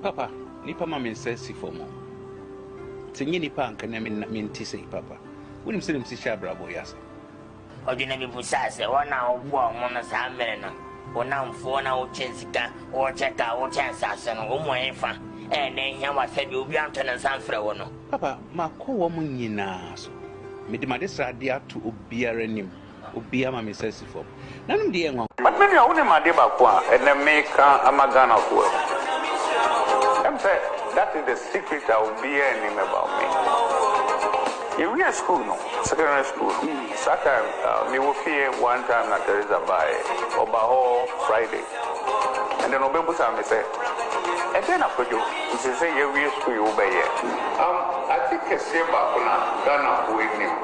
Papa, nipa mama says for more. Singing nipa and can mean to say, Papa. When him send him to Shabrabo, yes. Or do you never possess 1 hour walk on a salmon? Or now 4 hour chance or check out chance and one fan. And then here was said you'll be on to San Frono. Papa, my co woman yinas. Midmadisa dear to Obiaranim, Obiama says for. None dear one. But maybe I wouldn't my dear and then make a magana of work. That is the secret that will be any about me. In real school, no, secondary school. Sometimes we will fear one time that there is a buy or whole Friday. And then Obey Busa say, and then after you say, you're real school, you obey it. I think a Seba Ghana with him.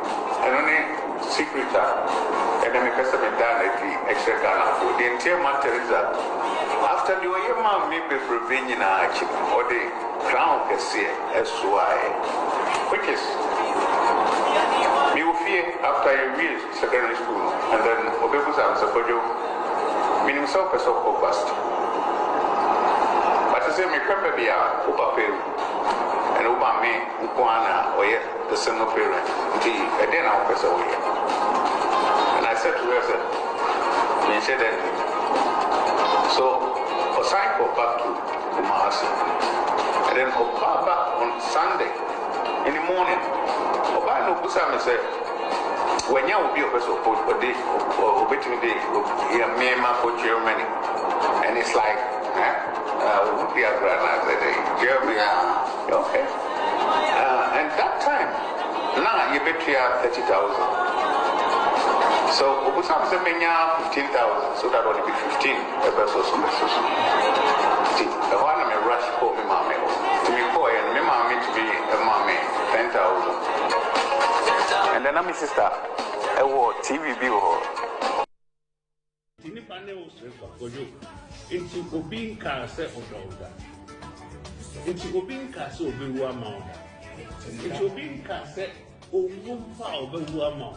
And only secret and then make us have done the extra Ghana. The entire matter is that after the way mom may be preventing or the crown can see SY, which is you fear after you reach secondary school and then Obebus and Sakojo meaning self as of bust. But to say, me come baby, and Uba me, Ukwana, or yet the single parent, and then I'll pass away. And I said to her, me said that. So, for cycle back to Umahasi. And then Obaba on Sunday in the morning, Oba no Busam said, when you will be a person for day or between the Mema for Germany. And it's like, would be a grandmother, Germany. Okay. And that time, now you bet you have 30,000. So, Obusam said, 15,000, so that would be 15 a person. The one I rush for me, mammy. To me, boy, and me, mammy to be a mammy, 10,000. And then I'm sister, I wore TV bill. Tini panel for you into Obin Castle or Dolga. Into Obin Castle, Beruama. Into Obin Castle, or Wumpa or Beruama.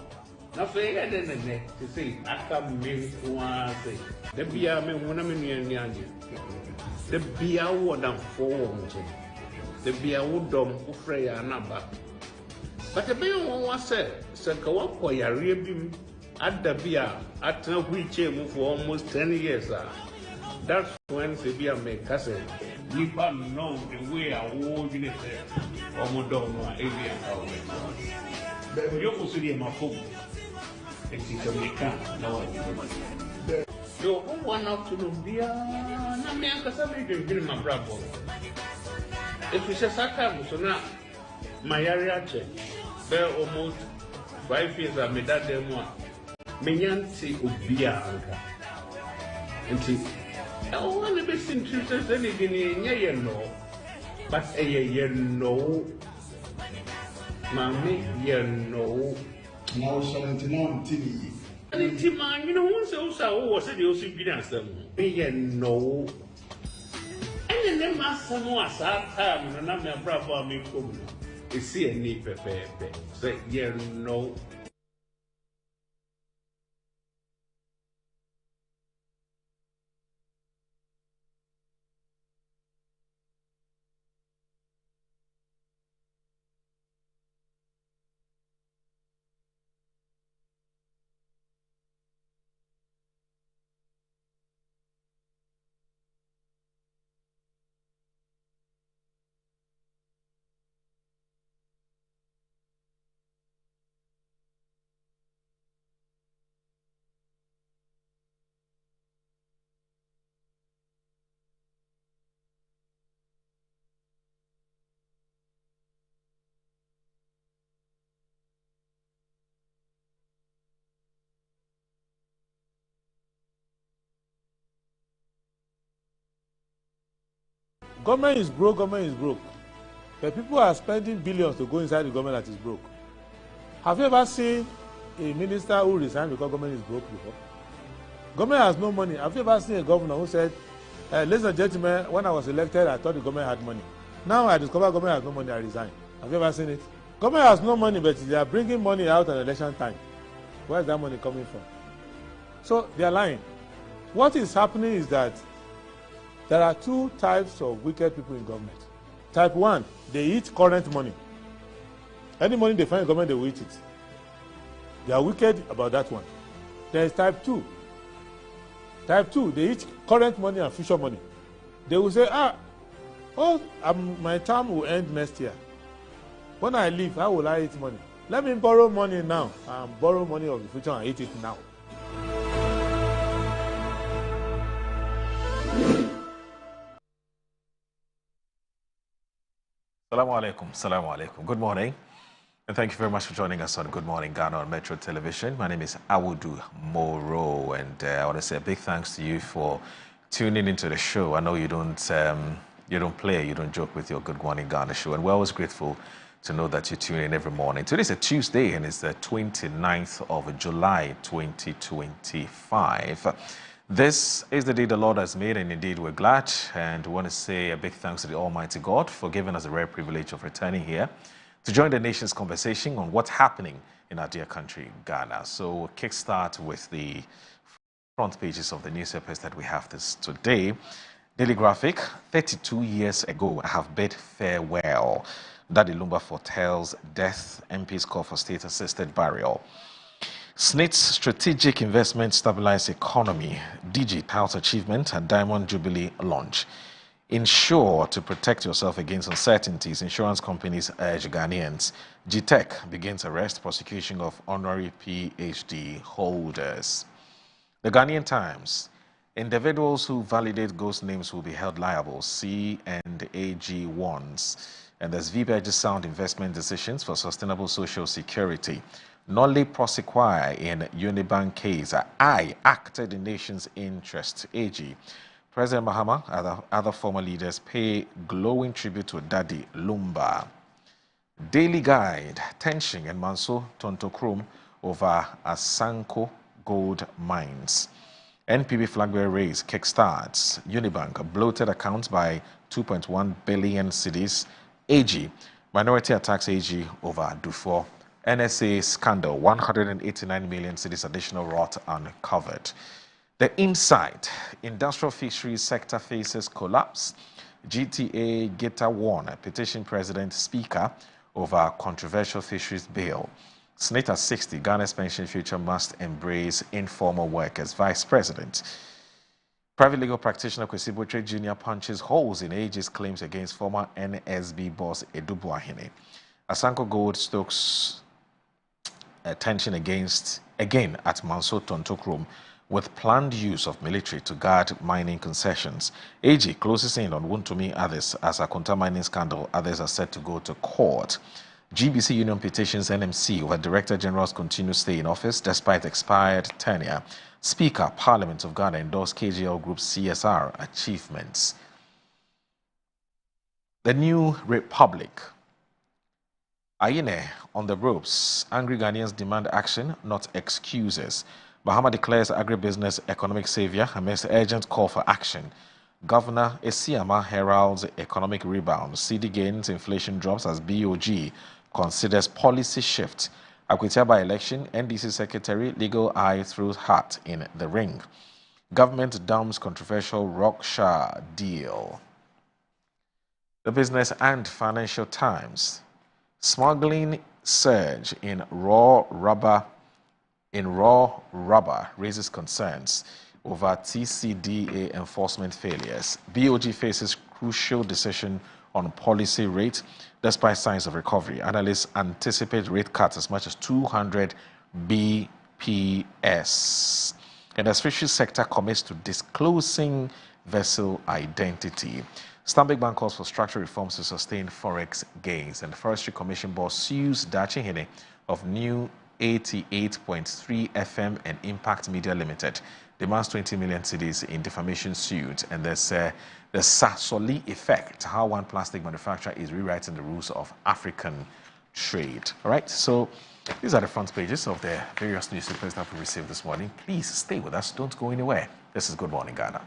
Nothing than the neck to say, I come in one say. The beer me one of me and the beer would have formed. The beer would dumb Freya number. But the beer one said, Sankawa, ya rebim at the beer at a wheelchair for almost 10 years. That's when the beer may cousin. We don't know the way I would in it or Modoma, alien house. You could see my phone. It's a mechanic. No one. So, one afternoon, dear, I'm a Casabi can give my brother. If it's a Saka, so now my area check, there almost 5 years I made that demo. Menyanti Ubia Anka. And see, I want to be interested in anything, no, but a year no, Mammy, you know. Now, 79 TV. And you know, once also was it also been answered. Me no. And then my son was at time, and I'm a bravo me come. You see a knee pepe. Say, yeah, no. Government is broke, government is broke. But people are spending billions to go inside the government that is broke. Have you ever seen a minister who resigned because government is broke before? Government has no money. Have you ever seen a governor who said, ladies and gentlemen, when I was elected, I thought the government had money. Now I discover government has no money, I resign. Have you ever seen it? Government has no money, but they are bringing money out at election time. Where is that money coming from? So they are lying. What is happening is that There are two types of wicked people in government. Type 1, they eat current money. Any money they find in government, they will eat it. They are wicked about that one. There is type 2. Type 2, they eat current money and future money. They will say, my term will end next year. When I leave, how will I eat money? Let me borrow money now and borrow money of the future and eat it now. Salamu alaikum. Good morning. And thank you very much for joining us on Good Morning Ghana on Metro Television. My name is Awudu Moro, and I want to say a big thanks to you for tuning into the show. I know you don't play, you don't joke with your Good Morning Ghana show, and we're always grateful to know that you tune in every morning. Today is a Tuesday, and it's the 29th of July, 2025. This is the day the Lord has made, and indeed we're glad, and we want to say a big thanks to the Almighty God for giving us the rare privilege of returning here to join the nation's conversation on what's happening in our dear country, Ghana. So we'll kickstart with the front pages of the newspapers that we have this today. Daily Graphic, 32 years ago, I have bid farewell. Daddy Lumba foretells death, MPs call for state-assisted burial. SNIT's strategic investment stabilized economy. DG touts achievement at Diamond Jubilee launch. Insure to protect yourself against uncertainties. Insurance companies urge Ghanaians. GIFEC begins arrest, prosecution of honorary PhD holders. The Ghanaian Times. Individuals who validate ghost names will be held liable. C and AG warns. And there's VBEG's sound investment decisions for sustainable social security. Nolly prosequi in Unibank case. I acted in nation's interest. AG. President Mahama and other former leaders pay glowing tribute to Daddy Lumba. Daily Guide, tension and Manso Tontokrom over Asanko gold mines. NPB flagbearer raise kickstarts. Unibank bloated accounts by 2.1 billion cedis. AG, minority attacks AG over Dufour. NSA scandal, 189 million cedis additional rot uncovered. The Insight, industrial fisheries sector faces collapse. GTA Geta warn, petition president speaker over controversial fisheries bill. SNIT at 60, Ghana's pension future must embrace informal workers. Vice President. Private legal practitioner Kwesi Botre Jr. punches holes in AG's claims against former NSB boss Edu Buahine. Asanko Gold stokes tension again at Manso Tontokrom with planned use of military to guard mining concessions. AG closes in on Wontumi others as a Akonta mining scandal. Others are set to go to court. GBC Union petitions NMC over Director General's continued stay in office despite expired tenure. Speaker, Parliament of Ghana endorsed KGL Group's CSR achievements. The New Republic. Ayine on the ropes. Angry Ghanaians demand action, not excuses. Bahama declares agribusiness economic savior amidst urgent call for action. Governor Esiama heralds economic rebound. CD gains, inflation drops as BOG considers policy shift. Akwetiaba by election, NDC secretary, legal eye throws hat in the ring. Government dumps controversial Rockshire deal. The Business and Financial Times. Smuggling surge in raw rubber raises concerns over TCDA enforcement failures. BOG faces crucial decision on policy rate despite signs of recovery. Analysts anticipate rate cuts as much as 200 BPS. And as fisheries sector commits to disclosing vessel identity. Stanbic Bank calls for structural reforms to sustain forex gains. And the Forestry Commission boss sues Dachi Hine of New 88.3 FM and Impact Media Limited. Demands 20 million cedis in defamation suit. And there's the Sasoli effect, how one plastic manufacturer is rewriting the rules of African trade. All right, so these are the front pages of the various newspapers that we received this morning. Please stay with us. Don't go anywhere. This is Good Morning Ghana.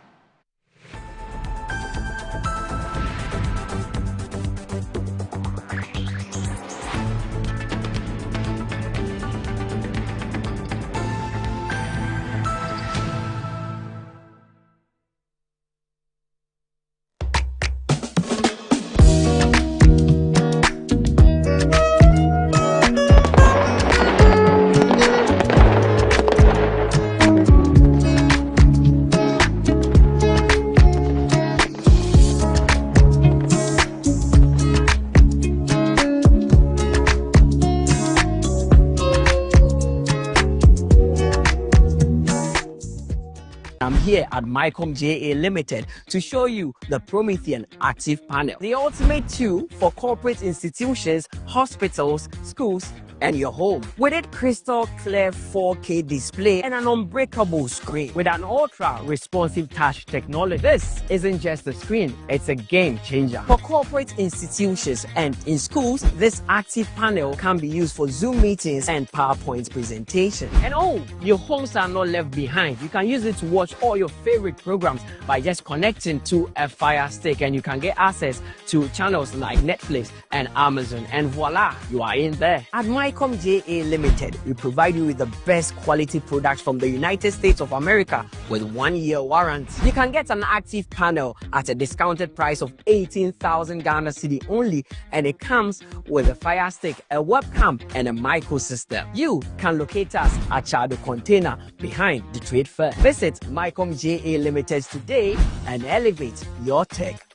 here at Mycom JA Limited to show you the Promethean Active Panel, the ultimate tool for corporate institutions, hospitals, schools, and your home. With its crystal clear 4K display and an unbreakable screen with an ultra responsive touch technology, this isn't just a screen, it's a game changer. For corporate institutions and in schools, this active panel can be used for Zoom meetings and PowerPoint presentation. And oh, your homes are not left behind. You can use it to watch all your favorite programs by just connecting to a Fire Stick, and you can get access to channels like Netflix and Amazon, and voila, you are in there. At Mycom JA Limited, we provide you with the best quality products from the United States of America with 1-year warranty. You can get an active panel at a discounted price of 18,000 Ghana cedi only, and it comes with a Fire Stick, a webcam, and a micro system. You can locate us at Chado Container behind the Trade Fair. Visit Mycom JA Limited today and elevate your tech.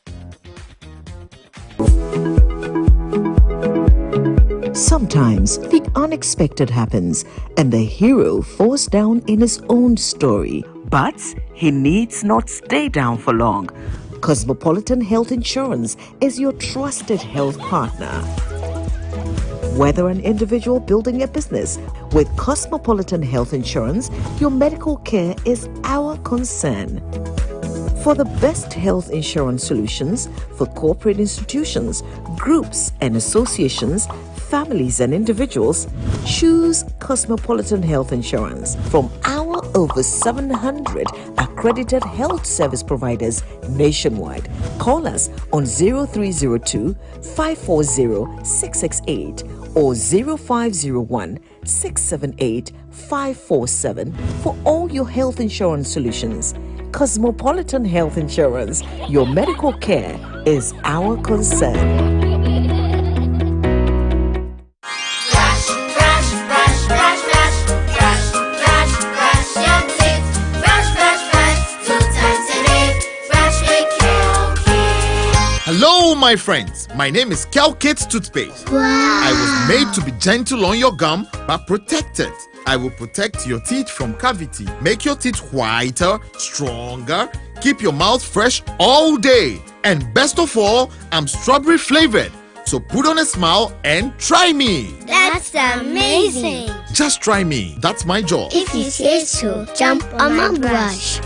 Sometimes the unexpected happens and the hero falls down in his own story. But he needs not stay down for long. Cosmopolitan Health Insurance is your trusted health partner. Whether an individual building a business, with Cosmopolitan Health Insurance, your medical care is our concern. For the best health insurance solutions for corporate institutions, groups and associations, families and individuals, choose Cosmopolitan Health Insurance from our over 700 accredited health service providers nationwide. Call us on 0302 540 668 or 0501 678 547 for all your health insurance solutions. Cosmopolitan Health Insurance, your medical care is our concern. Hello, my friends. My name is Kelkit Toothpaste. Wow. I was made to be gentle on your gum, but protected. I will protect your teeth from cavity, make your teeth whiter, stronger, keep your mouth fresh all day. And best of all, I'm strawberry flavored. So put on a smile and try me. That's amazing. Just try me. That's my job. If you say so, jump on my brush.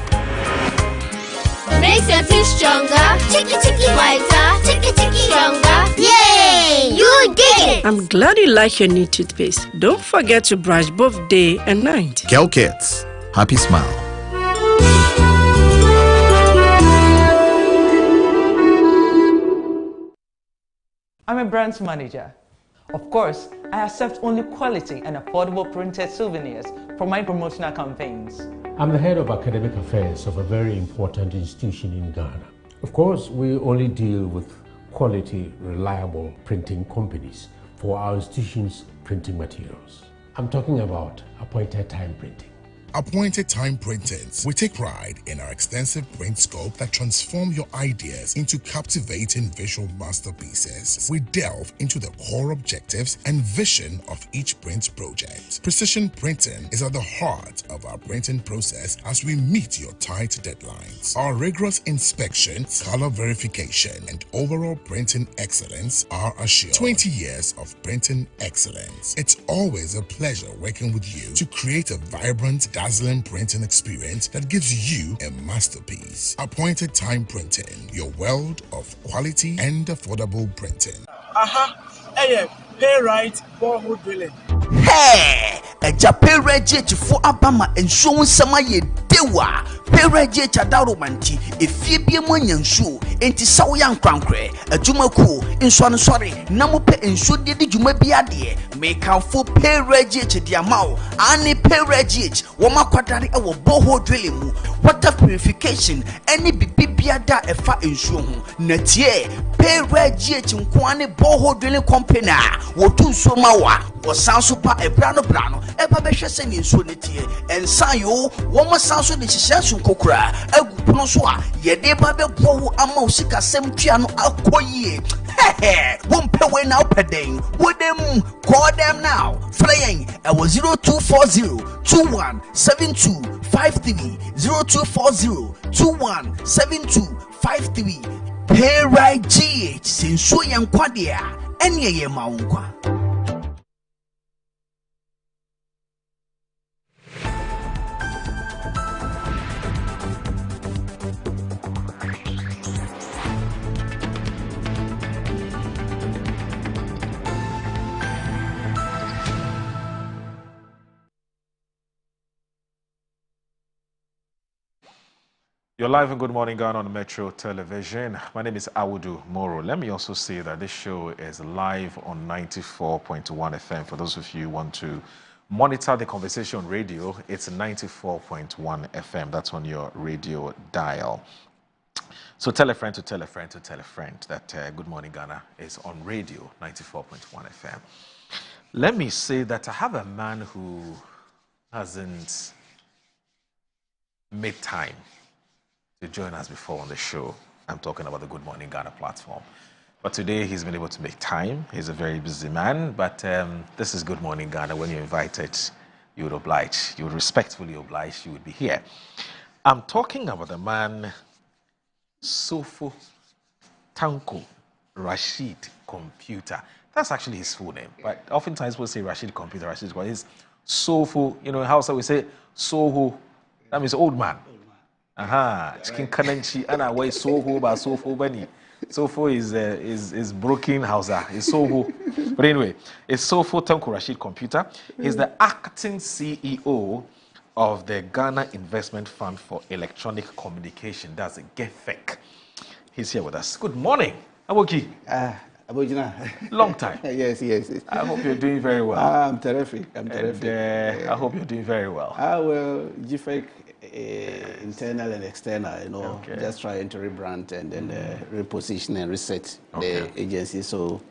Makes your teeth stronger, chicky chicky whiter, chicky chicky stronger. Yay! You did it! I'm glad you like your new toothpaste. Don't forget to brush both day and night. Kelkits, happy smile. I'm a brand manager. Of course, I accept only quality and affordable printed souvenirs for my promotional campaigns. I'm the head of academic affairs of a very important institution in Ghana. Of course, we only deal with quality, reliable printing companies for our institution's printing materials. I'm talking about appointed time printing. Appointed Time Printings. We take pride in our extensive print scope that transform your ideas into captivating visual masterpieces. We delve into the core objectives and vision of each print project. Precision printing is at the heart of our printing process as we meet your tight deadlines. Our rigorous inspection, color verification, and overall printing excellence are assured. 20 years of printing excellence. It's always a pleasure working with you to create a vibrant, dazzling printing experience that gives you a masterpiece. Appointed Time Printing, your world of quality and affordable printing. Hey, pay right, borehole drilling. Hey, a Japan reject for Abama and show some dewa. Pay reject a darumanti, if you be a money shoe, ain't so young crankre, a jumaku, in swan sorry, Namupe and should did you may be a dear. Make out for pay reject the amount, any pay reject, Wama quadri our borehole drilling, water purification, any bibiada a fat in shoe, Natie, pay reject in Kwane borehole drilling company, Wotu Somawa, or San Super a brano, a babesha sending sonity, and Sayo, Wama Sanso de Shishasu Kokra, a Gunoswa, Yede Babe Bow Amosika Sem Piano Alcoye. Won't pay way now per day. With them, call them now. Flying I was 0240-217253. 0240-217253. Pay right GH since so young quadia. Any ye maunkwa. You're live and Good Morning Ghana on Metro Television. My name is Awudu Moro. Let me also say that this show is live on 94.1 FM. For those of you who want to monitor the conversation on radio, it's 94.1 FM. That's on your radio dial. So tell a friend to tell a friend to tell a friend that Good Morning Ghana is on radio, 94.1 FM. Let me say that I have a man who hasn't made time to join us before on the show. I'm talking about the Good Morning Ghana platform. But today he's been able to make time. He's a very busy man, but this is Good Morning Ghana. When you're invited, you would oblige. You would respectfully oblige. You would be here. I'm talking about the man, Sofo Tanko Rashid Computer. That's actually his full name. But oftentimes we'll say Rashid Computer, Rashid, but it's Sofo. You know, in Hausa we say Soho. That means old man. Aha, chicken kananchi ana wai soho ba sofo bani. Sofo is broken Hausa. It's Soho. But anyway, it's Sofo Tanko Rashid Computer. He's the acting CEO of the Ghana Investment Fund for Electronic Communication. That's a GIFEC. He's here with us. Good morning. Aboki. Abojina. Long time. Yes. I hope you're doing very well. I'm terrific. And, I hope you're doing very well. Well, GIFEC, internal and external, you know, just trying to rebrand and then reposition and reset the agency. So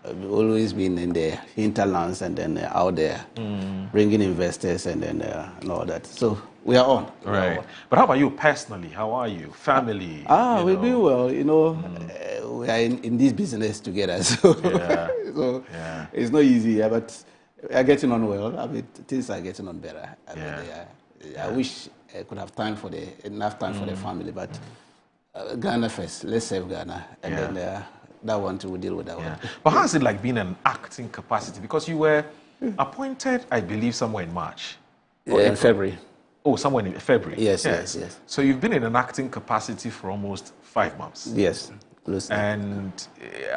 we've always been in the hinterlands and then out there, bringing investors and then and all that. So we are on. But how about you personally? How are you? Family? We do well. You know, we are in this business together. So, it's not easy, but we are getting on well. I mean, things are getting on better. I wish I could have enough time for the family, but Ghana first. Let's save Ghana, and then that one too, we'll deal with that one. But how is it like being an acting capacity? Because you were appointed, I believe, somewhere in March. In February. Oh, somewhere in February. Yes. So you've been in an acting capacity for almost 5 months. Yes. And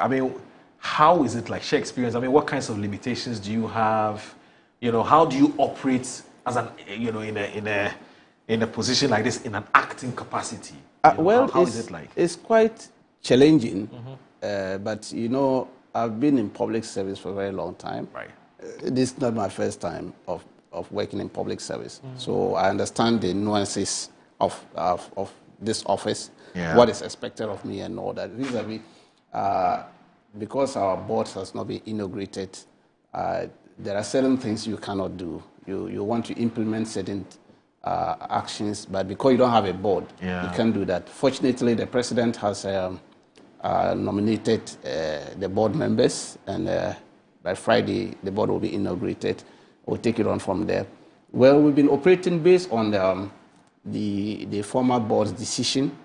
I mean, how is it like? Share experience. I mean, what kinds of limitations do you have? You know, how do you operate as an, you know, in a position like this in an acting capacity? How is it like? It's quite challenging, but you know, I've been in public service for a very long time. This is not my first time of working in public service, so I understand the nuances of this office, what is expected of me, and all that. Vis-a-vis, because our board has not been inaugurated, there are certain things you cannot do. You want to implement certain actions, but because you don't have a board, you can't do that. Fortunately, the president has nominated the board members, and by Friday, the board will be inaugurated. We'll take it on from there. Well, we've been operating based on the former board's decision,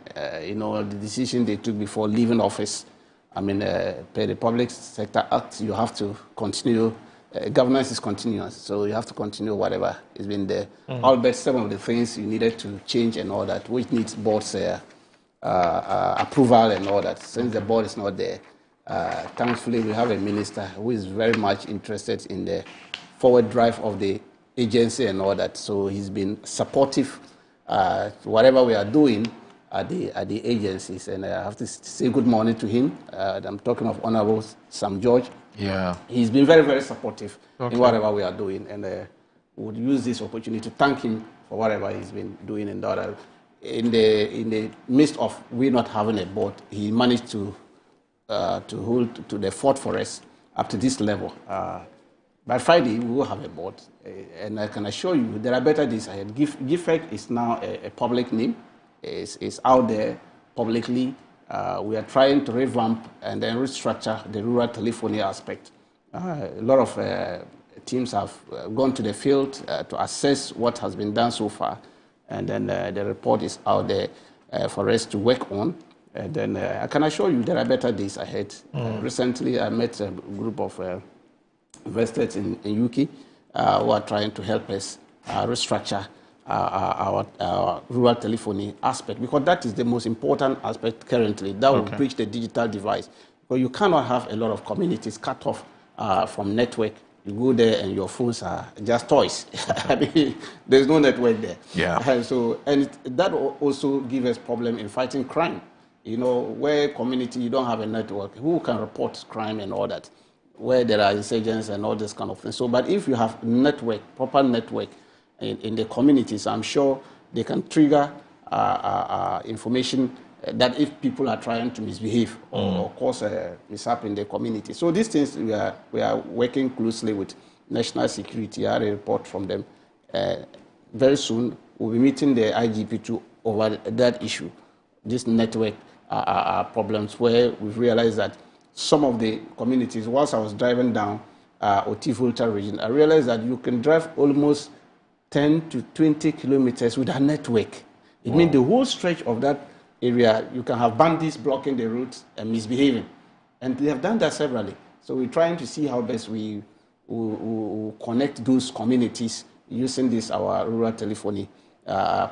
you know, the decision they took before leaving office. I mean, per the Public Sector Act, you have to continue. Governance is continuous, so you have to continue whatever has been there. Albeit some of the things you needed to change and all that, which needs board's approval and all that. Since the board is not there, thankfully we have a minister who is very much interested in the forward drive of the agency and all that. So he's been supportive whatever we are doing at the agencies, and I have to say good morning to him. I'm talking of Honorable Sam George. He's been very, very supportive in whatever we are doing, and would use this opportunity to thank him for whatever he's been doing in that. In the midst of we not having a board, he managed to hold to the fort for us up to this level. By Friday, we will have a board, and I can assure you there are better days ahead. GIFEC is now a public name. It's out there publicly. we are trying to revamp and then restructure the rural telephony aspect. A lot of teams have gone to the field to assess what has been done so far, and then the report is out there for us to work on. And then I can assure you there are better days ahead. Recently, I met a group of investors in UK who are trying to help us restructure our rural telephony aspect, because that is the most important aspect currently. That will bridge the digital divide. Because you cannot have a lot of communities cut off from network. You go there and your phones are just toys. I mean, there's no network there. Yeah. That also gives us problem in fighting crime. You know, where community, you don't have a network, who can report crime and all that? Where there are insurgents and all this kind of thing. So, but if you have network, proper network in the communities, I'm sure they can trigger information that if people are trying to misbehave or cause a mishap in the community. So these things we are working closely with national security. I had a report from them. Very soon we'll be meeting the IGP over that issue, this network problems, where we've realized that some of the communities, whilst I was driving down Oti Volta region, I realized that you can drive almost 10 to 20 kilometers without network. It means the whole stretch of that area, you can have bandits blocking the routes and misbehaving. And they have done that severally. So we're trying to see how best we connect those communities using this, our rural telephony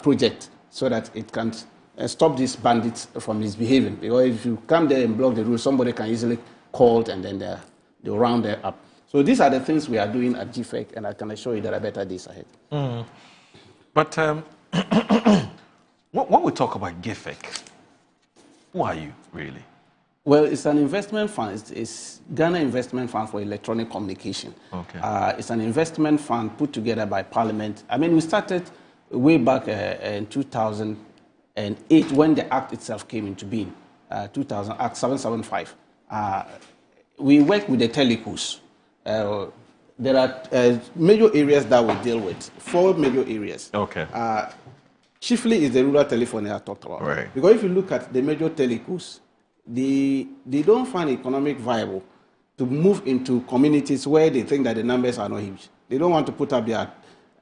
project, so that it can stop these bandits from misbehaving. Because if you come there and block the route, somebody can easily call and then they'll round them up. So these are the things we are doing at GIFEC, and I can assure you there are better days ahead. But when we talk about GIFEC, who are you really? Well, it's an investment fund. It's Ghana Investment Fund for Electronic Communication. Okay. It's an investment fund put together by Parliament. I mean, we started way back in 2008 when the Act itself came into being, Act 775. We work with the telecos. There are major areas that we deal with, 4 major areas. Okay. Chiefly is the rural telephony I talked about. Right. Because if you look at the major telecos, they don't find economic viable to move into communities where they think that the numbers are not huge. They don't want to put up their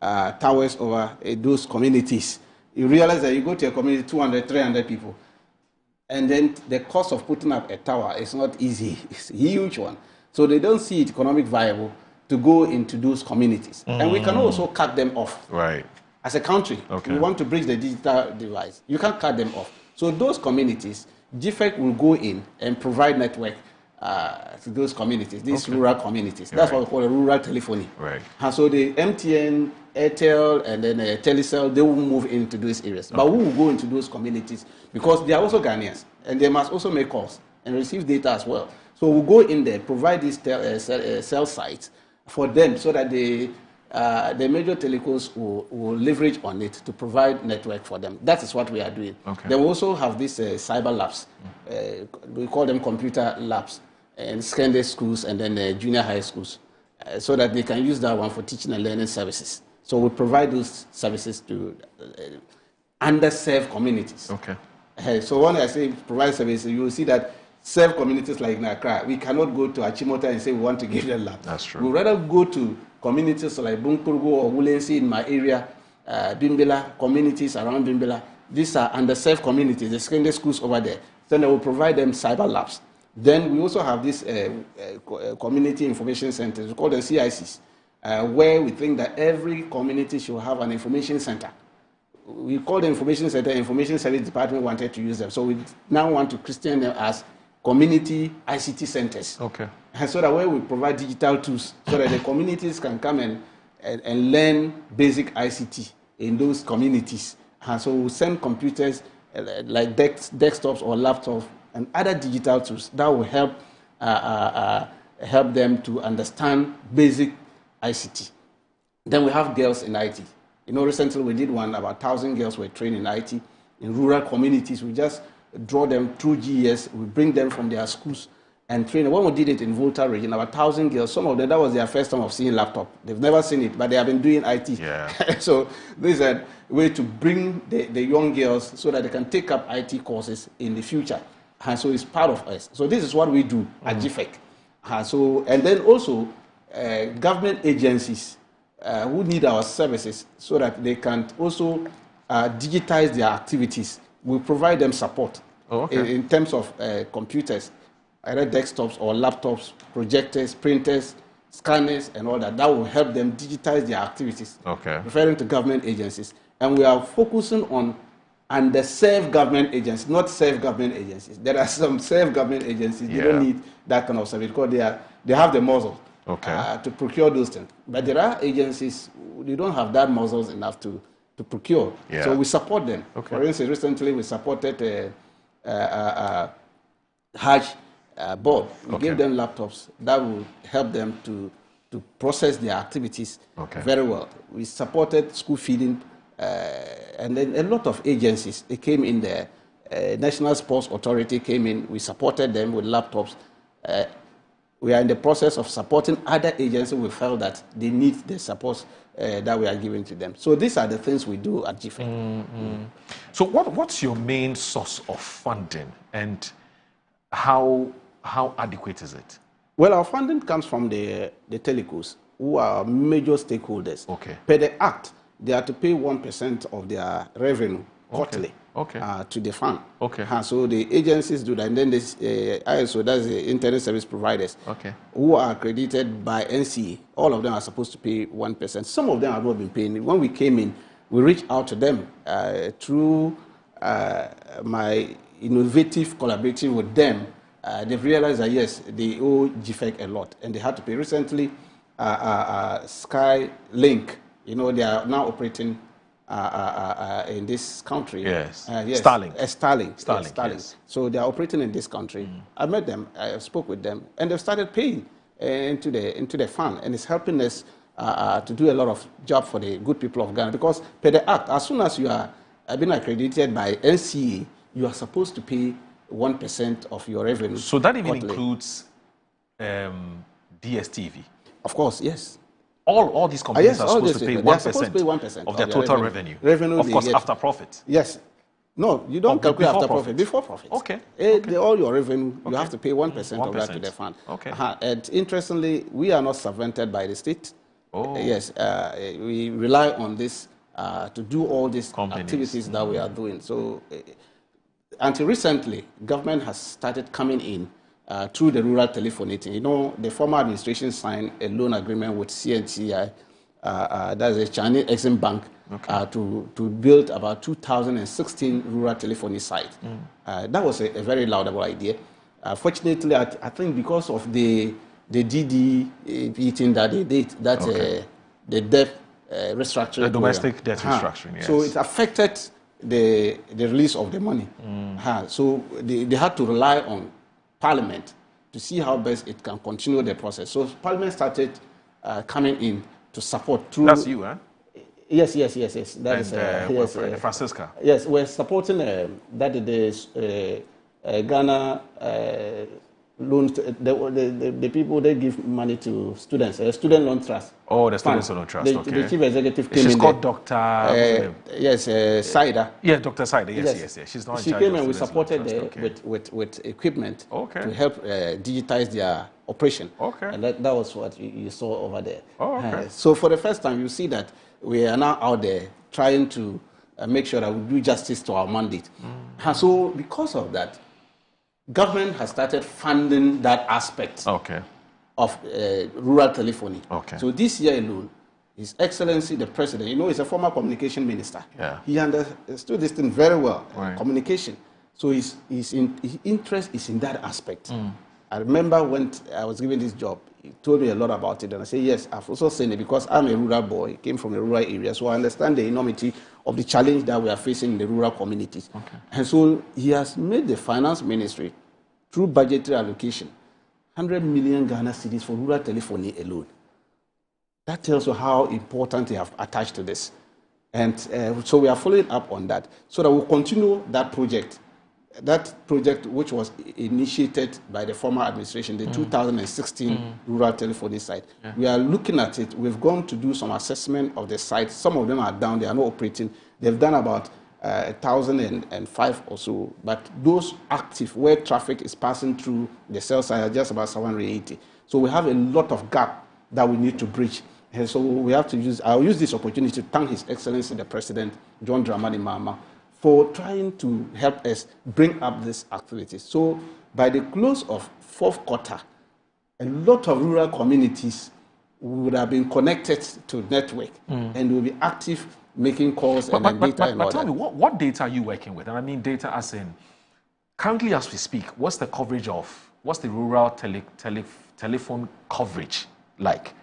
towers over those communities. You realize that you go to a community, 200, 300 people, and then the cost of putting up a tower is not easy. It's a huge one. So they don't see it economic viable to go into those communities. And we can also cut them off. Right. As a country, we want to bridge the digital divide. You can't cut them off. So those communities, GIFEC will go in and provide network to those communities, these rural communities. That's what we call a rural telephony. Right. And so the MTN, Airtel, and then Telecel, they will move into those areas. But we will go into those communities because they are also Ghanaians, and they must also make calls and receive data as well. So we'll go in there, provide these cell sites for them so that the major telecos will leverage on it to provide network for them. That is what we are doing. Okay. They will also have these cyber labs. We call them computer labs in secondary schools and then junior high schools, so that they can use that one for teaching and learning services. So we provide those services to underserved communities. Okay. So when I say provide services, you will see that serve communities like Nakra, we cannot go to Achimota and say we want to give them lab. That's true. We'd rather go to communities like Bunkurgo or Wulensi in my area, Bimbela, communities around Bimbela. These are underserved communities, the secondary schools over there. Then I will provide them cyber labs. Then we also have these community information centers, we call them CICs, where we think that every community should have an information center. We call the information center, information service department wanted to use them. So we now want to christen them as community ICT centers. Okay. And so that way we provide digital tools so that the communities can come and learn basic ICT in those communities. And so we send computers like desktops or laptops and other digital tools that will help them to understand basic ICT. Then we have girls in IT. You know, recently we did one, about 1,000 girls were trained in IT in rural communities. We just draw them through GES, we bring them from their schools and train them. When we did it in Volta region, about 1,000 girls, some of them, that was their first time of seeing laptop. They've never seen it, but they have been doing IT. Yeah. So this is a way to bring the young girls so that they can take up IT courses in the future. So it's part of us. So this is what we do at GIFEC. So, and then also government agencies who need our services so that they can also digitize their activities. We provide them support in terms of computers, either desktops or laptops, projectors, printers, scanners, and all that. That will help them digitize their activities, referring to government agencies. And we are focusing on underserved government agencies, not served government agencies. There are some served government agencies, they don't need that kind of service because they have the muscle to procure those things. But there are agencies, they don't have that muscles enough to procure. So we support them. For instance, recently we supported Hajj board. We gave them laptops that will help them to process their activities very well. We supported school feeding, and then a lot of agencies, they came in there. National Sports Authority came in, we supported them with laptops. We are in the process of supporting other agencies we felt that they need the support that we are giving to them. So these are the things we do at GIFEC. So what's your main source of funding, and how adequate is it? Well, our funding comes from the telecos, who are major stakeholders. Per the Act, they are to pay 1% of their revenue quarterly to the fund. So the agencies do that, and then this ISO, that's the Internet Service Providers, who are accredited by NCA. All of them are supposed to pay 1%. Some of them have not been paying. When we came in, we reached out to them through my innovative collaborating with them. They've realized that yes, they owe GIFEC a lot, and they had to pay. Recently, Skylink, they are now operating in this country. Starlink. Starlink. Yes. So they are operating in this country. I met them, I spoke with them, and they've started paying into the fund, and it's helping us to do a lot of job for the good people of Ghana. Because per the Act, as soon as you are being accredited by NCA, you are supposed to pay 1% of your revenue. So that even includes DSTV? Of course, yes. All these companies are supposed to pay 1% of their total revenue. Of course, after profit. Yes. No, you don't calculate after profit. Before profit. All your revenue, you have to pay 1% of that to the fund. And interestingly, we are not subvented by the state. Yes, we rely on this to do all these activities that we are doing. So until recently, government has started coming in through the rural telephony. The former administration signed a loan agreement with CNCI, that's a Chinese Exim Bank, to build about 2016 rural telephony sites. That was a very laudable idea. Fortunately, I think because of the DD thing that they did, the debt restructuring, the domestic debt restructuring, yes. So it affected the release of the money. So they had to rely on Parliament to see how best it can continue the process. So Parliament started coming in to support through. That's you, huh? Yes. That is Francisca. Yes, we're supporting the Ghana loans. The people they give money to students, student loan trust. Oh, the student loan trust. The chief executive came in. She's called Dr. Saida. Yes, Dr. Saida. Yes. She's not in charge. She came and we supported with equipment to help digitize their operation. And that was what you saw over there. So for the first time, you see that we are now out there trying to make sure that we do justice to our mandate. So because of that, government has started funding that aspect of rural telephony. So this year alone, His Excellency the President, he's a former communication minister. He understood this thing very well, communication. So his interest is in that aspect. I remember when I was given this job, he told me a lot about it, and I said, yes, I've also seen it because I'm a rural boy, came from a rural area, so I understand the enormity of the challenge that we are facing in the rural communities. And so he has made the finance ministry, through budgetary allocation, 100 million Ghana cedis for rural telephony alone. That tells you how important they have attached to this. And so we are following up on that, so that we'll continue that project. That project, which was initiated by the former administration, the 2016 rural telephony site. We are looking at it. We've gone to do some assessment of the site. Some of them are down. They are not operating. They've done about 1,005 or so, but those active where traffic is passing through the cell site are just about 780. So we have a lot of gap that we need to bridge. And so we have to I'll use this opportunity to thank His Excellency the President, John Dramani Mahama, for trying to help us bring up this activity. So by the close of fourth quarter, a lot of rural communities would have been connected to network and will be active making calls and data and all but tell that. me, what data are you working with? And I mean data as in, currently as we speak, what's the coverage of, what's the rural telephone coverage like?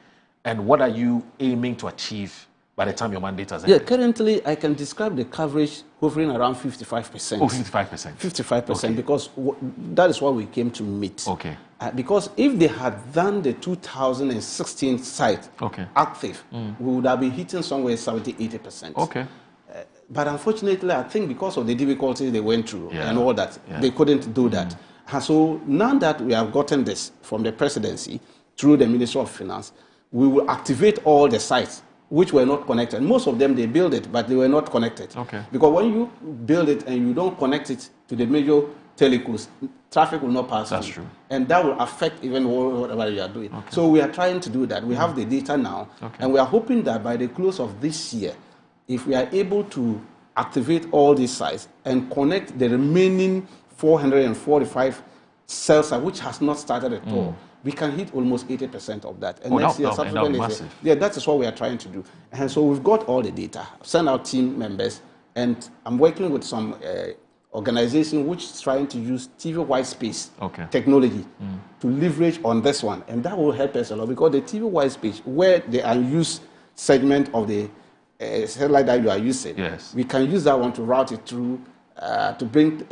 And what are you aiming to achieve by the time your mandate has ended? Yeah, currently I can describe the coverage hovering around 55%. Oh, 55%. 55%, okay. Because that is what we came to meet. Okay. Because if they had done the 2016 site active, we would have been hitting somewhere 70-80%. Okay. But unfortunately, I think because of the difficulties they went through and all that, they couldn't do that. And so now that we have gotten this from the presidency through the Ministry of Finance, we will activate all the sites which were not connected. Most of them, they build it, but they were not connected. Okay. Because when you build it and you don't connect it to the major telecoms, traffic will not pass. That's true. And that will affect even whatever you are doing. Okay. So we are trying to do that. We have the data now, and we are hoping that by the close of this year, if we are able to activate all these sites and connect the remaining 445 cells, which has not started at all, we can hit almost 80% of that. And next year, that is what we are trying to do. And so we've got all the data, send out team members, and I'm working with some organization which is trying to use TV white space technology to leverage on this one. And that will help us a lot, because the TV white space, where the unused segment of the satellite that you are using, we can use that one to route it through to bring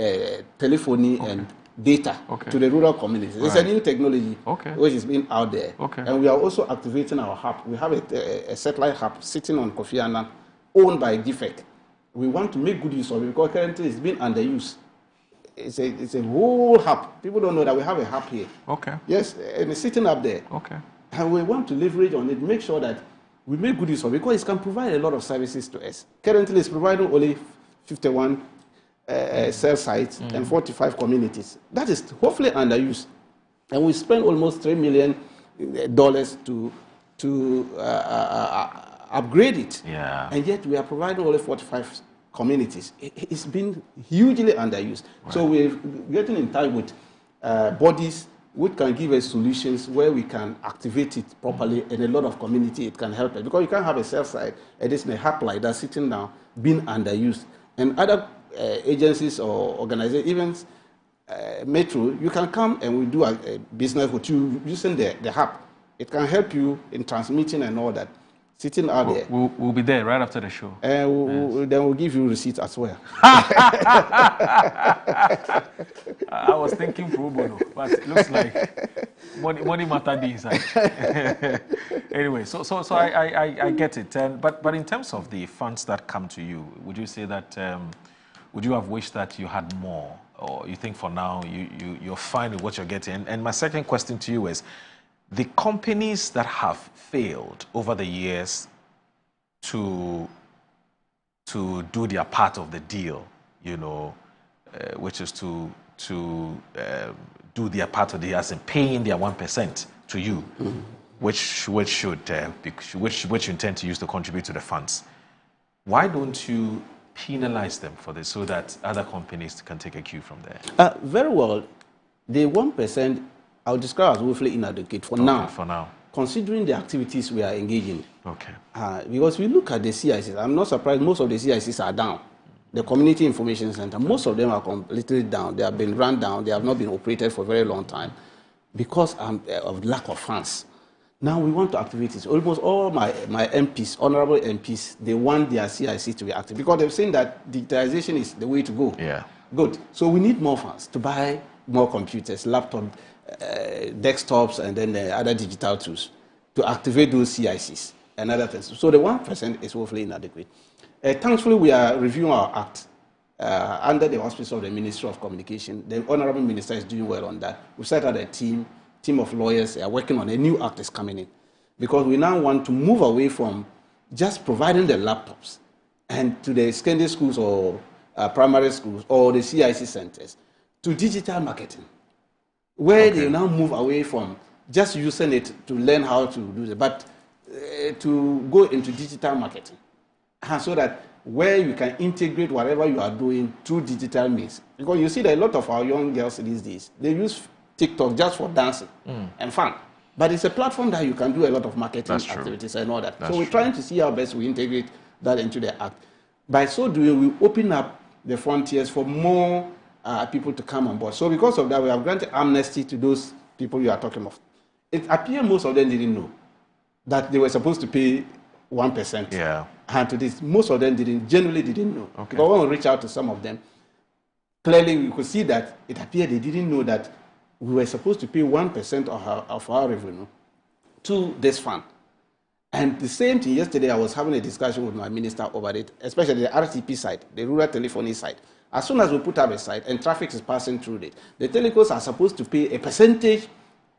telephony and data to the rural communities. It's a new technology which is being out there. And we are also activating our hub. We have a satellite hub sitting on Kofi Annan, owned by GIFEC. We want to make good use of it, because currently it's been underused. It's a whole hub. People don't know that we have a hub here. Yes, and it's sitting up there. And we want to leverage on it, make sure that we make good use of it, because it can provide a lot of services to us. Currently it's providing only 51 cell sites and 45 communities. That is hopefully underused. And we spend almost $3 million to upgrade it. And yet we are providing only 45 communities. It's been hugely underused. So we're getting in touch with bodies which can give us solutions where we can activate it properly in a lot of community. It can help us, because you can't have a cell site and it's a hub like that sitting down being underused. And other agencies or organizations, even Metro, you can come and we do a business with you using the hub. It can help you in transmitting and all that. Sitting out there. We'll be there right after the show. And then we'll give you receipts as well. I was thinking pro bono, but it looks like money matter inside. Anyway, so I get it. But in terms of the funds that come to you, would you say that would you have wished that you had more, or you think for now you're fine with what you're getting? And my second question to you is, the companies that have failed over the years to do their part of the deal, which is to do their part of the deal, as in paying their 1% to you, which you intend to use to contribute to the funds. Why don't you penalize them for this, so that other companies can take a cue from there? Very well. The 1%, I'll describe as woefully inadequate for now. For now. Considering the activities we are engaging. Because we look at the CICs, I'm not surprised most of the CICs are down. The Community Information Center, most of them are completely down. They have been run down. They have not been operated for a very long time because of lack of funds. Now we want to activate it. Almost all my MPs, honorable MPs, they want their CIC to be active, because they've seen that digitization is the way to go. Good. So we need more funds to buy more computers, laptops, desktops, and then the other digital tools to activate those CICs and other things. So the 1% is woefully inadequate. Thankfully, we are reviewing our act under the auspices of the Ministry of Communication. The Honorable Minister is doing well on that. We've set out a team of lawyers are working on a new act is coming in, because we now want to move away from just providing the laptops and to the secondary schools or primary schools or the CIC centers to digital marketing, where they now move away from just using it to learn how to do it, but to go into digital marketing, and so that where you can integrate whatever you are doing through digital means. Because you see that a lot of our young girls these days, they use TikTok just for dancing and fun. But it's a platform that you can do a lot of marketing activities and all that. So we're trying to see how best we integrate that into the act. By so doing, we open up the frontiers for more people to come on board. So because of that, we have granted amnesty to those people you are talking of. It appears most of them didn't know that they were supposed to pay 1%. Yeah. And to this, most of them genuinely didn't know. Okay. Because when we reach out to some of them, clearly we could see that it appeared they didn't know that we were supposed to pay 1% of our revenue to this fund. And the same thing, yesterday I was having a discussion with my minister over it, especially the RTP side, the rural telephony side. As soon as we put up a site and traffic is passing through it, the telcos are supposed to pay a percentage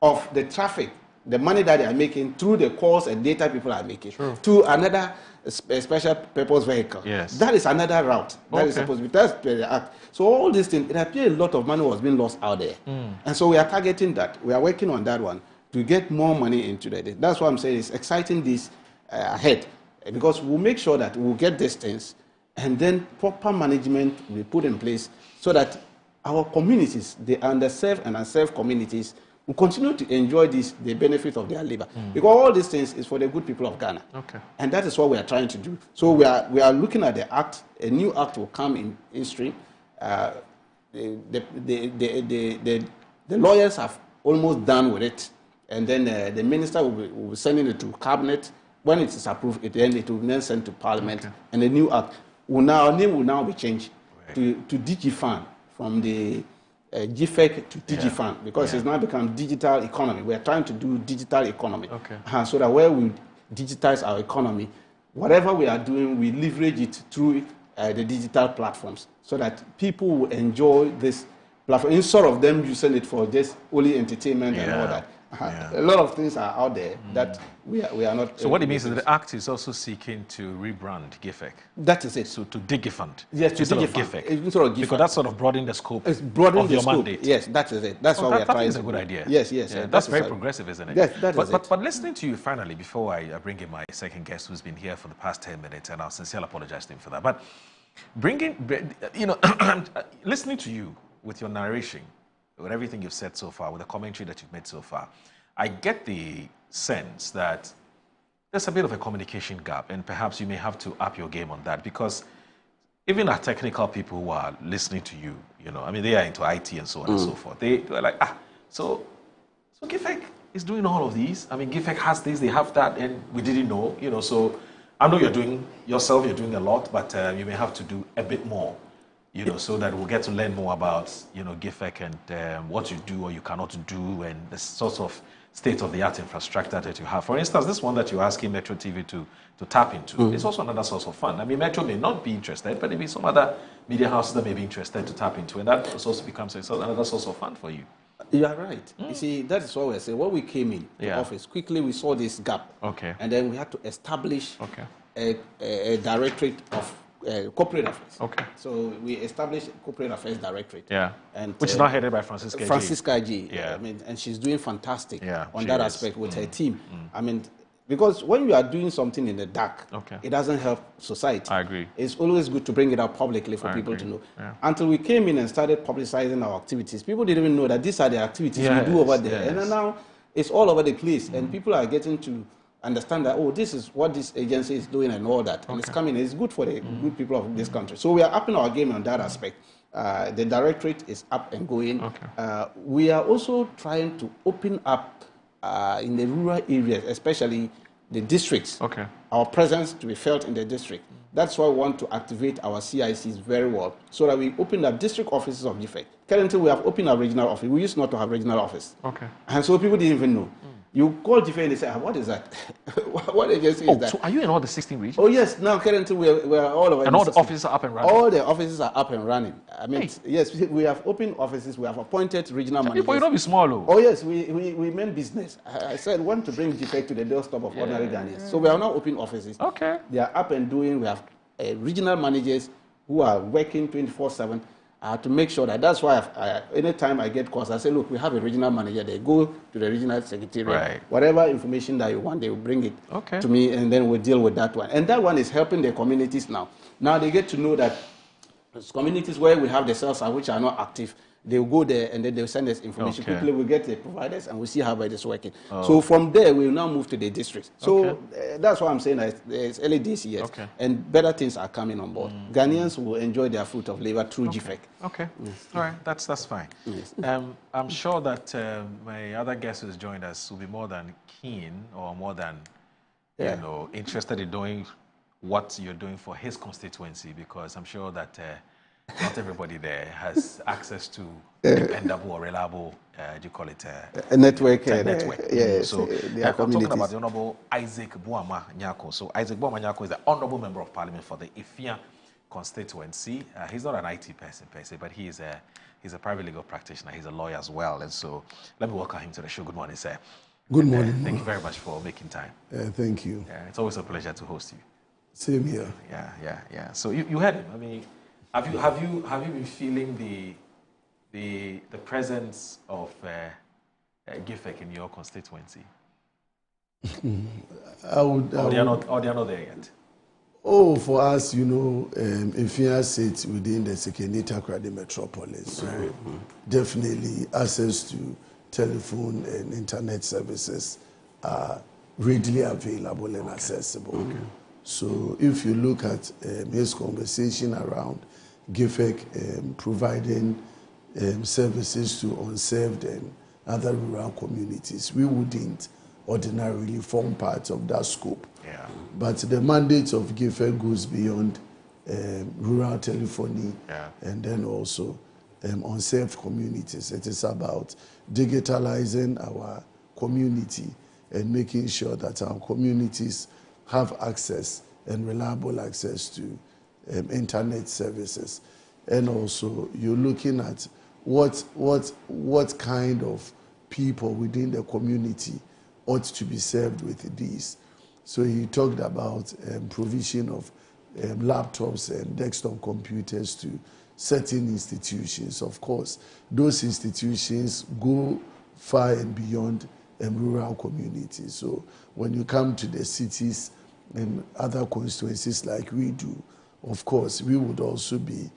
of the traffic, the money that they are making through the calls and data people are making, to another special purpose vehicle. Yes. That is another route that is supposed to be. That's the act. So all these things, it appears a lot of money was being lost out there. And so we are targeting that. We are working on that one to get more money into that. That's why I'm saying it's exciting this ahead, because we'll make sure that we'll get these things and then proper management will be put in place so that our communities, the underserved and unserved communities, will continue to enjoy the benefit of their labor. Because all these things is for the good people of Ghana. Okay. And that is what we are trying to do. So we are looking at the act. A new act will come in stream. The lawyers have almost done with it. And then the minister will be sending it to cabinet. When it is approved, it will then send to parliament. Okay. And the new act name will now be changed to DigiFund, from the GIFEC to DigiFund, because it's now become digital economy. We are trying to do digital economy. Okay. So that where we digitize our economy, whatever we are doing, we leverage it through the digital platforms so that people will enjoy this platform instead of them using it for just only entertainment and all that. A lot of things are out there that we are not. So what it means is that the Act is also seeking to rebrand GIFEC. That is it. So to DigiFund. Yes, to instead DigiFund. Instead of GIFEC. Because that's sort of broadening the scope of your mandate. Yes, that is it. That's what we are trying to do. That's a good idea. Yes. That's very progressive, isn't it? Yes, that is it. But listening to you finally, before I bring in my second guest who's been here for the past 10 minutes, and I'll sincerely apologize to him for that. But listening to you with your narration, with everything you've said so far, with the commentary that you've made so far, I get the sense that there's a bit of a communication gap, and perhaps you may have to up your game on that, because even our technical people who are listening to you, they are into IT and so on and so forth. They're like, so GIFEC is doing all of these. GIFEC has this, they have that, and we didn't know, So I know you're doing a lot, but you may have to do a bit more, so that we'll get to learn more about, GIFEC and what you do or you cannot do, and the sorts of state-of-the-art infrastructure that you have. For instance, this one that you're asking Metro TV to tap into, it's also another source of fund. Metro may not be interested, but maybe some other media houses that may be interested to tap into, and that also becomes another source of fund for you. You are right. You see, that is what we're saying. When we came in the office, quickly we saw this gap. Okay. And then we had to establish a directorate of corporate affairs. Okay. So we established a corporate affairs directorate. Yeah. And which is now headed by Francisca G. Yeah. And she's doing fantastic on that aspect with her team. Because when you are doing something in the dark, it doesn't help society. I agree. It's always good to bring it out publicly for people to know. Yeah. Until we came in and started publicizing our activities, people didn't even know that these are the activities we do over there. And now it's all over the place, and people are getting to understand that, this is what this agency is doing and all that. And it's coming. It's good for the good people of this country. So we are upping our game on that aspect. The directorate is up and going. We are also trying to open up in the rural areas, especially the districts, our presence to be felt in the district. That's why we want to activate our CICs very well, so that we open up district offices of GIFEC. Currently, we have opened a regional office. We used not to have regional office. And so people didn't even know. You call GIFEC and they say, what is that? What agency is that? So are you in all the 16 regions? Oh, yes. Now, currently, we are all over. And all the offices are up and running? All the offices are up and running. Yes, we have opened offices. We have appointed regional managers. People, you don't be small, though. Oh, yes. We meant business. I said, we want to bring GIFEC to the doorstep of ordinary Ghanaians. So we are now opening offices. They are up and doing. We have regional managers who are working 24/7. I have to make sure that's why anytime I get calls, I say, look, we have a regional manager there. Go to the regional secretariat. Right. Whatever information that you want, they will bring it to me, and then we'll deal with that one. And that one is helping the communities now. Now they get to know that there's communities where we have the cells which are not active. They will go there and then they'll send us information. Quickly we'll get the providers and we'll see how it is working. So from there, we'll now move to the district. So that's why I'm saying that it's early days yet. And better things are coming on board. Ghanaians will enjoy their fruit of labor through GIFEC. Okay. All right. That's fine. I'm sure that my other guest who's joined us will be more than keen or more than you know, interested in doing what you're doing for his constituency, because I'm sure that not everybody there has access to dependable or reliable, do you call it? A network. Network. Yes, So I'm talking about the Honorable Isaac Boama Nyako. So Isaac Boama Nyako is the Honorable Member of Parliament for the Ifia constituency. He's not an IT person per se, but he's a private legal practitioner. He's a lawyer as well. And so let me welcome him to the show. Good morning, sir. Good morning. Thank you very much for making time. Thank you. It's always a pleasure to host you. Same here. Yeah. So you heard him. I mean, have you been feeling the presence of GIFEC in your constituency? They are not there yet. Oh, for us, you know, Ifia sits within the Sekenita Krade metropolis, so definitely access to telephone and internet services are readily available and accessible. So if you look at his conversation around GIFEC providing services to unserved and other rural communities, we wouldn't ordinarily form part of that scope. But the mandate of GIFEC goes beyond rural telephony and then also unserved communities. It is about digitalizing our community and making sure that our communities have access and reliable access to internet services. And also you're looking at what kind of people within the community ought to be served with these. So he talked about provision of laptops and desktop computers to certain institutions. Of course, those institutions go far and beyond rural communities. So when you come to the cities and other constituencies like we do, of course, we would also be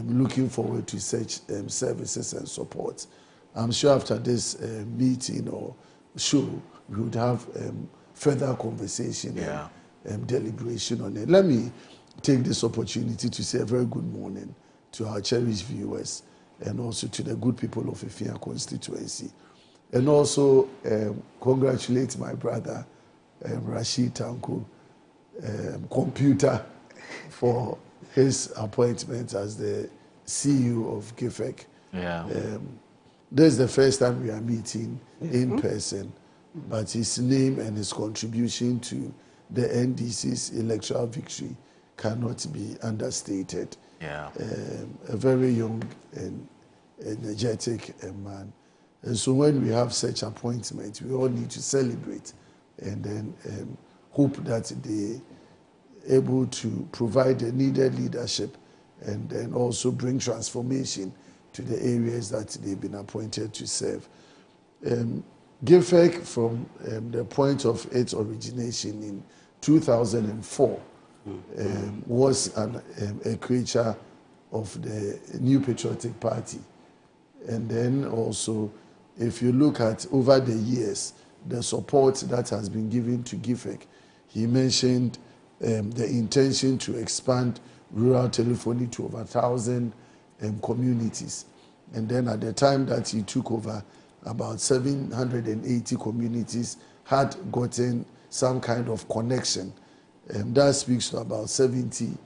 looking forward to such services and support. I'm sure after this meeting or show, we would have further conversation and deliberation on it. Let me take this opportunity to say a very good morning to our cherished viewers and also to the good people of Ifia constituency. And also congratulate my brother, Rashid Tanko, Computer, for his appointment as the CEO of GIFEC. This is the first time we are meeting in person, but his name and his contribution to the NDC's electoral victory cannot be understated. A very young and energetic man. And so when we have such appointments, we all need to celebrate and then hope that they able to provide the needed leadership and then also bring transformation to the areas that they've been appointed to serve. GIFEC, from the point of its origination in 2004, was a creature of the New Patriotic Party. And then also, if you look at over the years, the support that has been given to GIFEC, he mentioned the intention to expand rural telephony to over 1,000 communities. And then at the time that he took over, about 780 communities had gotten some kind of connection. That speaks to about 78%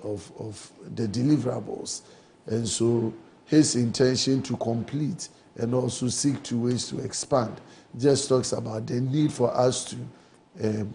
of the deliverables. And so his intention to complete and also seek to ways to expand just talks about the need for us to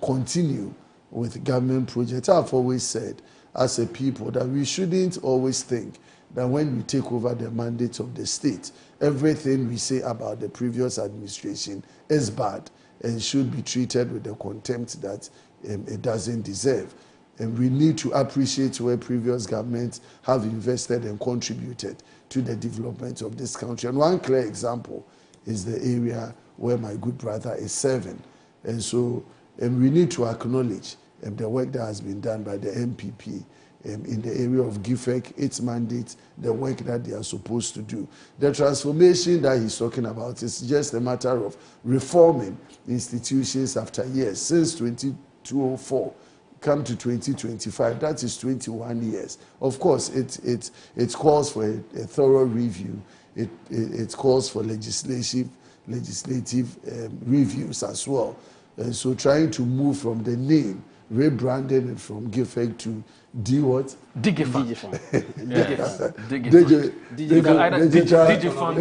continue with government projects. I've always said, as a people, that we shouldn't always think that when we take over the mandate of the state, everything we say about the previous administration is bad and should be treated with the contempt that it doesn't deserve. And we need to appreciate where previous governments have invested and contributed to the development of this country. And one clear example is the area where my good brother is serving. And so we need to acknowledge the work that has been done by the MPP in the area of GIFEC, its mandate, the work that they are supposed to do. The transformation that he's talking about is just a matter of reforming institutions after years. Since 2004, come to 2025, that is 21 years. Of course, it calls for a thorough review. It calls for legislative reviews as well. And so trying to move from the name, rebranding it from GIFEC to Digifund. Digifund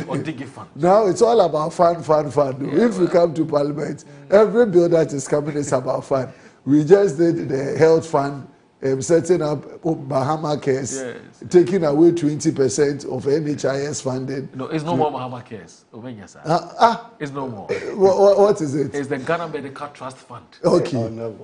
or Digifund. Now it's all about fun. If we come to Parliament, every bill that is coming is about fun. We just did the health fund, setting up Bahama Cares, taking away 20% of NHIS funding. No, it's no more Bahama Cares. It's no more. What is it? It's the Ghana Medical Trust Fund. Okay.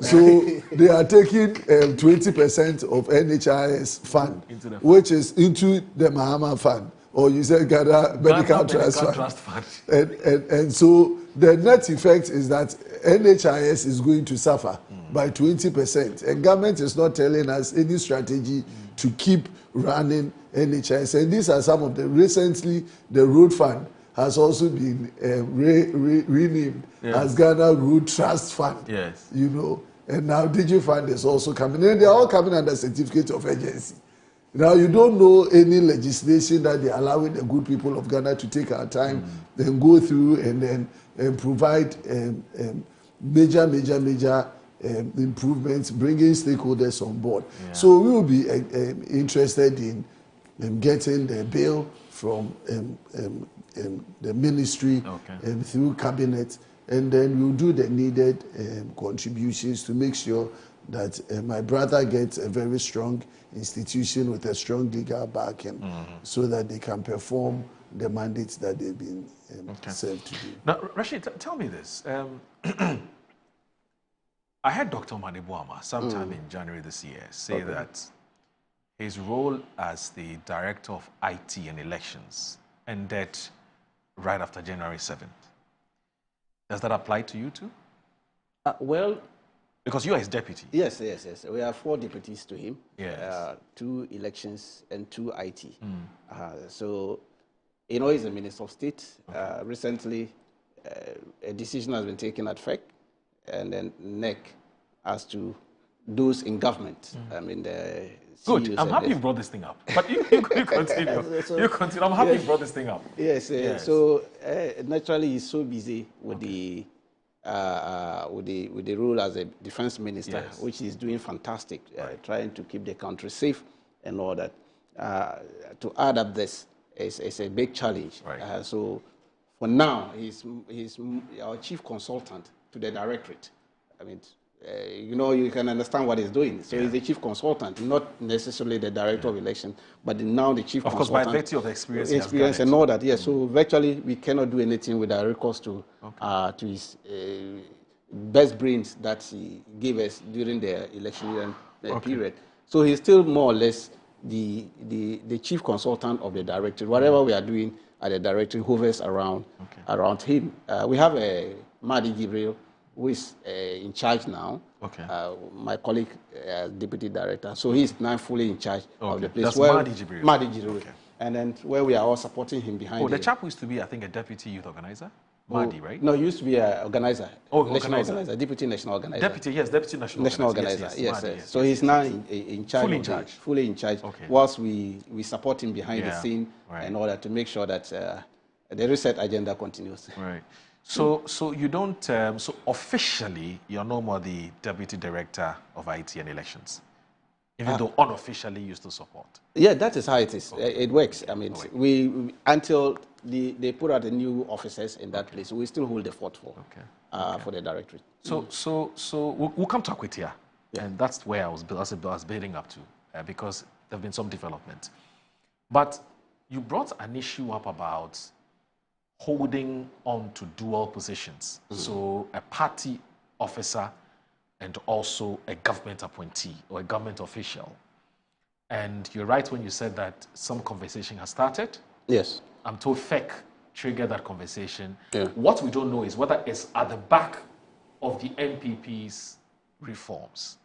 So they are taking 20% of NHIS fund, which is into the Bahama Fund. Or you said Ghana Medical Trust Fund. And so the net effect is that NHIS is going to suffer by 20%. And government is not telling us any strategy to keep running NHIS. And these are some of the, recently the road fund has also been renamed as Ghana Road Trust Fund. Yes. You know, and now Digifund is also coming. And they are all coming under certificate of agency. Now, you don't know any legislation that they are allowing the good people of Ghana to take our time, then go through and then provide major improvements, bringing stakeholders on board. Yeah. So we will be interested in getting the bill from the ministry through cabinet, and then we'll do the needed contributions to make sure that my brother gets a very strong institution with a strong legal backing, so that they can perform the mandates that they've been served to do. Now, Rashid, tell me this. I heard Dr. Manibuama sometime in January this year say that his role as the Director of IT and Elections ended right after January 7th. Does that apply to you too? Well, because you are his deputy. Yes. We have 4 deputies to him. Yes. 2 elections and 2 IT. So, you know, he's a Minister of State. Recently, a decision has been taken at FEC, and then NEC as to those in government. I mean, the good. CEOs. I'm happy you brought this thing up. But you continue. You continue. I'm happy you brought this thing up. Yes. So naturally, he's so busy with the role as a defense minister, which is doing fantastic, trying to keep the country safe and all that. To add up this is a big challenge. So for now, he's our chief consultant to the directorate. I mean, you know, you can understand what he's doing. So he's the chief consultant, not necessarily the director of election, but now the chief consultant. Of course, by virtue of experience and all that. Yes. So virtually, we cannot do anything without recourse to his best brains that he gave us during the election period. So he's still more or less the chief consultant of the directorate. Whatever we are doing at the directorate hovers around him. We have a Madi Jibril, who is in charge now. My colleague, deputy director. So he's now fully in charge of the place. That's Madi Jibril. Madi Jibril. And then where we are all supporting him behind. The chap used to be, I think, a deputy youth organizer. Madi, right? No, he used to be an organizer. National organizer, deputy national organizer. Deputy national organizer. Yes. So he's now in charge. Fully in charge. Whilst we support him behind the scene and all that to make sure that the reset agenda continues. Right. So you don't. So officially, you're no more the deputy director of IT and elections, even though unofficially you still support. Yeah, that is how it is. It works. I mean, we until they put out the new officers in that place, we still hold the fort for the directorate. So we'll come to Akwitia, and that's where I was building up to, because there've been some development. But you brought an issue up about holding on to dual positions. So a party officer and also a government appointee or a government official. And you're right when you said that some conversation has started. Yes. I'm told FEC triggered that conversation. Yeah. What we don't know is whether it's at the back of the MPP's reforms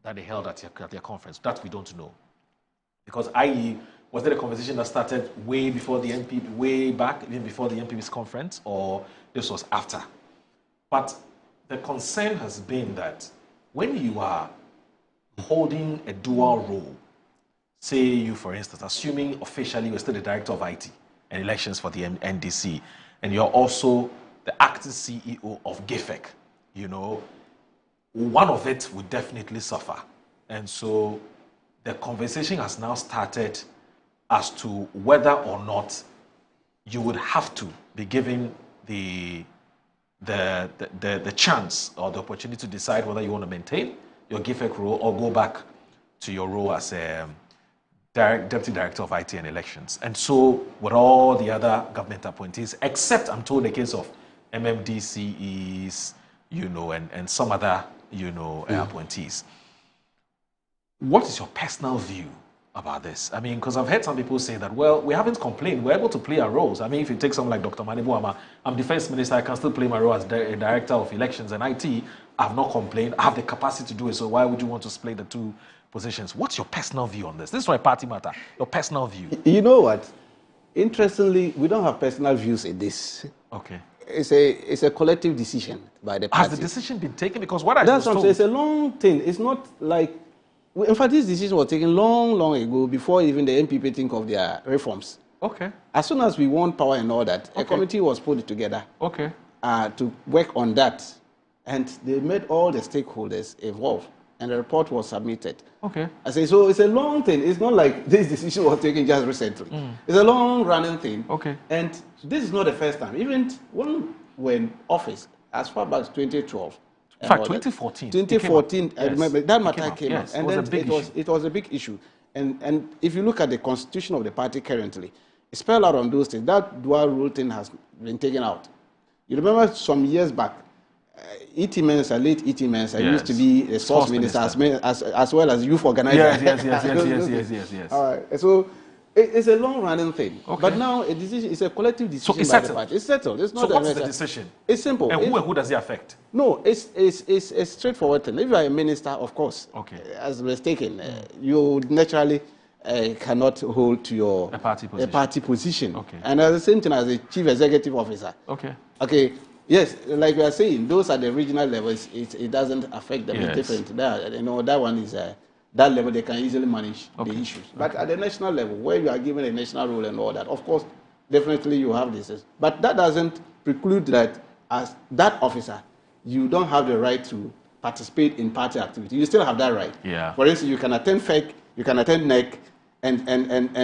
that they held at their conference. That we don't know. Because was there a conversation that started way before the MPP, way back, even before the MPP's conference, or this was after? But the concern has been that when you are holding a dual role, say you, for instance, assuming officially you're still the director of IT and elections for the NDC, and you're also the acting CEO of GIFEC, you know, one of it would definitely suffer. And so the conversation has now started as to whether or not you would have to be given the chance or the opportunity to decide whether you want to maintain your GIFEC role or go back to your role as a Deputy Director of IT and Elections. And so with all the other government appointees, except I'm told the case of MMDCEs, you know, and some other, you know, appointees. What is your personal view about this? I mean, because I've heard some people say that, well, we haven't complained. We're able to play our roles. I mean, if you take someone like Dr. Manibuama, I'm Defense Minister, I can still play my role as Director of Elections and IT. I've not complained. I have the capacity to do it. So why would you want to split the two positions? What's your personal view on this? This is why party matter. Your personal view. You know what? Interestingly, we don't have personal views in this. Okay. It's a collective decision by the party. Has the decision been taken? Because what I That's was what I'm saying. It's a long thing. It's not like... In fact, this decision was taken long ago, before even the MPP think of their reforms. Okay. As soon as we won power and all that, a committee was put together to work on that. And they made all the stakeholders involved. And the report was submitted. Okay. I say, so it's a long thing. It's not like this decision was taken just recently. It's a long-running thing. Okay. And this is not the first time. Even when we're in office, as far back as 2012. In fact, 2014. 2014, I remember, that matter came out. And then it was a big issue. And if you look at the constitution of the party currently, it's spelled out on those things. That dual rule thing has been taken out. You remember some years back, E.T. Mensah, late E.T. Mensah, used to be a sports minister as well as youth organizer. Yes. All right. So it's a long-running thing. Okay. But now a decision is a collective decision by the party. It's settled. It's not. So what's the decision? It's simple. And who does it affect? No, it's a straightforward thing. If you are a minister, of course, as mistaken, you naturally cannot hold to your party position. Okay. And at the same time, as a chief executive officer. Okay. Yes, like we are saying, those at the regional levels, it doesn't affect them. It's different. That one is that level they can easily manage the issues. But at the national level, where you are given a national role and all that, of course, definitely you have this. But that doesn't preclude that as that officer, you don't have the right to participate in party activity. You still have that right. Yeah. For instance, you can attend FEC, you can attend NEC, and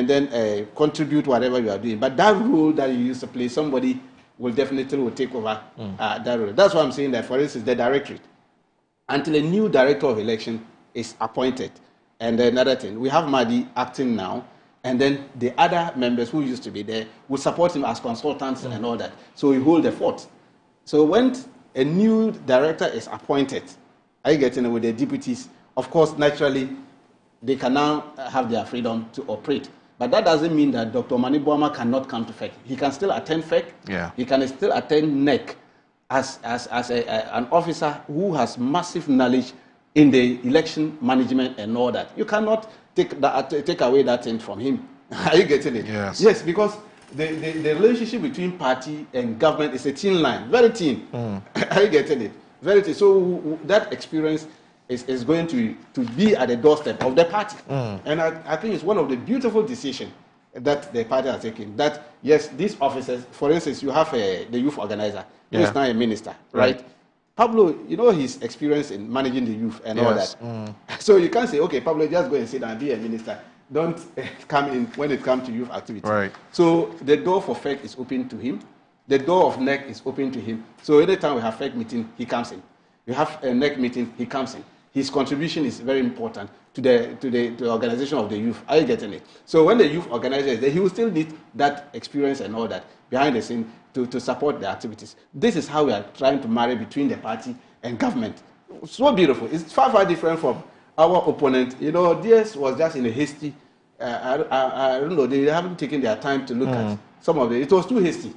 then contribute whatever you are doing. But that role that you used to play, somebody will definitely take over that role. That's why I'm saying that, for instance, the directorate, until a new director of election is appointed. And another thing, we have Madi acting now, and then the other members who used to be there will support him as consultants and all that. So we hold the fort. So when a new director is appointed, are you getting it, with the deputies? Of course, naturally, they can now have their freedom to operate. But that doesn't mean that Dr. Manibuama cannot come to FEC. He can still attend FEC. Yeah. He can still attend NEC as an officer who has massive knowledge in the election management and all that. You cannot take away that thing from him. Are you getting it? Yes. Yes, because the relationship between party and government is a thin line, very thin. Are you getting it? Very thin. So that experience is going to be at the doorstep of the party. And I think it's one of the beautiful decisions that the party has taken. That, yes, these officers, for instance, you have the youth organizer, who is now a minister, right? Pablo, you know his experience in managing the youth and all that. So you can't say, okay, Pablo, just go and sit down and be a minister. Don't come in when it comes to youth activity. Right. So the door for FEC is open to him. The door of NEC is open to him. So anytime we have FEC meeting, he comes in. We have a NEC meeting, he comes in. His contribution is very important to the organization of the youth. Are you getting it? So when the youth organizer is there, he will still need that experience and all that behind the scene to support the activities. This is how we are trying to marry between the party and government. So beautiful. It's far different from our opponent. You know, DS was just in a hasty. I don't know. They haven't taken their time to look at some of it. It was too hasty.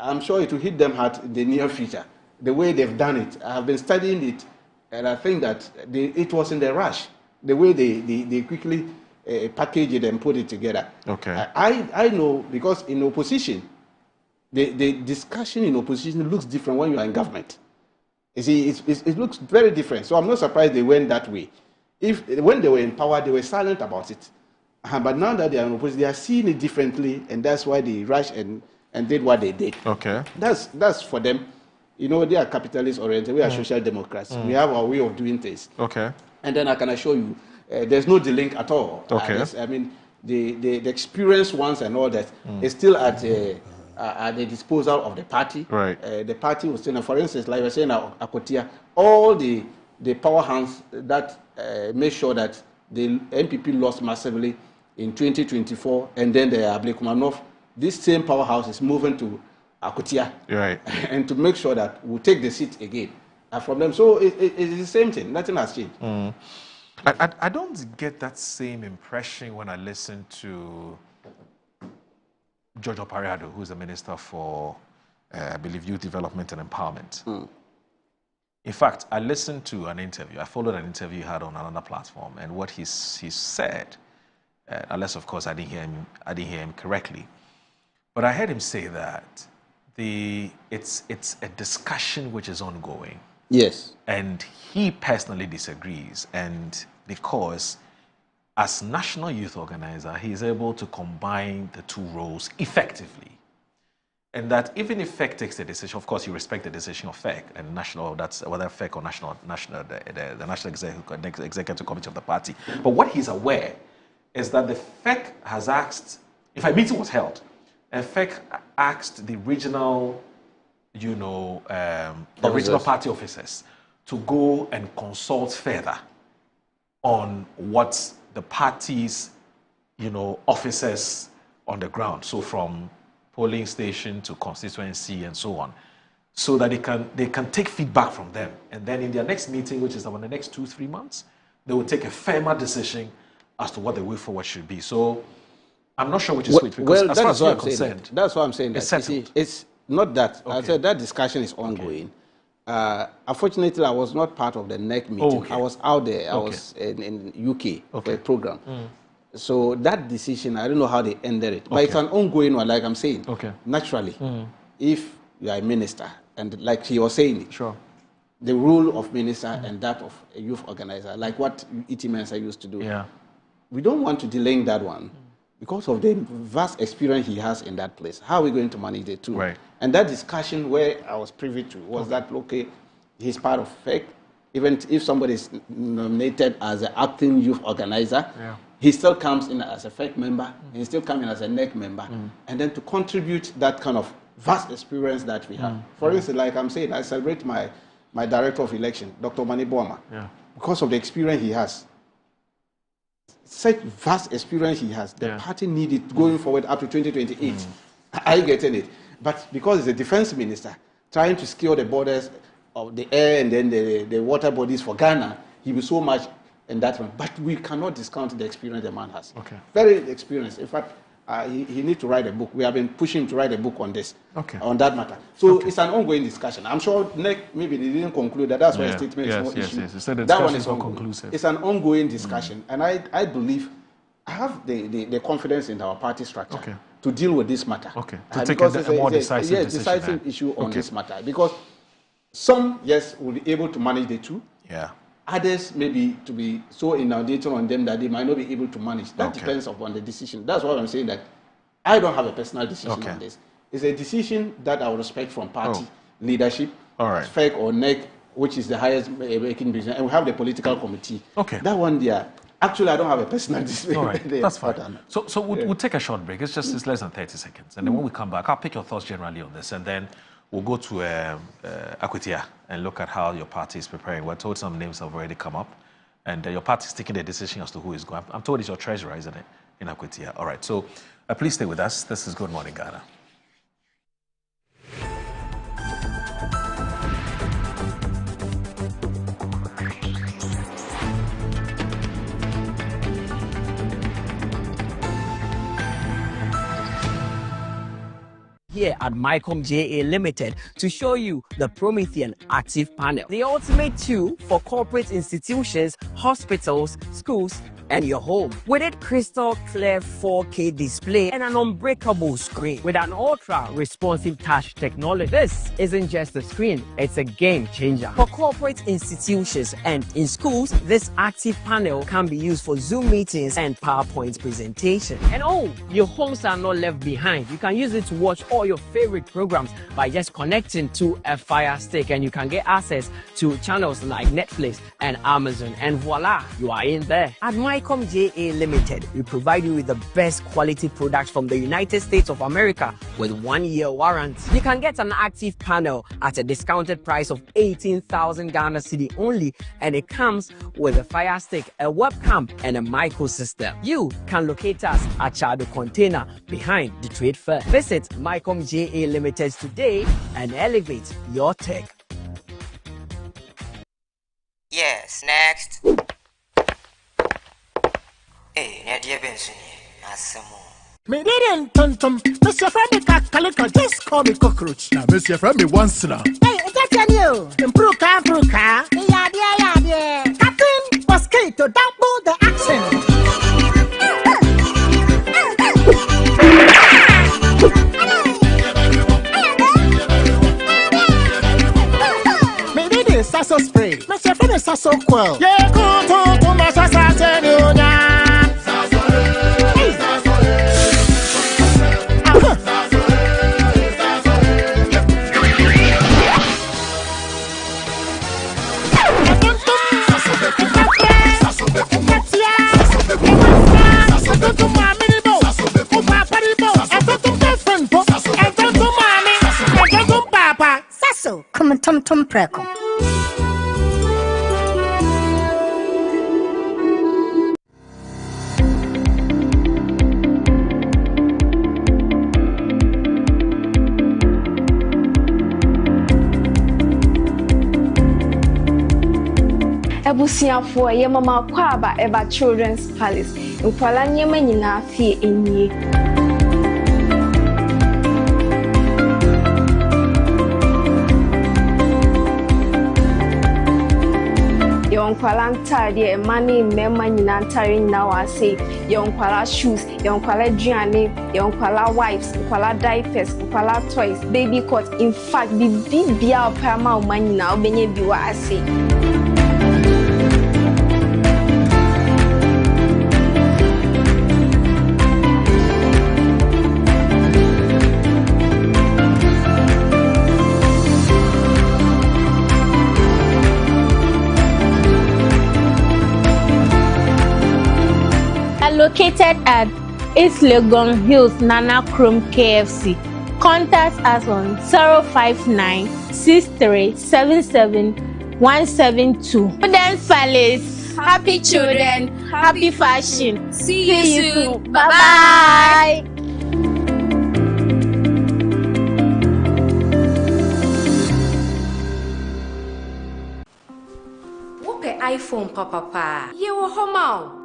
I'm sure it will hit them hard in the near future. The way they've done it, I have been studying it, and I think that it was in the rush. The way they quickly package it and put it together. Okay. I know because in opposition, the discussion in opposition looks different when you are in government. You see, it looks very different. So I'm not surprised they went that way. When they were in power, they were silent about it. But now that they are in opposition, they are seeing it differently, and that's why they rushed and did what they did. Okay. That's for them. You know, they are capitalist oriented. We are social democrats. We have our way of doing things. Okay. And then I can assure you, there's no delink at all. Okay. I mean, the experienced ones and all that is still at the disposal of the party. Right. The party will still, for instance, like we were saying, Akotia, all the power hands that make sure that the MPP lost massively in 2024, and then the Ablekumanov, this same powerhouse is moving to Akotia, right, and to make sure that we'll take the seat again from them. So it's the same thing. Nothing has changed. I don't get that same impression when I listen to George Opariado, who's the Minister for, I believe, Youth Development and Empowerment. In fact, I listened to an interview. I followed an interview he had on another platform, and what he said, unless of course I didn't hear him correctly, but I heard him say that it's a discussion which is ongoing. Yes. And he personally disagrees, and because as national youth organizer, he is able to combine the two roles effectively. And that even if FEC takes the decision, of course, you respect the decision of FEC and national, that's whether FEC or the National Executive Committee of the party. But what he's aware is that the FEC has asked, if a meeting was held, and FEC asked the regional, the regional party officers to go and consult further on what the party's, officers on the ground. So from polling station to constituency and so on, so that they can take feedback from them. And then in their next meeting, which is in the next 2-3 months, they will take a firmer decision as to what the way forward should be. So I'm not sure which is which, because as far as I'm concerned, that's what I'm saying. It's not that. Okay. I said that discussion is ongoing. Unfortunately, I was not part of the NEC meeting. Okay. I was out there. I was in UK for a program. So that decision, I don't know how they ended it. But it's an ongoing one, like I'm saying. Naturally, if you are a minister, and like he was saying, the role of minister and that of a youth organizer, like what E.T. Mensah used to do, we don't want to delay that one because of the vast experience he has in that place. How are we going to manage the two? Right. And that discussion where I was privy to was that, okay, he's part of FEC. Even if somebody is nominated as an acting youth organizer, he still comes in as a FEC member, he still comes in as a NEC member, and then to contribute that kind of vast experience that we have. For instance, like I'm saying, I celebrate my director of election, Dr. Mani Boama, because of the experience he has. Such vast experience he has, the party needed going forward up to 2028. Are you getting it? But because he's a defense minister, trying to secure the borders of the air and then the water bodies for Ghana, he will so much in that one. But we cannot discount the experience the man has. Very experienced. In fact, he needs to write a book. We have been pushing him to write a book on this, on that matter. So it's an ongoing discussion. I'm sure NEC, maybe they didn't conclude that. That's why a statement is not issued. That one is conclusive. It's an ongoing discussion. And I believe, I have the confidence in our party structure to deal with this matter. To take a more decisive decision. Issue on this matter. Because some, yes, will be able to manage the two. Others maybe to be so inundated on them that they might not be able to manage. That depends upon the decision. That's why I'm saying that I don't have a personal decision on this. It's a decision that I will respect from party leadership, FEC or NEC, which is the highest making business, and we have the political committee. That one there, actually I don't have a personal decision. All right, that's fine. So we'll take a short break. It's less than 30 seconds. And then when we come back, I'll pick your thoughts generally on this, and then we'll go to Akwatia and look at how your party is preparing. We're told some names have already come up, and your party is taking the decision as to who is going. I'm told it's your treasurer, isn't it, in Akwatia? All right, so please stay with us. This is Good Morning Ghana. here at Mycom JA Limited to show you the Promethean Active Panel, the ultimate tool for corporate institutions, hospitals, schools, and your home. With its crystal clear 4K display and an unbreakable screen with an ultra responsive touch technology. This isn't just a screen, it's a game changer. For corporate institutions and in schools, this active panel can be used for Zoom meetings and PowerPoint presentation. And oh, your homes are not left behind. You can use it to watch all your favorite programs by just connecting to a Fire Stick, and you can get access to channels like Netflix and Amazon, and voila, you are in there. At Mycom JA Limited, we provide you with the best quality products from the United States of America with 1-year warranty. You can get an active panel at a discounted price of 18,000 Ghana Cedi only, and it comes with a Fire Stick, a webcam, and a micro system. You can locate us at Chado Container behind the Trade Fair. Visit Mycom JA Limited today and elevate your tech. Yes, next. Hey, Nadia Benson, Me didn't tum. Mr. Femi Kakalika, just call me cockroach. Now, Mr. Femi once now. Hey, that's you. Improve car. Yeah. Captain Mosquito, double the accent. Me did it, Sasso spray. Mr. Femi Sasso quell. Yeah, go to my Sasso. Come tum preko. Ebusiafo ye mama kwaba eba Children's Palace. Nkwala nyema nyina fie enyi. Yonkwala ntade money mema nyina ntare nyina wase. Yonkwala shoes, yonkwala duane, yonkwala wipes, yonkwala diapers, yonkwala toys, baby coat. In fact, bibia opama omanyina obenye biwa ase. Located at East Legon Hills, Nana Chrome KFC. Contact us on 059 6377 172. Children's Palace. Happy children, happy fashion. See you soon. Bye-bye. What iPhone, Papa? You were home.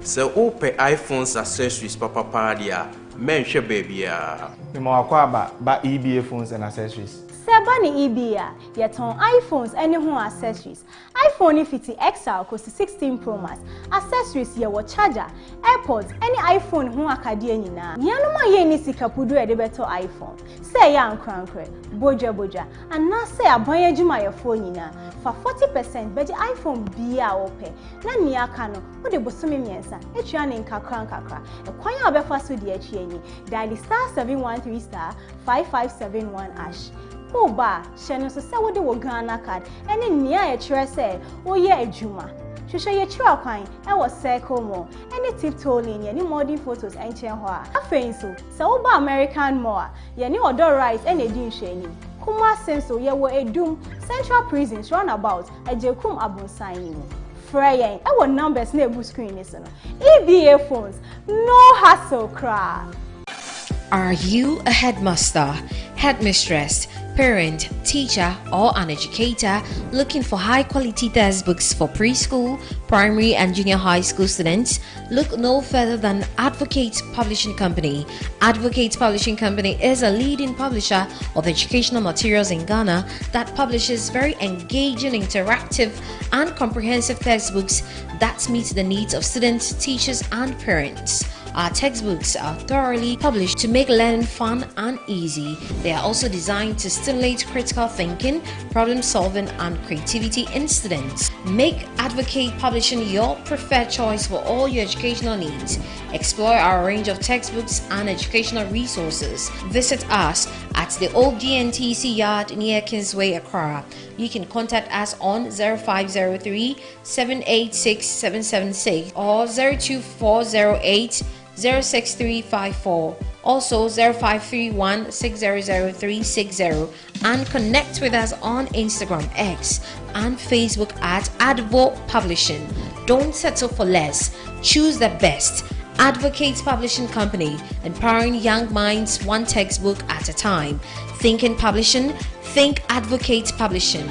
So open iPhone's accessories papa dia menhwe baby ya me mo akwa ba EBA phones and accessories. Sebani EBA yeton iPhones any ho accessories. iPhone 50 XL cost 16 Pro Max. Accessories ye wo charger, AirPods, any iPhone ho akade nyina. Yanoma ye ni sikapudu e de beto iPhone. Say ya nkrankre, boja and na say abon adwuma ye phone nyina. For 40% beji iPhone bia ope. Na ni aka no, wo de bosome miensa. Etua ne nkakra. E kwan ya obefa so de achi ani. Dial *713*5571#. Oba, sheno so say wo de wo Ghana card. Ene nia ye kire say wo ye adwuma. Hwehwe ye kire kwan e wo circle mo. Any tip tolling ye ni modern photos enchen ho a. Afein so, say wo ba American Mall, ye ni odo rice ene di nhwani. Kuma senso ye wo edum Central Prisons roundabout ejekum abonsan ni. Freyen, our numbers na ebu screen is no. EBA phones, no hassle cry. Are you a headmaster, headmistress, parent, teacher, or an educator looking for high-quality textbooks for preschool, primary, and junior high school students, look no further than Advocate Publishing Company. Advocate Publishing Company is a leading publisher of educational materials in Ghana that publishes very engaging, interactive, and comprehensive textbooks that meet the needs of students, teachers, and parents. Our textbooks are thoroughly published to make learning fun and easy. They are also designed to stimulate critical thinking, problem solving, and creativity in students. Make Advocate Publishing your preferred choice for all your educational needs. Explore our range of textbooks and educational resources. Visit us at the old GNTC yard near Kingsway, Accra. You can contact us on 0503 786 776 or 02408 06354, also 0531 600360, and connect with us on Instagram, X, and Facebook at Advo Publishing. Don't settle for less. Choose the best. Advocate Publishing Company, empowering young minds one textbook at a time. Thinking publishing, think Advocate Publishing.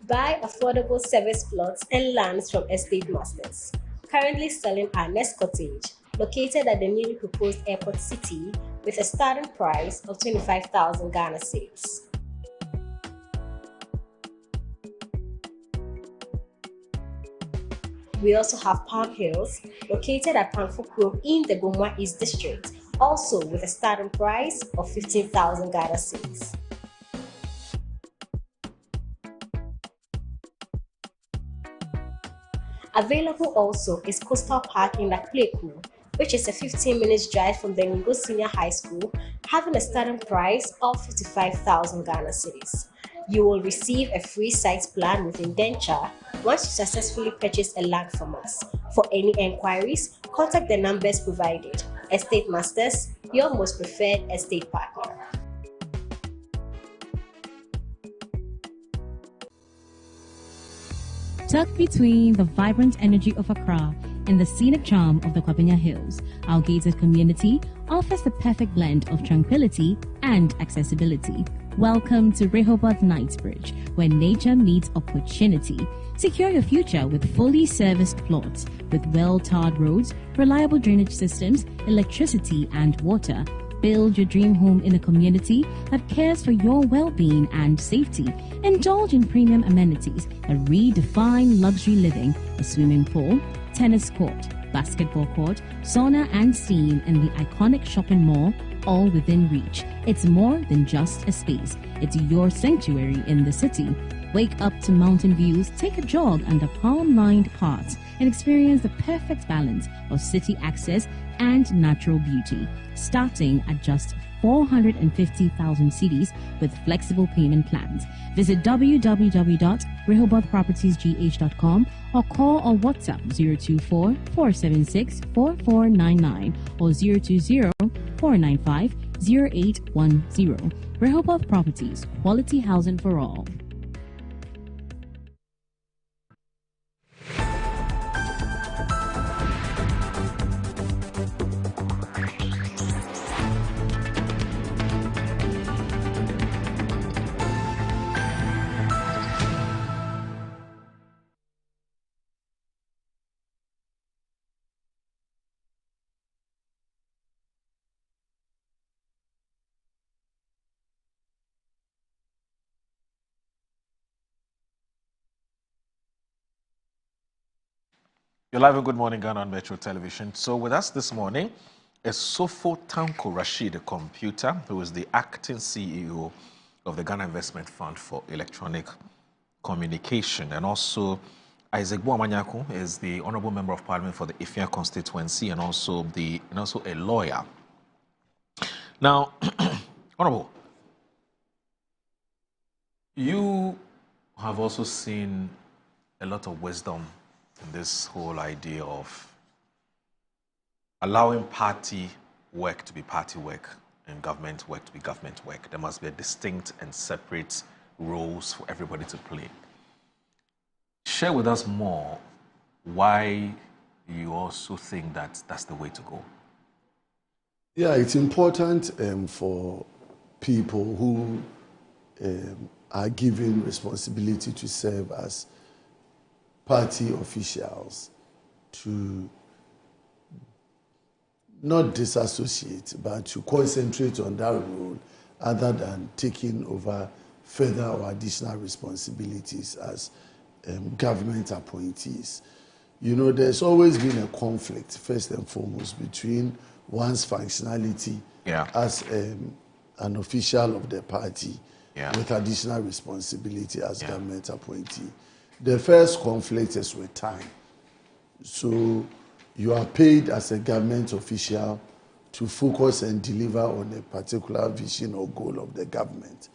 Buy affordable service plots and lands from estate masters. Currently selling our next cottage, located at the newly proposed airport city, with a starting price of 25,000 Ghana cedis. We also have Palm Hills, located at Panfukuro in the Bomwa East District, also with a starting price of 15,000 Ghana cedis. Available also is Coastal Park in Lakleku, which is a 15-minute drive from the Ningo Senior High School, having a starting price of 55,000 Ghana cedis. You will receive a free site plan with indenture once you successfully purchase a land from us. For any enquiries, contact the numbers provided. Estate Masters, your most preferred estate partner. Tucked between the vibrant energy of Accra and the scenic charm of the Kwabena Hills, our gated community offers the perfect blend of tranquility and accessibility. Welcome to Rehoboth Knightsbridge, where nature meets opportunity. Secure your future with fully serviced plots with well-tarred roads, reliable drainage systems, electricity, and water. Build your dream home in a community that cares for your well-being and safety. Indulge in premium amenities that redefine luxury living: a swimming pool, tennis court, basketball court, sauna and steam in the iconic shopping mall, all within reach. It's more than just a space. It's your sanctuary in the city. Wake up to mountain views, take a jog under palm-lined paths, and experience the perfect balance of city access and natural beauty, starting at just 450,000 cedis with flexible payment plans. Visit www.rehobothpropertiesgh.com or call or WhatsApp 024-476-4499 or 020-495-0810. Rehoboth Properties, quality housing for all. You're live and good morning, Ghana on Metro Television. So with us this morning is Sofo Tanko Rashid, a computer, who is the acting CEO of the Ghana Investment Fund for Electronic Communication. And also Isaac Boamanyaku is the Honorable Member of Parliament for the Ifia constituency and also a lawyer. Now, Honorable, you have also seen a lot of wisdom in this whole idea of allowing party work to be party work and government work to be government work. There must be a distinct and separate roles for everybody to play. Share with us more why you also think that that's the way to go. Yeah, it's important for people who are given responsibility to serve as party officials to not disassociate, but to concentrate on that role other than taking over further or additional responsibilities as government appointees. You know, there's always been a conflict, first and foremost, between one's functionality as an official of the party with additional responsibility as government appointee. The first conflict is with time. So you are paid as a government official to focus and deliver on a particular vision or goal of the government.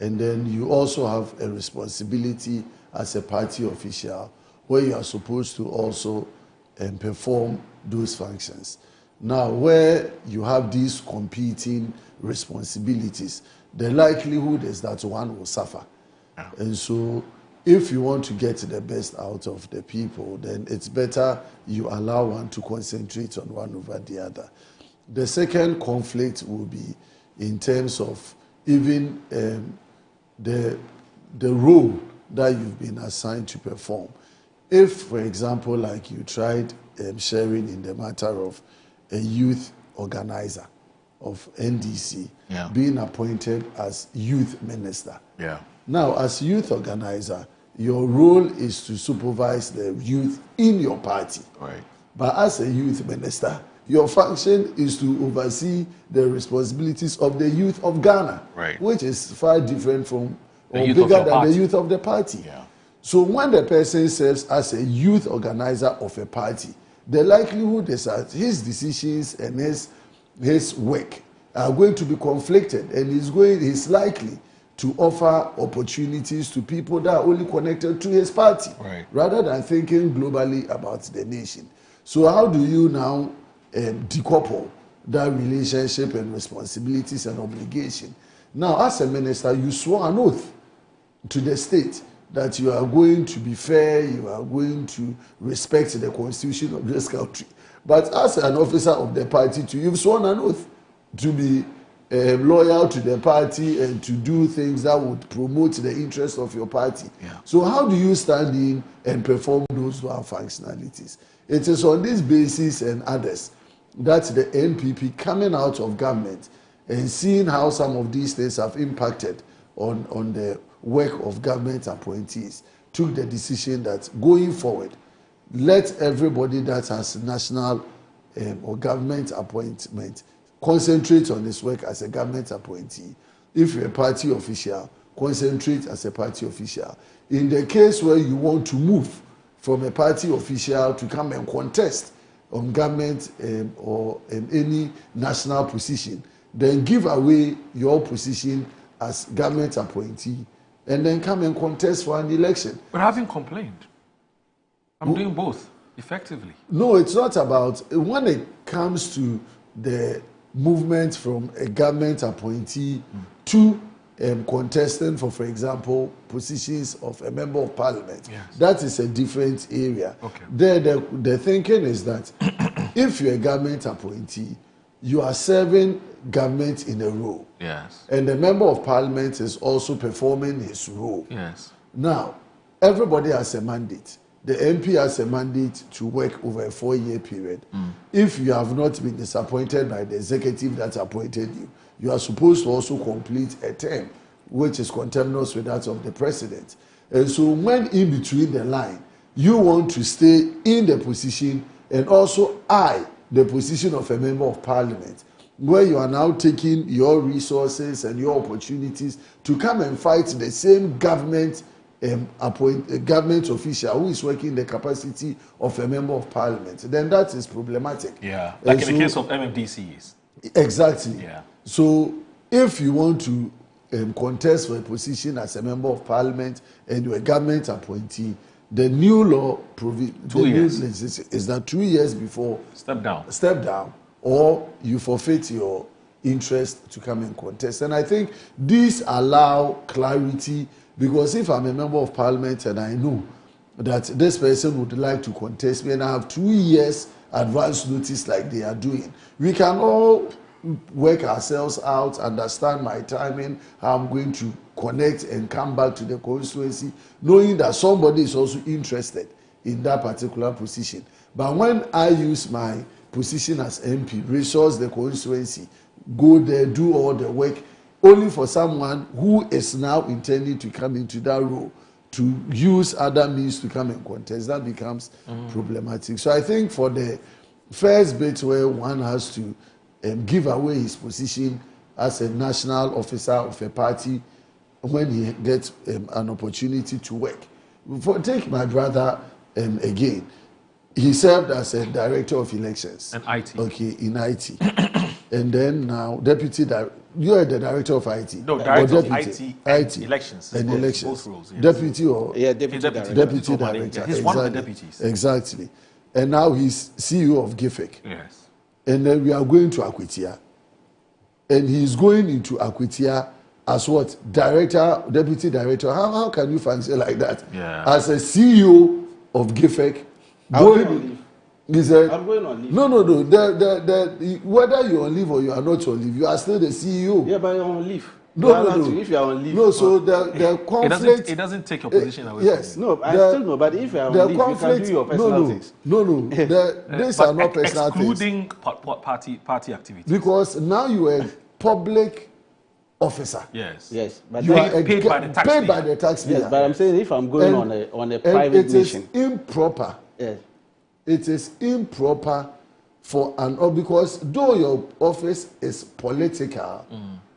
And then you also have a responsibility as a party official where you are supposed to also perform those functions. Now, where you have these competing responsibilities, the likelihood is that one will suffer. And so if you want to get the best out of the people, then it's better you allow one to concentrate on one over the other. The second conflict will be in terms of even the role that you've been assigned to perform. If, for example, like you tried sharing in the matter of a youth organizer of NDC being appointed as youth minister. Now, as youth organizer, your role is to supervise the youth in your party. But as a youth minister, your function is to oversee the responsibilities of the youth of Ghana, which is far different from or bigger than the youth of the party. So when the person serves as a youth organizer of a party, the likelihood is that his decisions and his work are going to be conflicted, and he's likely to offer opportunities to people that are only connected to his party, rather than thinking globally about the nation. So how do you now decouple that relationship and responsibilities and obligation? Now, as a minister, you swore an oath to the state that you are going to be fair, you are going to respect the constitution of this country. But as an officer of the party, too, you've sworn an oath to be loyal to the party and to do things that would promote the interests of your party. So how do you stand in and perform those dual functionalities? It is on this basis and others that the NPP coming out of government and seeing how some of these things have impacted on the work of government appointees took the decision that going forward, let everybody that has national or government appointment concentrate on his work as a government appointee. If you're a party official, concentrate as a party official. In the case where you want to move from a party official to come and contest on government or any national position, then give away your position as government appointee and then come and contest for an election. But I haven't complained. I'm doing both effectively. No, it's not about, when it comes to the movement from a government appointee to contesting for example, positions of a member of parliament. That is a different area. The thinking is that if you're a government appointee, you are serving government in a role. And the member of parliament is also performing his role. Now, everybody has a mandate. The MP has a mandate to work over a 4-year period. If you have not been disappointed by the executive that appointed you, you are supposed to also complete a term, which is contemporaneous with that of the president. And so when in between the line, you want to stay in the position and also eye the position of a member of parliament, where you are now taking your resources and your opportunities to come and fight the same government government official who is working in the capacity of a member of parliament, then that is problematic. Like in the case of MFDCs. Exactly. So if you want to contest for a position as a member of parliament and you're a government appointee, the new law is that 2 years before step down, or you forfeit your interest to come and contest. And I think these allow clarity, because if I'm a member of parliament and I know that this person would like to contest me and I have 2 years advance notice like they are doing, we can all work ourselves out, understand my timing, how I'm going to connect and come back to the constituency, knowing that somebody is also interested in that particular position. But when I use my position as MP, resource the constituency, go there, do all the work, only for someone who is now intending to come into that role to use other means to come and contest, that becomes problematic. So I think for the first bit where one has to give away his position as a national officer of a party when he gets an opportunity to work. Take my brother again. He served as a director of elections. And IT. Okay, in IT. And then now, you are the director of IT. No, director of IT and elections. And elections. Both roles, yes. Deputy or? Yeah, deputy director. Deputy director. He's one of the deputies. Exactly. And now he's CEO of GIFEC. Yes. And then we are going to Akwitia. And he's going into Akwitia as what? Director, deputy director. How can you fancy like that? Yeah. As a CEO of GIFEC. He said, I'm going on leave. No. Whether you're on leave or you are not on leave, you are still the CEO. Yeah, but you're on leave. No. If you're on leave. No, so the conflict. It doesn't take your position away. Yes. From you. No, I still know, but if you're on leave, you can do your personal things. No. These are not personal things. Excluding party activities. Because now you are a public officer. Yes. But you are paid by the taxpayer. Paid by the taxpayer. Yes, but I'm saying if I'm going on a private mission. It is improper. Yes. It is improper for because though your office is political,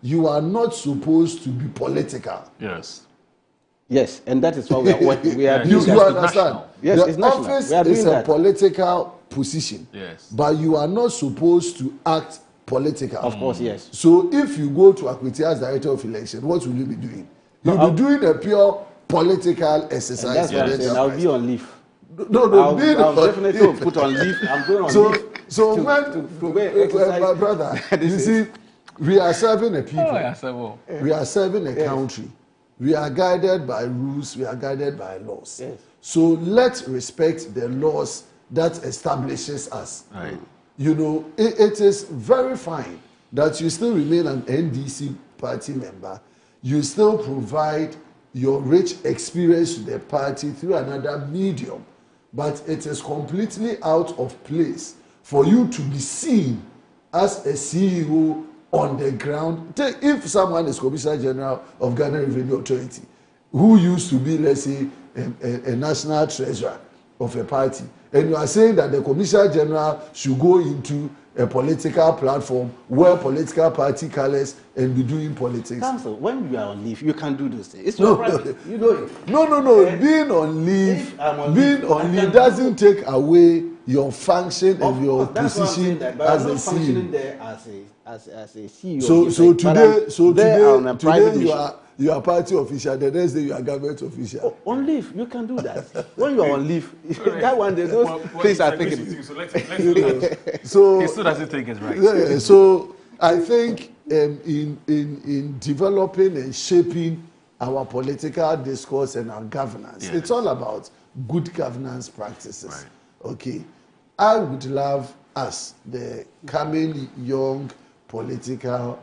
you are not supposed to be political. Yes, and that is what we are working. We are you understand? Yes, the it's national. office We are doing is that. a political position. Yes. But you are not supposed to act political. Of course, yes. So if you go to Akwiti as director of election, what will you be doing? You'll be doing a pure political exercise. I'll be on leave. No, I'll definitely put on leave. I'm going on leave. So my brother, you see, we are serving a people. We are serving a country. We are guided by rules. We are guided by laws. Yes. So let's respect the laws that establishes us. Right. You know, it is very fine that you still remain an NDC party member. You still provide your rich experience to the party through another medium. But it is completely out of place for you to be seen as a CEO on the ground. If someone is Commissioner General of Ghana Revenue Authority, who used to be, let's say, a national treasurer of a party, and you are saying that the Commissioner General should go into a political platform, wear political party colors, and be doing politics. Council, when you are on leave, you can do those things. It's your private. You know it. No. Being on leave, doesn't take away your function and your position as a CEO. Functioning there as a CEO. So today you are party official. The next day you are government official. On leave, you can do that. When you are on leave, that one day those things are taken. So he still doesn't think it's right. Yeah, so I think in developing and shaping our political discourse and our governance, it's all about good governance practices. Right. Okay, I would love us, the coming young political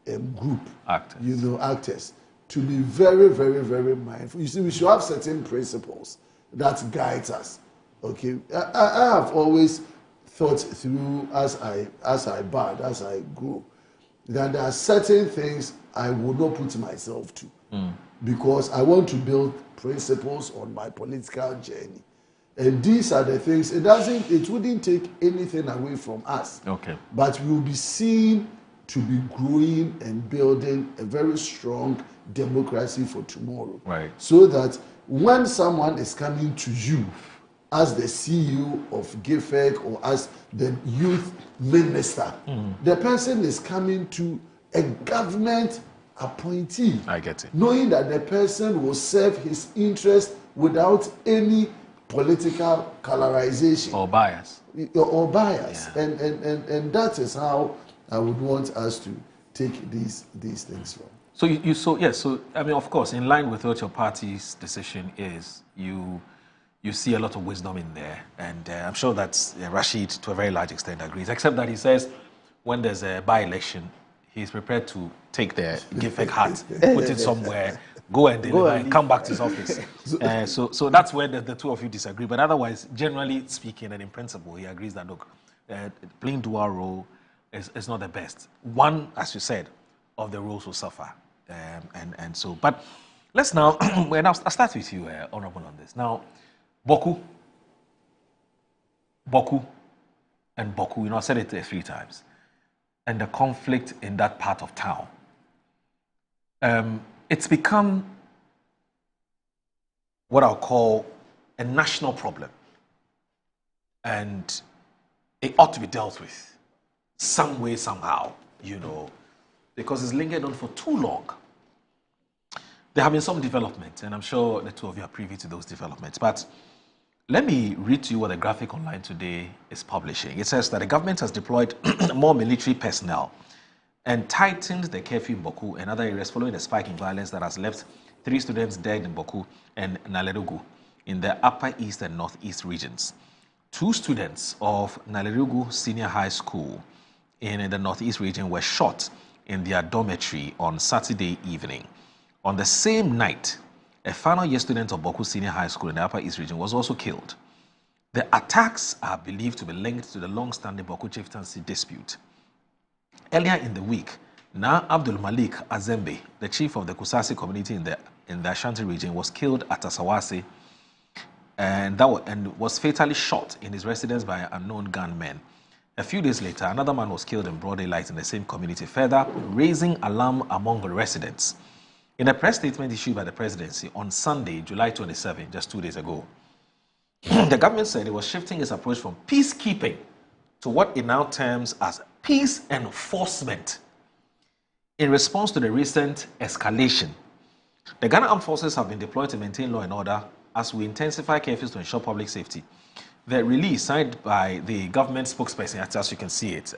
group, actors, to be very, very, very mindful. You see, we should have certain principles that guide us. Okay, I have always thought through as I grow, that there are certain things I would not put myself to, because I want to build principles on my political journey. And these are the things. It wouldn't take anything away from us. Okay. But we will be seen to be growing and building a very strong democracy for tomorrow. Right. So that when someone is coming to you as the CEO of GIFEC or as the youth minister, the person is coming to a government appointee. I get it. Knowing that the person will serve his interest without any political colorization or bias. Yeah. And that is how I would want us to take these things from. So I mean, of course, in line with what your party's decision is, you see a lot of wisdom in there, and I'm sure that Rashid, to a very large extent, agrees. Except that he says, when there's a by-election, he's prepared to take the GIFEC hat, put it somewhere, go and deliver, and come back to his office. So that's where the two of you disagree. But otherwise, generally speaking, and in principle, he agrees that, look, playing dual role is not the best. One, as you said, of the roles will suffer. But let's now, I'll start with you, Honorable, on this. Now, Bawku, and Bawku, I said it 3 times, and the conflict in that part of town. It's become what I'll call a national problem, and it ought to be dealt with some way, somehow, because it's lingered on for too long. There have been some developments, and I'm sure the two of you are privy to those developments, but let me read to you what the graphic online today is publishing. It says that the government has deployed more military personnel and tightened the curfew in Bawku and other areas following the spike in violence that has left 3 students dead in Bawku and Nalerugu in the upper east and northeast regions. 2 students of Nalerugu Senior High School in the northeast region were shot in their dormitory on Saturday evening. On the same night, a final year student of Bawku Senior High School in the upper east region was also killed. The attacks are believed to be linked to the long-standing Bawku chieftaincy dispute. Earlier in the week, Na Abdul Malik Azembe, the chief of the Kusasi community in the Ashanti region, was killed at Asawase and was fatally shot in his residence by unknown gunmen. A few days later, another man was killed in broad daylight in the same community, further raising alarm among the residents. In a press statement issued by the presidency on Sunday, July 27, just 2 days ago, the government said it was shifting its approach from peacekeeping to what it now terms as peace enforcement. In response to the recent escalation, the Ghana Armed Forces have been deployed to maintain law and order as we intensify curfews to ensure public safety. The release signed by the government spokesperson, as you can see it,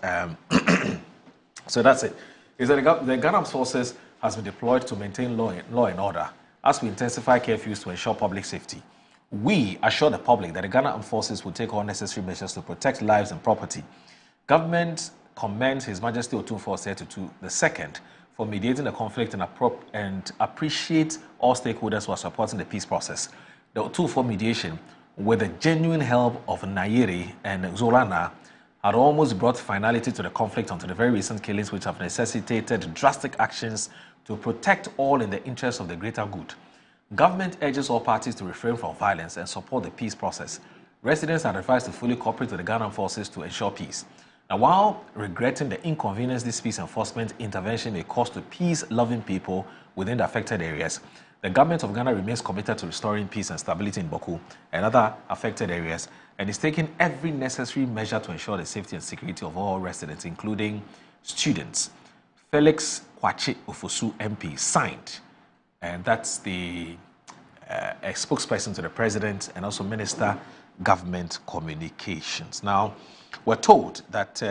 so that's it, is that the Ghana Armed Forces has been deployed to maintain law and order as we intensify curfews to ensure public safety. We assure the public that the Ghana Armed Forces will take all necessary measures to protect lives and property. Government commends His Majesty Otumfuo Osei II for mediating the conflict and appreciate all stakeholders who are supporting the peace process. The Otumfuo mediation, with the genuine help of Nayeri and Zorana, had almost brought finality to the conflict until the very recent killings, which have necessitated drastic actions to protect all in the interest of the greater good. Government urges all parties to refrain from violence and support the peace process. Residents are advised to fully cooperate with the Ghana Forces to ensure peace. Now, while regretting the inconvenience this peace enforcement intervention may cause to peace-loving people within the affected areas, the government of Ghana remains committed to restoring peace and stability in Bawku and other affected areas, and is taking every necessary measure to ensure the safety and security of all residents, including students. Felix Kwache Ofosu MP signed, and that's the spokesperson to the president and also Minister Government Communications. Now, we're told that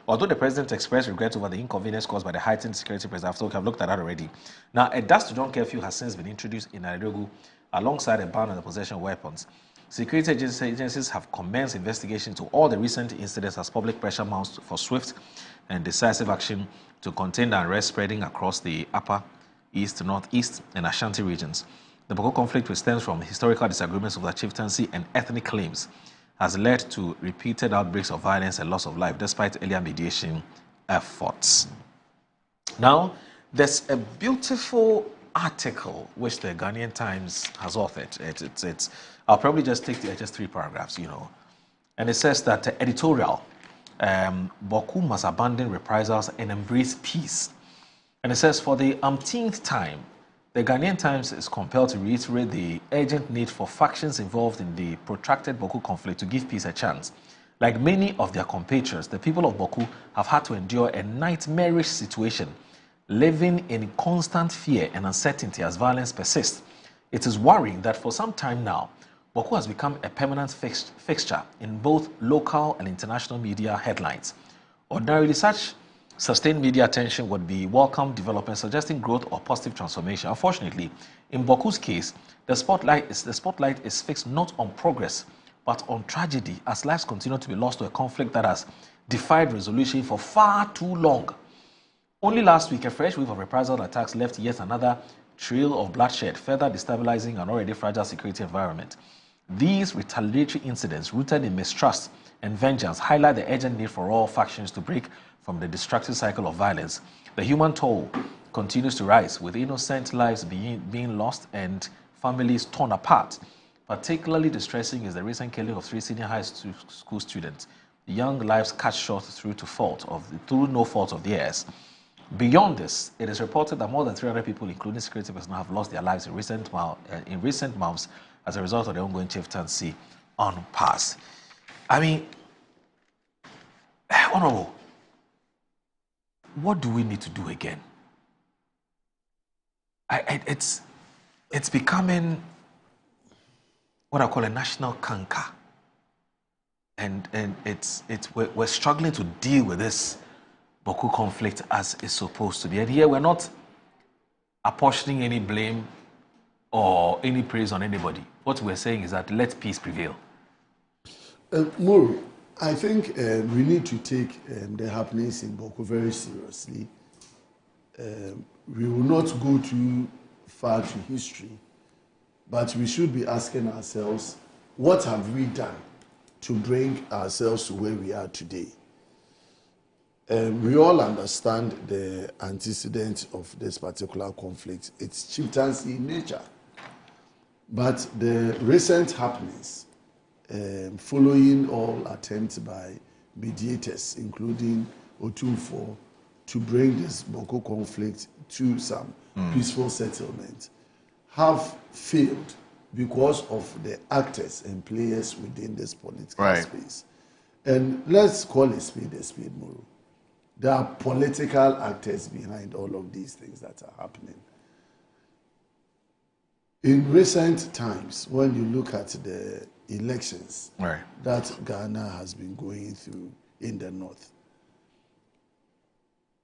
although the president expressed regret over the inconvenience caused by the heightened security pressure, after we have looked at that already. Now, a dusk to dawn curfew has since been introduced in Nairobi alongside a ban on the possession of weapons. Security agencies have commenced investigation to all the recent incidents as public pressure mounts for swift and decisive action to contain the unrest spreading across the upper east, northeast, and Ashanti regions. The Bawku conflict, which stems from historical disagreements over chieftaincy and ethnic claims, has led to repeated outbreaks of violence and loss of life despite earlier mediation efforts. Now, there's a beautiful article which the Ghanaian Times has authored. I'll probably just take just 3 paragraphs, And it says that editorial, Bawku must abandon reprisals and embrace peace. And it says, for the umpteenth time, the Ghanaian Times is compelled to reiterate the urgent need for factions involved in the protracted Bawku conflict to give peace a chance. Like many of their compatriots, the people of Bawku have had to endure a nightmarish situation, living in constant fear and uncertainty as violence persists. It is worrying that for some time now, Bawku has become a permanent fixture in both local and international media headlines. Ordinarily, such sustained media attention would be welcome development suggesting growth or positive transformation. Unfortunately, in Bawku's case, the spotlight is fixed not on progress, but on tragedy as lives continue to be lost to a conflict that has defied resolution for far too long. Only last week, a fresh wave of reprisal attacks left yet another trail of bloodshed, further destabilizing an already fragile security environment. These retaliatory incidents, rooted in mistrust and vengeance, highlight the urgent need for all factions to break from the destructive cycle of violence. The human toll continues to rise, with innocent lives being lost and families torn apart. Particularly distressing is the recent killing of 3 senior high school students. Young lives cut short through no fault of theirs. Beyond this, it is reported that more than 300 people, including security personnel, have lost their lives in recent months as a result of the ongoing chieftaincy impasse. I mean, Honorable, what do we need to do again? It's becoming what I call a national canker, and we're struggling to deal with this Bawku conflict as it's supposed to be. And here we're not apportioning any blame or any praise on anybody. What we're saying is that let peace prevail. Moro, I think we need to take the happenings in Bawku very seriously. We will not go too far to history, but we should be asking ourselves, what have we done to bring ourselves to where we are today? We all understand the antecedent of this particular conflict. It's chieftaincy in nature. But the recent happenings, following all attempts by mediators, including Otumfo, to bring this Bawku conflict to some peaceful settlement, have failed because of the actors and players within this political space. And let's call a spade, Moro. There are political actors behind all of these things that are happening. In recent times, when you look at the elections that Ghana has been going through in the north,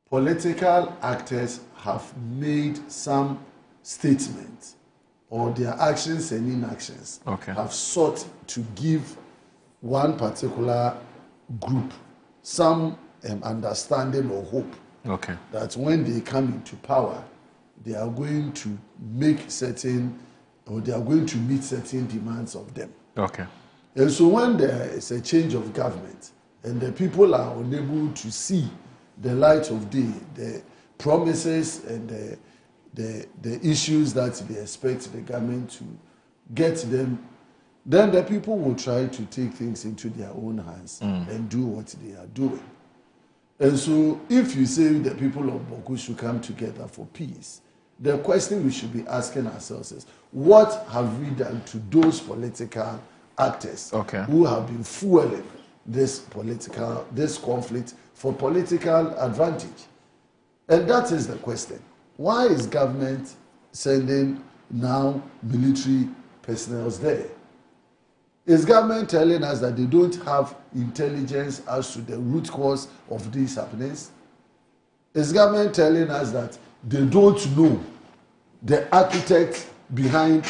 political actors have made some statements, or their actions and inactions have sought to give one particular group some understanding or hope that when they come into power, they are going to make certain, or they are going to meet certain demands of them. And so when there is a change of government and the people are unable to see the light of day, the promises and the issues that they expect the government to get them, then the people will try to take things into their own hands and do what they are doing. And so if you say the people of Bawku should come together for peace, the question we should be asking ourselves is, what have we done to those political actors who have been fueling this conflict for political advantage? And that is the question. Why is government sending now military personnel there? Is government telling us that they don't have intelligence as to the root cause of these happenings? Is government telling us that they don't know the architect behind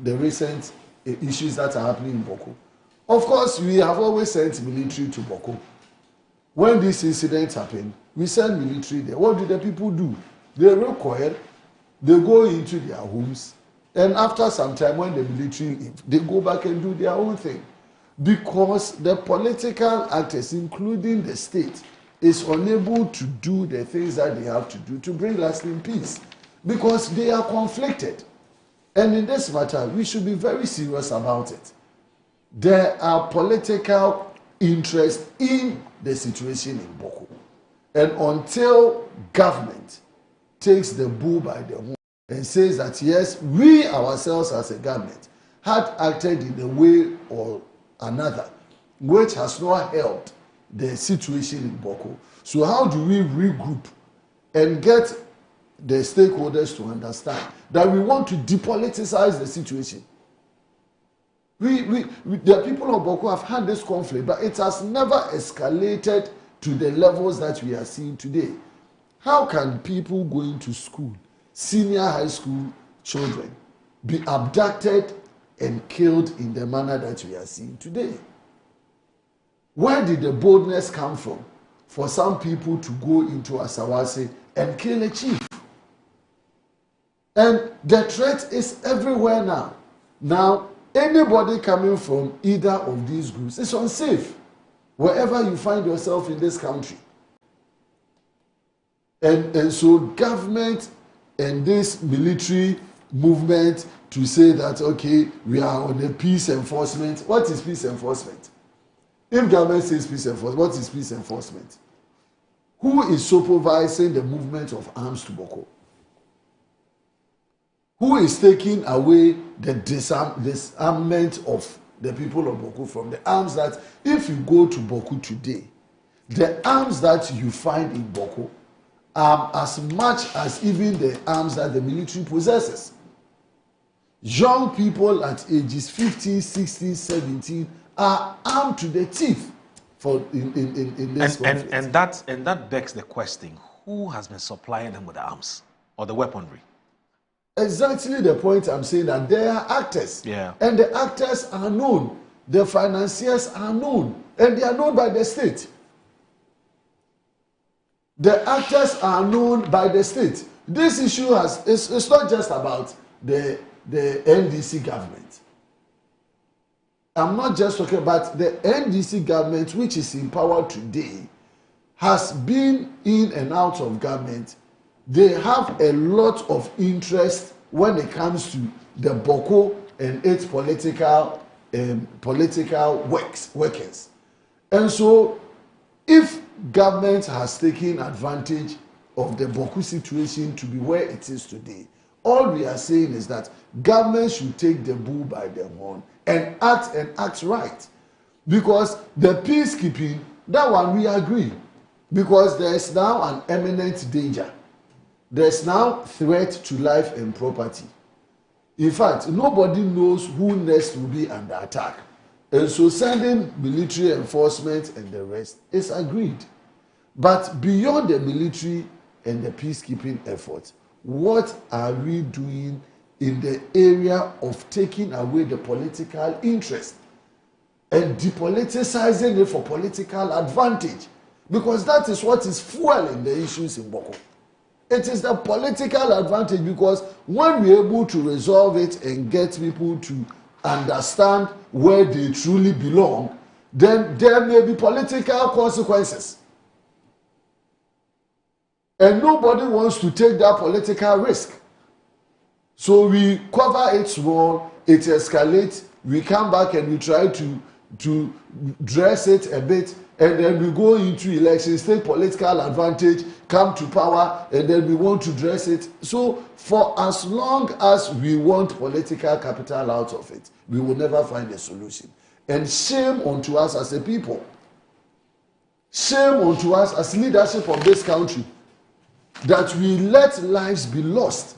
the recent issues that are happening in Bawku? Of course, we have always sent military to Bawku. When these incidents happen, we send military there. What do the people do? They recoil, they go into their homes, and after some time, when the military leave, they go back and do their own thing. Because the political actors, including the state, is unable to do the things that they have to do to bring lasting peace. Because they are conflicted. And in this matter, we should be very serious about it. There are political interests in the situation in Bawku. And until government takes the bull by the horn and says that, yes, we ourselves as a government had acted in a way or another which has not helped the situation in Bawku. So how do we regroup and get the stakeholders to understand that we want to depoliticize the situation? The people of Bawku have had this conflict, but it has never escalated to the levels that we are seeing today. How can people going to school, senior high school children, be abducted and killed in the manner that we are seeing today? Where did the boldness come from for some people to go into Asawase and kill a chief. And the threat is everywhere now. Now, anybody coming from either of these groups is unsafe wherever you find yourself in this country. And so government and this military movement to say that, okay, we are on a peace enforcement. What is peace enforcement? If government says peace enforcement, what is peace enforcement? Who is supervising the movement of arms to Bawku? Who is taking away the disarmament of the people of Bawku from the arms that, if you go to Bawku today, the arms that you find in Bawku are as much as even the arms that the military possesses. Young people at ages 15, 16, 17 are armed to the teeth in this conflict. And that begs the question, who has been supplying them with the arms or the weaponry? Exactly the point I'm saying, that they are actors. Yeah. And the actors are known. The financiers are known. And they are known by the state. The actors are known by the state. This issue it's not just about the NDC government. I'm not just talking about the NDC government, which is in power today, has been in and out of government. They have a lot of interest when it comes to the Bawku and its political workers. And so, if government has taken advantage of the Bawku situation to be where it is today, all we are saying is that government should take the bull by the horn and act right. Because the peacekeeping, that one we agree. Because there is now an imminent danger. There's now threat to life and property. In fact, nobody knows who next will be under attack. And so sending military enforcement and the rest is agreed. But beyond the military and the peacekeeping efforts, what are we doing in the area of taking away the political interest and depoliticizing it for political advantage? Because that is what is fueling the issues in Bawku. It is the political advantage, because when we're able to resolve it and get people to understand where they truly belong, then there may be political consequences. And nobody wants to take that political risk. So we cover its role, it escalates, we come back and we try to dress it a bit, and then we go into elections, take political advantage, come to power, and then we want to dress it. So for as long as we want political capital out of it, we will never find a solution. And shame unto us as a people. Shame unto us as leadership of this country, that we let lives be lost.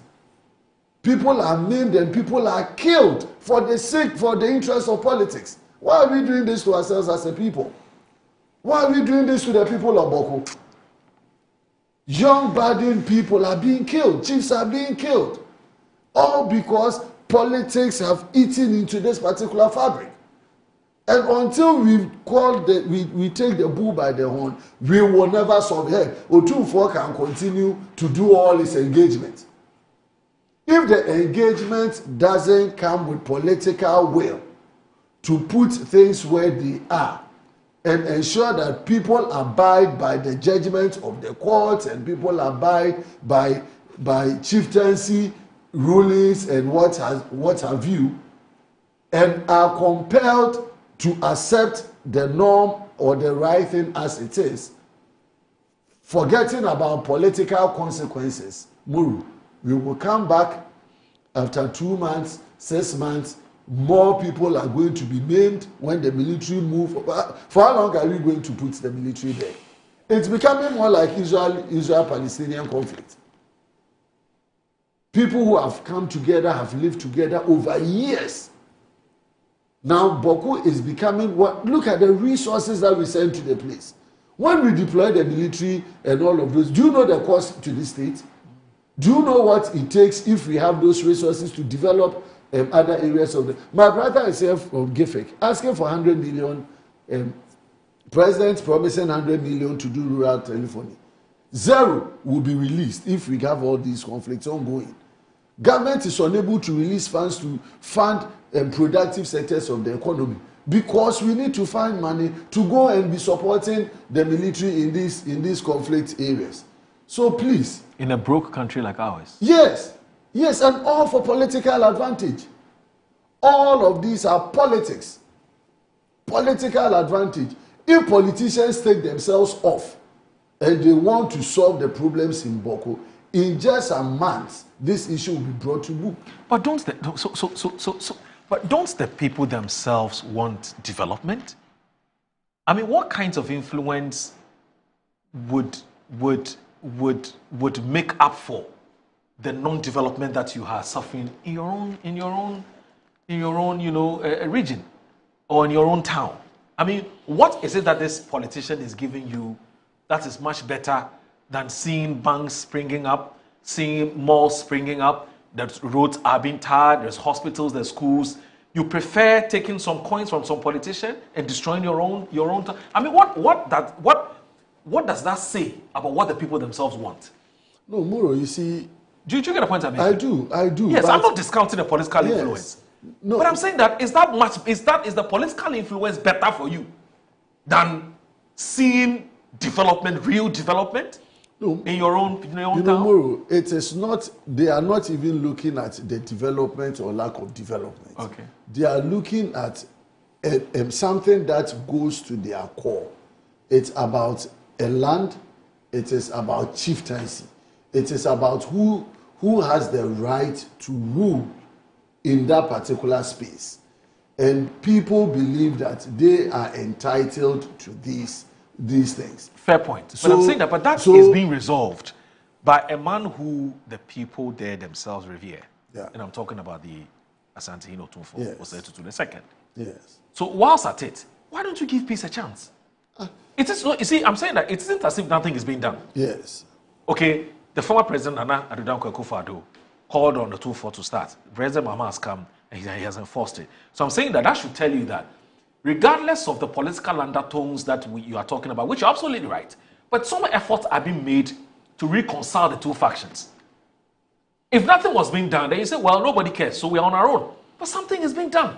People are maimed and people are killed for the interest of politics. Why are we doing this to ourselves as a people? Why are we doing this to the people of Bawku? Young budding people are being killed. Chiefs are being killed. All because politics have eaten into this particular fabric. And until we take the bull by the horn, we will never solve it. Otumfuo can continue to do all his engagement. If the engagement doesn't come with political will to put things where they are, and ensure that people abide by the judgment of the courts and people abide by chieftaincy rulings and what have you, and are compelled to accept the norm or the right thing as it is, forgetting about political consequences, Muru, we will come back after 2 months, 6 months. More people are going to be maimed when the military move. For how long are we going to put the military there? It's becoming more like Israel-Palestinian conflict. People who have come together, have lived together over years. Now Bawku is becoming what? Look at the resources that we send to the place. When we deploy the military and all of those, do you know the cost to the state? Do you know what it takes if we have those resources to develop other areas of the... My brother is here from GIFEC, asking for 100 million President promising 100 million to do rural telephony. 0 will be released if we have all these conflicts ongoing. Government is unable to release funds to fund productive sectors of the economy because we need to find money to go and be supporting the military in these conflict areas. So please. In a broke country like ours. Yes, and all for political advantage. All of these are politics. Political advantage. If politicians take themselves off and they want to solve the problems in Bawku, in just a month, this issue will be brought to book. But don't the people themselves want development? I mean, what kinds of influence would make up for the non-development that you are suffering in your own region or in your own town? I mean, what is it that this politician is giving you that is much better than seeing banks springing up, seeing malls springing up, that roads are being tarred, there's hospitals, there's schools? You prefer taking some coins from some politician and destroying your own town? I mean, what does that say about what the people themselves want? No, Muro, you see. Do you get the point I'm making? I do. Yes, I'm not discounting the political influence. No. But I'm saying that is the political influence better for you than seeing development, real development? No. In your own town? Muro, it is not, they are not even looking at the development or lack of development. Okay. They are looking at something that goes to their core. It's about a land, it is about chieftaincy. It is about who has the right to rule in that particular space. And people believe that they are entitled to these things. Fair point. But I'm saying that is being resolved by a man who the people there themselves revere. Yeah. And I'm talking about the Asante Hino Tumfo Osetutu II. Yes. So whilst at it, why don't you give peace a chance? It is, you see, I'm saying that it isn't as if nothing is being done. Yes. Okay, the former president Nana Addo Akufo-Addo called on the 2-4 to start. President Mahama has come and he has enforced it. So I'm saying that should tell you that regardless of the political undertones that you are talking about, which you're absolutely right, but some efforts are being made to reconcile the two factions. If nothing was being done, then you say, well, nobody cares, so we're on our own. But something is being done.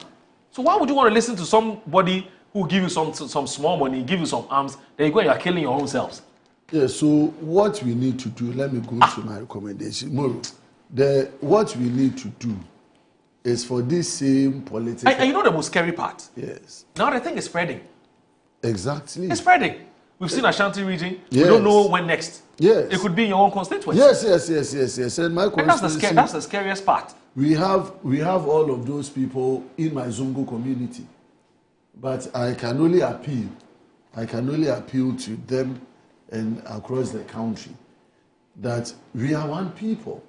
So why would you want to listen to somebody who give you some small money, give you some arms, then you go and you're killing your own selves? Yeah, so what we need to do, let me go to my recommendation. What we need to do is for this same political... And you know the most scary part? Yes. Now the thing is spreading. Exactly. It's spreading. We've seen Ashanti region. Yes. We don't know when next. Yes. It could be in your own constituency. Yes. And my constituency... And that's the scariest part. We have all of those people in my Zungu community. But I can only appeal to them and across the country that we are one people.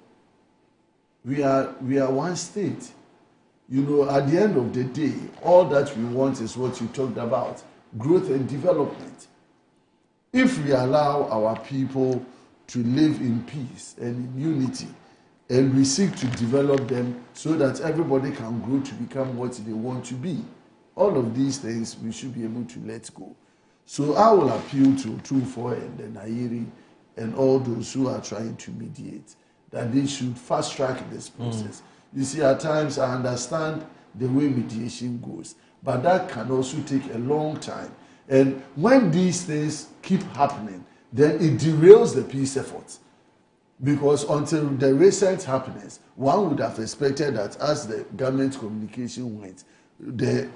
We are one state. You know, at the end of the day, all that we want is what you talked about, growth and development. If we allow our people to live in peace and in unity, and we seek to develop them so that everybody can grow to become what they want to be, all of these things we should be able to let go. So I will appeal to Tumfo and the Nairi and all those who are trying to mediate that they should fast track this process. You see, at times I understand the way mediation goes, but that can also take a long time. And when these things keep happening, then it derails the peace efforts. Because until the recent happenings, one would have expected that as the government communication went, the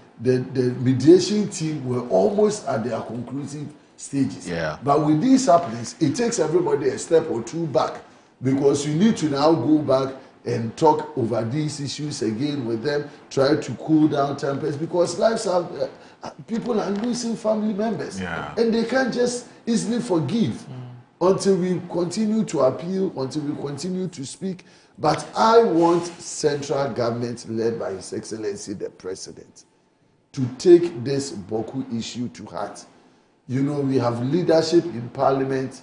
mediation team were almost at their conclusive stages. Yeah. But with these happenings, it takes everybody a step or two back, because you need to now go back and talk over these issues again with them, try to cool down tempers, because people are losing family members. Yeah. And they can't just easily forgive until we continue to appeal, until we continue to speak. But I want central government led by His Excellency the President to take this Bawku issue to heart. You know, we have leadership in Parliament.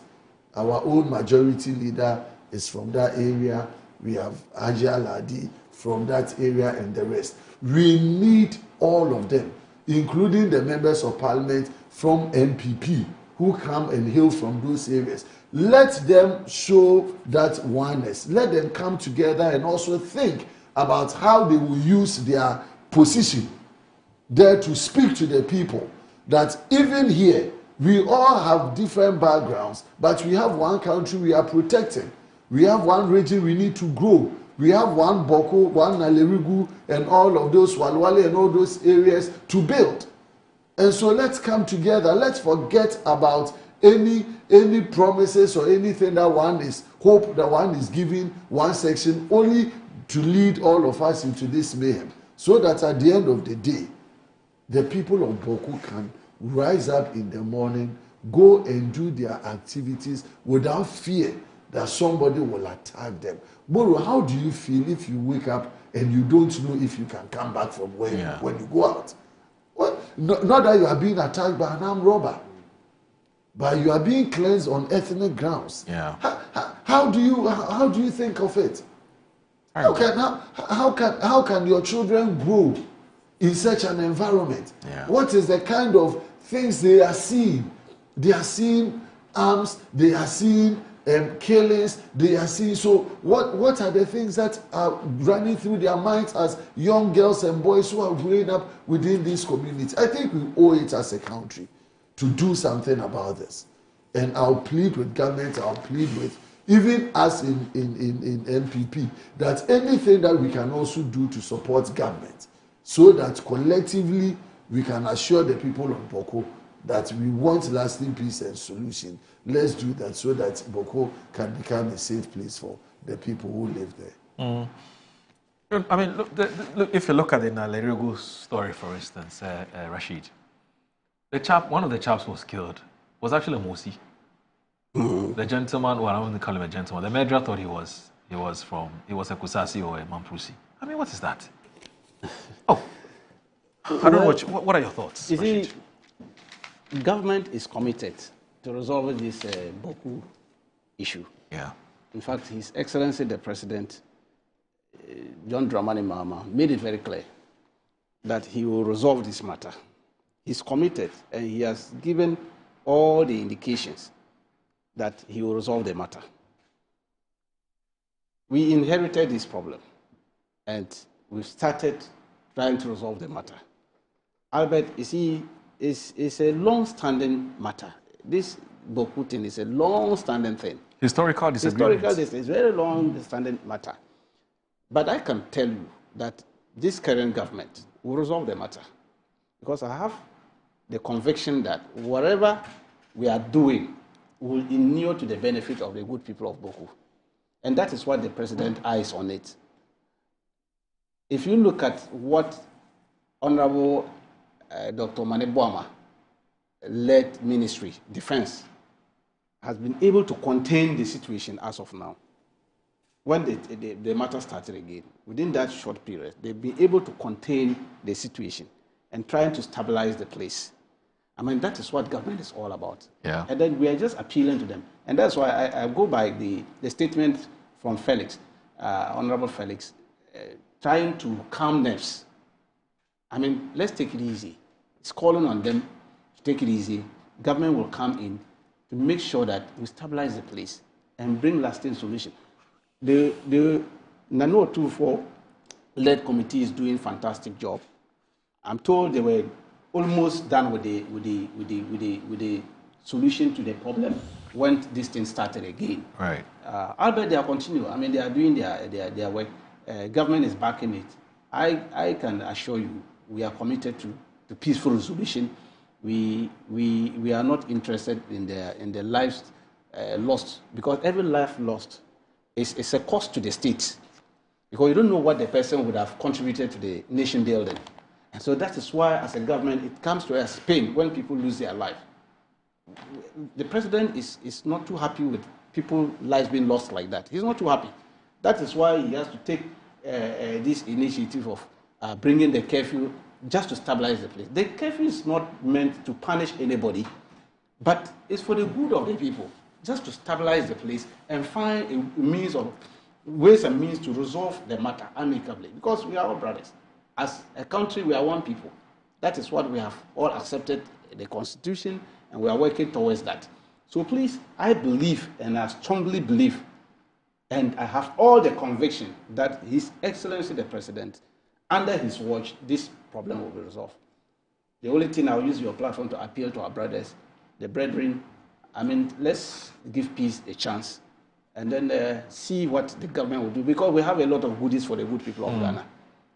Our own majority leader is from that area. We have Ajay Ladi from that area and the rest. We need all of them including the members of parliament from MPP who come and hail from those areas. Let them show that oneness. Let them come together and also think about how they will use their position there to speak to the people. That even here, we all have different backgrounds, but we have one country we are protecting. We have one region we need to grow. We have one Bawku, one Nalerigu, and all of those Walwale and all those areas to build. And so let's come together. Let's forget about any promises or anything that one is hope that one is giving one section only to lead all of us into this mayhem, so that at the end of the day, the people of Bawku can rise up in the morning, go and do their activities without fear that somebody will attack them. Boro, how do you feel if you wake up and you don't know if you can come back from when you go out? Well, not that you are being attacked by an armed robber, but you are being cleansed on ethnic grounds. Yeah. How do you think of it? How can your children grow in such an environment? Yeah. What is the kind of things they are seeing? They are seeing arms. They are seeing killings. They are seeing. So what are the things that are running through their minds as young girls and boys who are growing up within this community? I think we owe it as a country to do something about this. And I'll plead with government, I'll plead with even us in MPP, that anything that we can also do to support government, so that collectively we can assure the people of Bawku that we want lasting peace and solution. Let's do that so that Bawku can become a safe place for the people who live there. I mean, look, if you look at the Nalerigu story, for instance, Rashid, one of the chaps was killed was actually Mosi. The gentleman, well, I wouldn't call him a gentleman. The murderer thought he was a Kusasi or a Mamprusi. I mean, what is that? Oh, I don't know. What are your thoughts? You see, government is committed to resolve this Bawku issue. Yeah. In fact, His Excellency the President, John Dramani Mahama, made it very clear that he will resolve this matter. He's committed, and he has given all the indications that he will resolve the matter. We inherited this problem, and we've started trying to resolve the matter. Albert, you see, it's a long-standing matter. This Bawku thing is a long-standing thing. Historical disagreement. Historical, it's a very long-standing matter. But I can tell you that this current government will resolve the matter, because I have the conviction that whatever we are doing will inure to the benefit of the good people of Bawku. And that is what the president eyes on it. If you look at what Honorable Dr. Mane Boama led ministry, defense, has been able to contain the situation as of now. When the matter started again, within that short period, they've been able to contain the situation and trying to stabilize the place. I mean, that is what government is all about. Yeah. And then we are just appealing to them. And that's why I go by the statement from Felix, Honorable Felix, trying to calm nerves. I mean, let's take it easy. It's calling on them to take it easy. Government will come in to make sure that we stabilize the place and bring lasting solution. The Nano 24 led committee is doing a fantastic job. I'm told they were almost done with the solution to the problem when this thing started again. Right. Albert, they are continuing. I mean, they are doing their work. Government is backing it. I can assure you, we are committed to peaceful resolution. We are not interested in the lives lost, because every life lost is a cost to the state, because you don't know what the person would have contributed to the nation building. And so that is why, as a government, it comes to us pain when people lose their life. The president is not too happy with people's lives being lost like that. He's not too happy. That is why he has to take this initiative of bringing the curfew just to stabilize the place. The curfew is not meant to punish anybody, but it's for the good of the people, just to stabilize the place and find ways and means to resolve the matter amicably, because we are all brothers. As a country, we are one people. That is what we have all accepted in the Constitution, and we are working towards that. So please, I believe, and I strongly believe, and I have all the conviction that His Excellency the President, under his watch, this problem will be resolved. The only thing I'll use your platform to appeal to our brothers, the brethren, I mean, let's give peace a chance and then see what the government will do, because we have a lot of goodies for the good people of Ghana.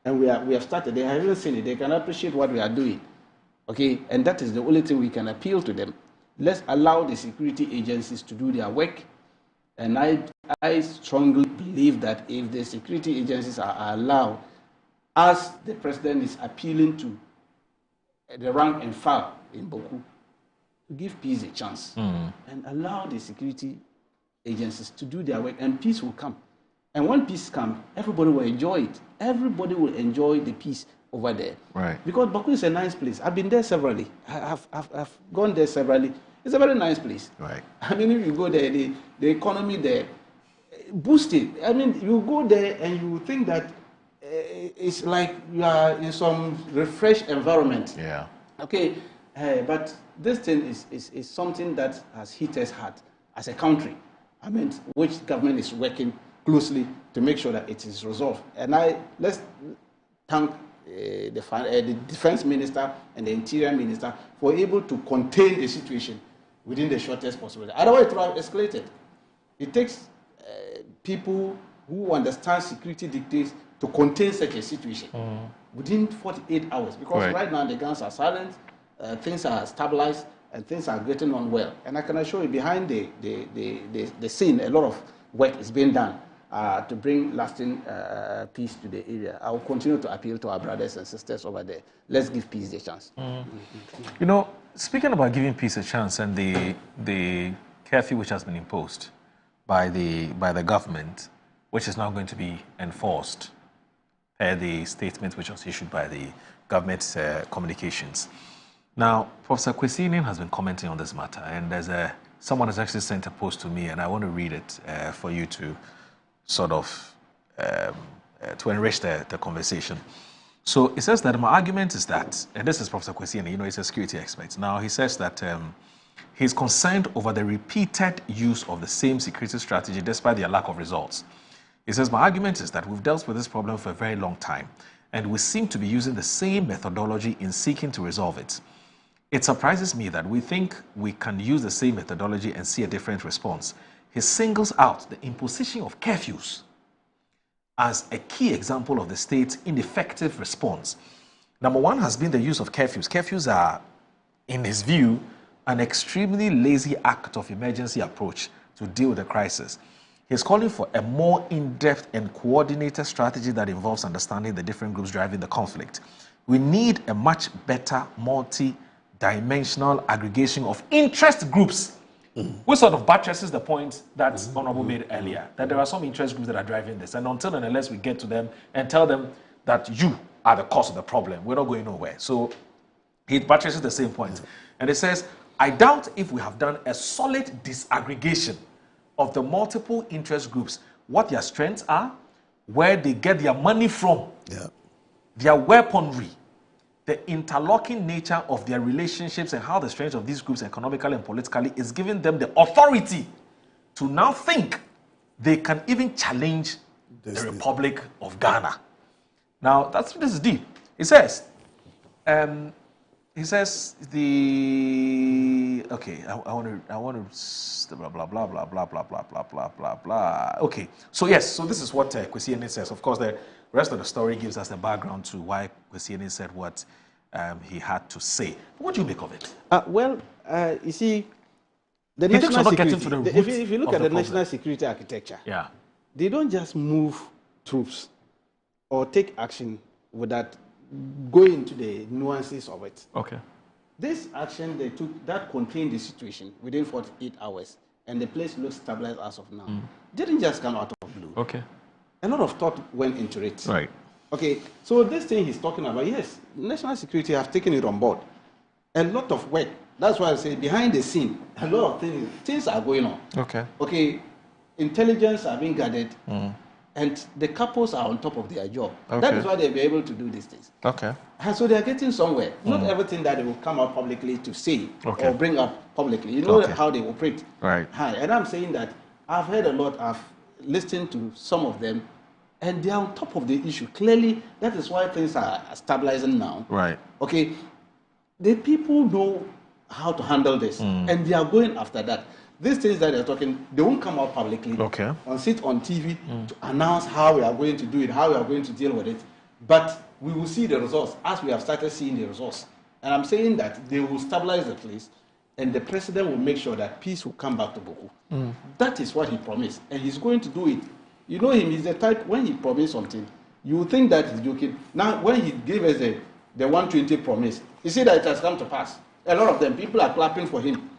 And we have started. They haven't seen it. They can appreciate what we are doing. Okay? And that is the only thing we can appeal to them. Let's allow the security agencies to do their work. And I strongly believe that if the security agencies are allowed, as the president is appealing to the rank and file in Bawku, to give peace a chance and allow the security agencies to do their work, and peace will come. And when peace comes, everybody will enjoy it. Everybody will enjoy the peace over there. Right. Because Bawku is a nice place. I've been there severally. I've gone there severally. It's a very nice place. Right. I mean, if you go there, the economy there boosted. I mean, you go there and you think that it's like you are in some refreshed environment. Yeah. Okay. But this thing is something that has hit us hard as a country. I mean, which government is working closely to make sure that it is resolved. And let's thank the defense minister and the interior minister for able to contain the situation within the shortest possible. Otherwise, it will have escalated. It takes people who understand security dictates to contain such a situation within 48 hours. Because right now the guns are silent, things are stabilized, and things are getting on well. And I can assure you, behind the scene, a lot of work is being done to bring lasting peace to the area. I will continue to appeal to our brothers and sisters over there. Let's give peace a chance. You know, speaking about giving peace a chance and the curfew which has been imposed by the government, which is now going to be enforced per the statement which was issued by the government's communications. Now, Professor Kwesinin has been commenting on this matter, and someone has actually sent a post to me, and I want to read it for you to sort of to enrich the conversation. So it says that my argument is that, and this is Professor Kwesinin, you know, he's a security expert. Now, he says that he's concerned over the repeated use of the same security strategy despite their lack of results. He says, my argument is that we've dealt with this problem for a very long time, and we seem to be using the same methodology in seeking to resolve it. It surprises me that we think we can use the same methodology and see a different response. He singles out the imposition of curfews as a key example of the state's ineffective response. Number one has been the use of curfews. Curfews are, in his view, an extremely lazy act of emergency approach to deal with the crisis. He's calling for a more in-depth and coordinated strategy that involves understanding the different groups driving the conflict. We need a much better multi-dimensional aggregation of interest groups, which sort of buttresses the point that Honorable made earlier, that there are some interest groups that are driving this. And until and unless we get to them and tell them that you are the cause of the problem, we're not going nowhere. So he buttresses the same point. And it says, I doubt if we have done a solid disaggregation of the multiple interest groups, what their strengths are, where they get their money from, their weaponry, the interlocking nature of their relationships, and how the strength of these groups economically and politically is giving them the authority to now think they can even challenge the Republic of Ghana. Now, this is deep. He says, okay, I want to blah blah blah blah blah blah blah blah blah blah blah. Okay, so yes, so this is what Kwesinin says. Of course, the rest of the story gives us the background to why Kwesinin said what he had to say. What do you make of it? You see, the national security. If you look at the national security architecture, they don't just move troops or take action without going into the nuances of it. Okay. This action they took that contained the situation within 48 hours, and the place looks stabilized as of now. Didn't just come out of blue. Okay. A lot of thought went into it. Right. Okay. So this thing he's talking about, yes, national security have taken it on board. A lot of work. That's why I say behind the scene, a lot of things are going on. Okay. Okay. Intelligence are being gathered. and the couples are on top of their job. Okay. That is why they'll be able to do these things. Okay. And so they are getting somewhere. Not everything that they will come out publicly to say Okay. or bring up publicly. You know Okay. how they operate. Right. And I'm saying that I've heard a lot, I've listened to some of them, and they are on top of the issue. Clearly, that is why things are stabilizing now. Right. Okay. The people know how to handle this, and they are going after that. These things that they're talking, they won't come out publicly. Okay. And sit on TV to announce how we are going to do it, how we are going to deal with it. But we will see the results as we have started seeing the results. And I'm saying that they will stabilize the place, and the president will make sure that peace will come back to Bawku. That is what he promised, and he's going to do it. You know him, he's the type, when he promised something, you will think that he's joking. Now, when he gave us the 120 promise, you see that it has come to pass. A lot of them, people are clapping for him.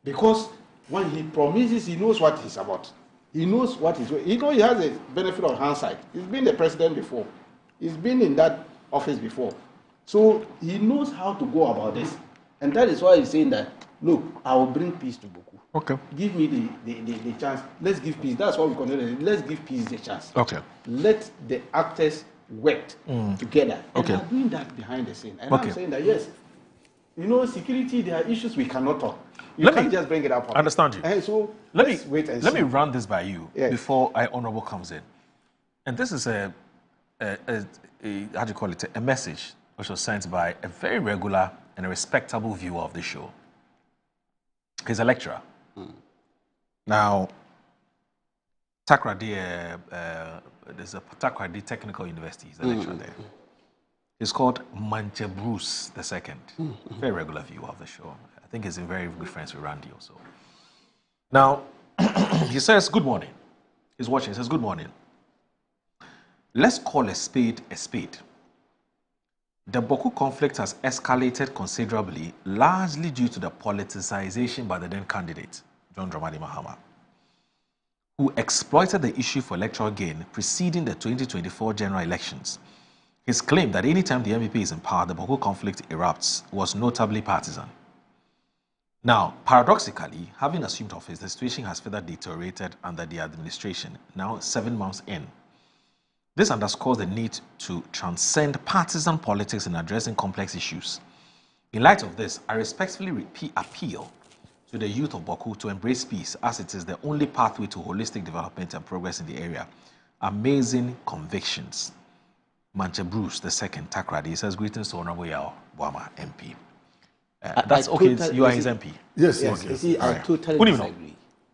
Because when he promises, he knows what he's about. He knows what he's doing. He knows he has a benefit of hindsight. He's been the president before. He's been in that office before. So he knows how to go about this. And that is why he's saying that, look, I will bring peace to Bawku. Okay. Give me the chance. Let's give peace. That's what we call it. Let's give peace the chance. Okay. Let the actors work together. And Okay. they are doing that behind the scene. And Okay. I'm saying that, yes, you know, security, there are issues we cannot talk. You can't just bring it up. I understand you. And so Let let's wait and let see. me run this by you Yes. before Honorable comes in. And this is a how do you call it? A message which was sent by a very regular and a respectable viewer of the show. He's a lecturer. Now, Takrady, there's a Takrady Technical University. He's a lecturer there. He's called Manche Bruce II. Very regular viewer of the show. I think he's very good friends with Randy also. Now, he says, good morning. He's watching. He says, good morning. Let's call a spade a spade. The Bawku conflict has escalated considerably, largely due to the politicization by the then candidate, John Dramani Mahama, who exploited the issue for electoral gain preceding the 2024 general elections. His claim that any time the MPP is in power, the Bawku conflict erupts was notably partisan. Now, paradoxically, having assumed office, the situation has further deteriorated under the administration, now 7 months in. This underscores the need to transcend partisan politics in addressing complex issues. In light of this, I respectfully appeal to the youth of Bawku to embrace peace, as it is the only pathway to holistic development and progress in the area. Amazing convictions. Manche Bruce II, Takrady, he says, greetings to Honorable Yao Boama, MP. That's okay, you are his MP? Yes, yes. Okay. You see, I totally Who do you know? disagree.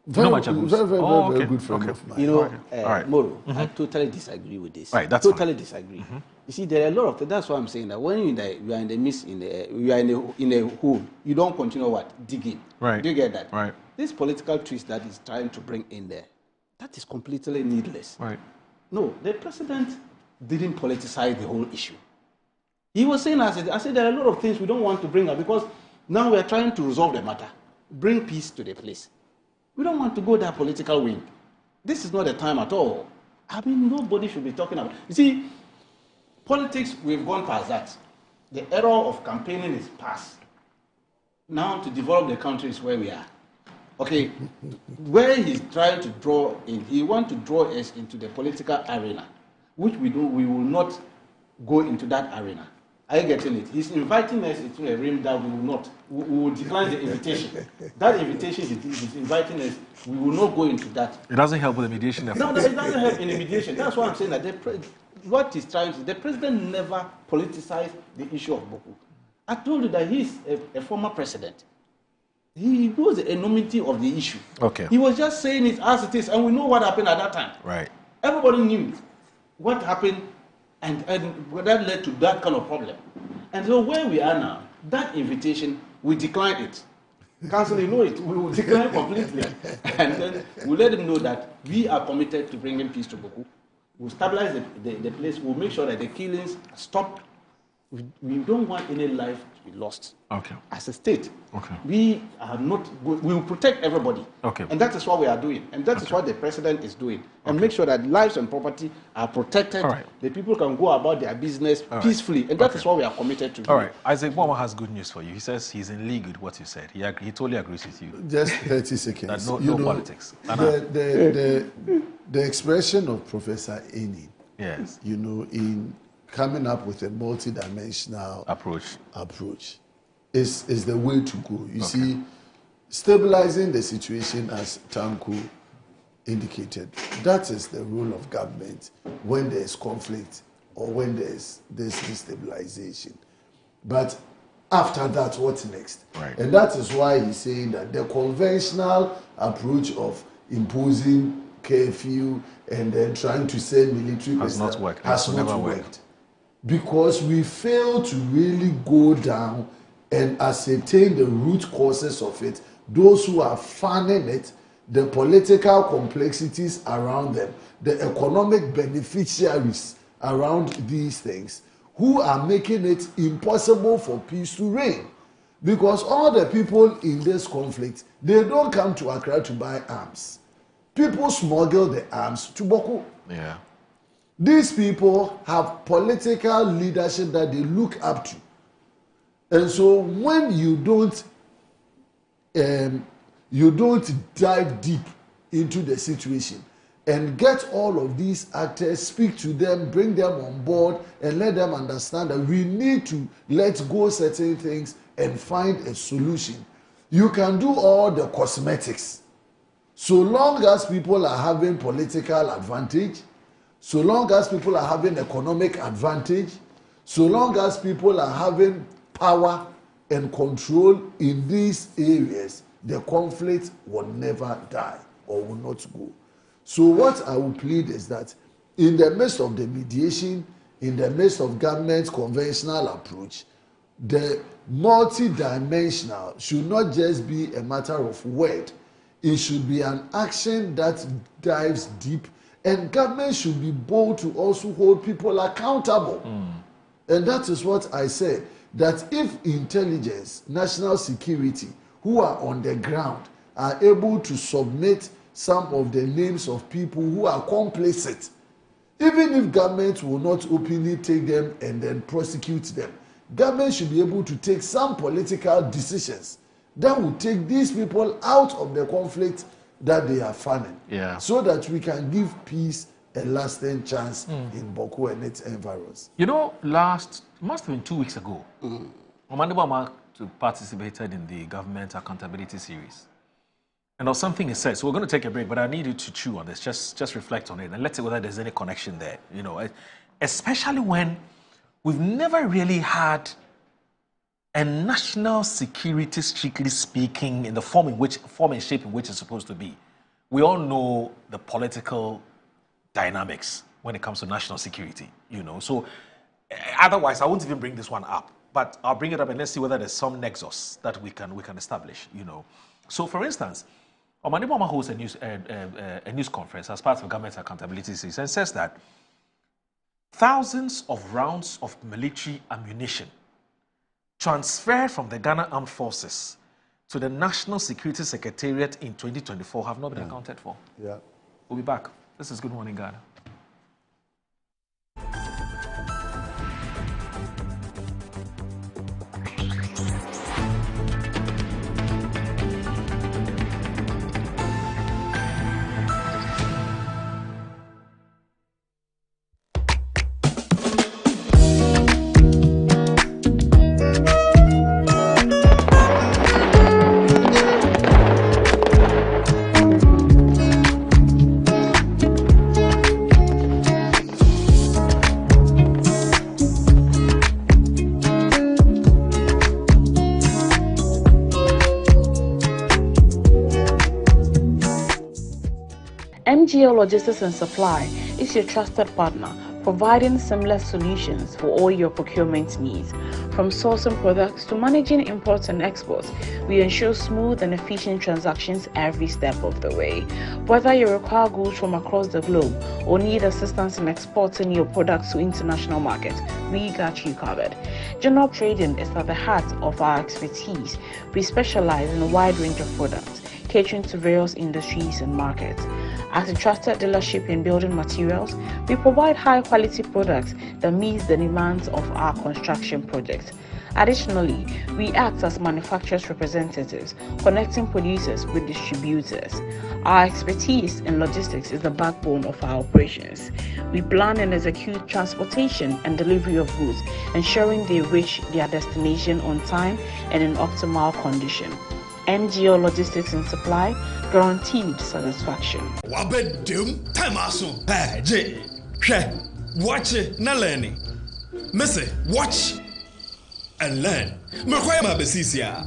Very good friend of mine. You know, Moro, I totally disagree with this. Right, that's totally disagree. You see, there are a lot of things. That's why I'm saying that when you are in the midst, you are in a hole, you don't continue what? Digging. Right. Do you get that? Right. This political twist that is trying to bring in there, that is completely needless. Right. No, the president didn't politicize the whole issue. He was saying, I said, there are a lot of things we don't want to bring up because now we are trying to resolve the matter, bring peace to the place. We don't want to go that political wing. This is not the time at all. I mean, nobody should be talking about. You see, politics, we've gone past that. The era of campaigning is past. Now to develop the country is where we are. Okay, where he's trying to draw in, he wants to draw us into the political arena, which we will not go into that arena. Are you getting it? He's inviting us into a realm that we will not. We will decline the invitation. That invitation he's inviting us, we will not go into that. It doesn't help with the mediation effort. No, it doesn't help in the mediation. That's why I'm saying that what he's trying to, the president never politicized the issue of Bawku. I told you that he's a former president. He knows the enormity of the issue. Okay. He was just saying it as it is, and we know what happened at that time. Right. Everybody knew what happened, and that led to that kind of problem. And so where we are now, that invitation, we decline it. Council, you know it. We will decline completely. And then we'll let them know that we are committed to bringing peace to Bawku. We'll stabilize the place. We'll make sure that the killings stop. We don't want any life to be lost. Okay. As a state, okay, we are not. We will protect everybody. Okay. And that is what we are doing. And that is what the president is doing. And make sure that lives and property are protected. All right. The people can go about their business peacefully. And that is what we are committed to do. All right. Isaac Boama has good news for you. He says he's in league with what you said. He totally agrees with you. Just 30 seconds. That no politics. the expression of Professor Eni, yes, you know, in coming up with a multidimensional approach is the way to go. You see, stabilizing the situation, as Tanko indicated, that is the role of government when there is conflict or when there's destabilization. But after that, what's next? Right. And that is why he's saying that the conventional approach of imposing curfew and then trying to send military has not worked. Because we fail to really go down and ascertain the root causes of it, those who are funding it, the political complexities around them, the economic beneficiaries around these things, who are making it impossible for peace to reign. Because all the people in this conflict, they don't come to Accra to buy arms. People smuggle the arms to Bawku. Yeah. These people have political leadership that they look up to. And so when you don't dive deep into the situation and get all of these actors, speak to them, bring them on board, and let them understand that we need to let go certain things and find a solution. You can do all the cosmetics. So long as people are having political advantage, so long as people are having economic advantage, so long as people are having power and control in these areas, the conflict will never die or will not go. So what I will plead is that in the midst of the mediation, in the midst of government's conventional approach, the multidimensional should not just be a matter of word. It should be an action that dives deep, and government should be bold to also hold people accountable. And that is what I say, that if intelligence, national security, who are on the ground, are able to submit some of the names of people who are complicit, even if government will not openly take them and then prosecute them, government should be able to take some political decisions that will take these people out of the conflict that they are fanning, so that we can give peace a lasting chance in Bawku and its environs. You know, must have been 2 weeks ago, Omandibama participated in the government accountability series. And there was something he said. So we're going to take a break, but I need you to chew on this. Just reflect on it and let's see whether there's any connection there. You know, especially when we've never really had a national security, strictly speaking, in the form and shape in which it's supposed to be. We all know the political dynamics when it comes to national security, you know. So otherwise, I won't even bring this one up. But I'll bring it up and let's see whether there's some nexus that we can establish, you know. So, for instance, Omaniboma holds a news conference as part of government accountability series and says that thousands of rounds of military ammunition transferred from the Ghana Armed Forces to the National Security Secretariat in 2024 have not been accounted for. Yeah. We'll be back. This is Good Morning Ghana. MGL Logistics and Supply is your trusted partner, providing seamless solutions for all your procurement needs. From sourcing products to managing imports and exports, we ensure smooth and efficient transactions every step of the way. Whether you require goods from across the globe or need assistance in exporting your products to international markets, we got you covered. General trading is at the heart of our expertise. We specialize in a wide range of products, catering to various industries and markets. As a trusted dealership in building materials, we provide high-quality products that meet the demands of our construction projects. Additionally, we act as manufacturers' representatives, connecting producers with distributors. Our expertise in logistics is the backbone of our operations. We plan and execute transportation and delivery of goods, ensuring they reach their destination on time and in optimal condition. MGO Logistics and Supply, guaranteed satisfaction. Wabedum tamaso. Hey, J. Watch it, na learning. Missy, watch and learn. Makwema besisia.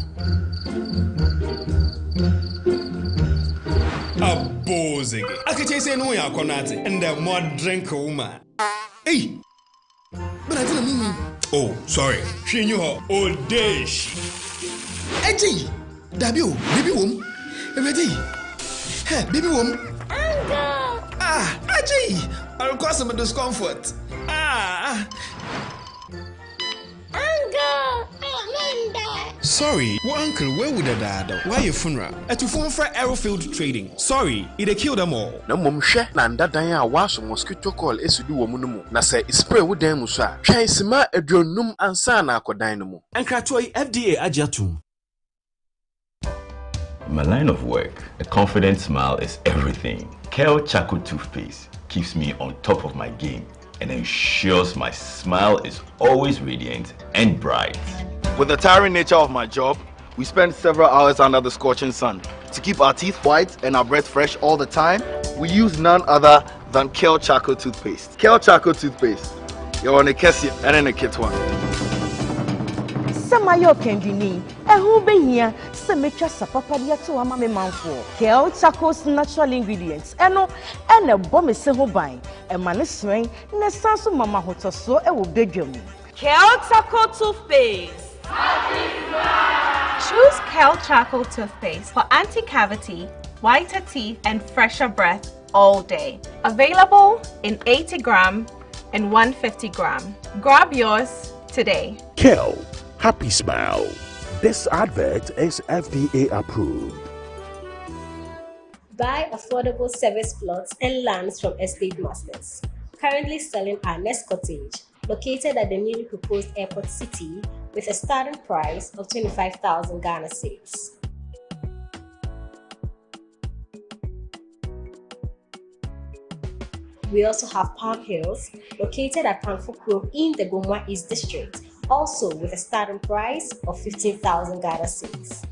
Abozige. Akache say no ya konate and the more drink woman. Hey. But I didn't mean. Oh, sorry. She knew her old days. Hey, Dabio, baby wom. Ready? Hey, baby wom. Uncle. Ah, Aji. I'll cause some discomfort. Ah. Uncle. Sorry, well, uncle, where would the dad? Why your funeral? At your phone for Aerofield Trading. Sorry, it killed them all. No mum share nanda daya was mosquito call esudu womunumu. Na say spray with them musa. Try sima edronum ansana ko dynamo. And Kratoi FDA ajatum. In my line of work, a confident smile is everything. Kel Charcoal Toothpaste keeps me on top of my game and ensures my smile is always radiant and bright. With the tiring nature of my job, we spend several hours under the scorching sun. To keep our teeth white and our breath fresh all the time, we use none other than Kel Charcoal Toothpaste. Kel Charcoal Toothpaste. You're on a Kessie and in a kit one. Samayo Kendini, and who be here? Semetra Sapapadia to a mammy manful. Kel Charcoal's natural ingredients, and a bomb is several buying, and maniswing, Nesansu Mama Hoto so a will bedroom. Kel Charcoal Toothpaste. Choose Kel Charcoal Toothpaste for anti-cavity, whiter teeth, and fresher breath all day. Available in 80 gram and 150 gram. Grab yours today. Kel, happy smile. This advert is FDA approved. Buy affordable service plots and lands from estate masters. Currently selling our next cottage, located at the newly proposed airport city, with a starting price of 25,000 Ghana cedis. We also have Palm Hills, located at Pamfukro in the Gomwa East District, also with a starting price of 15,000 Ghana cedis.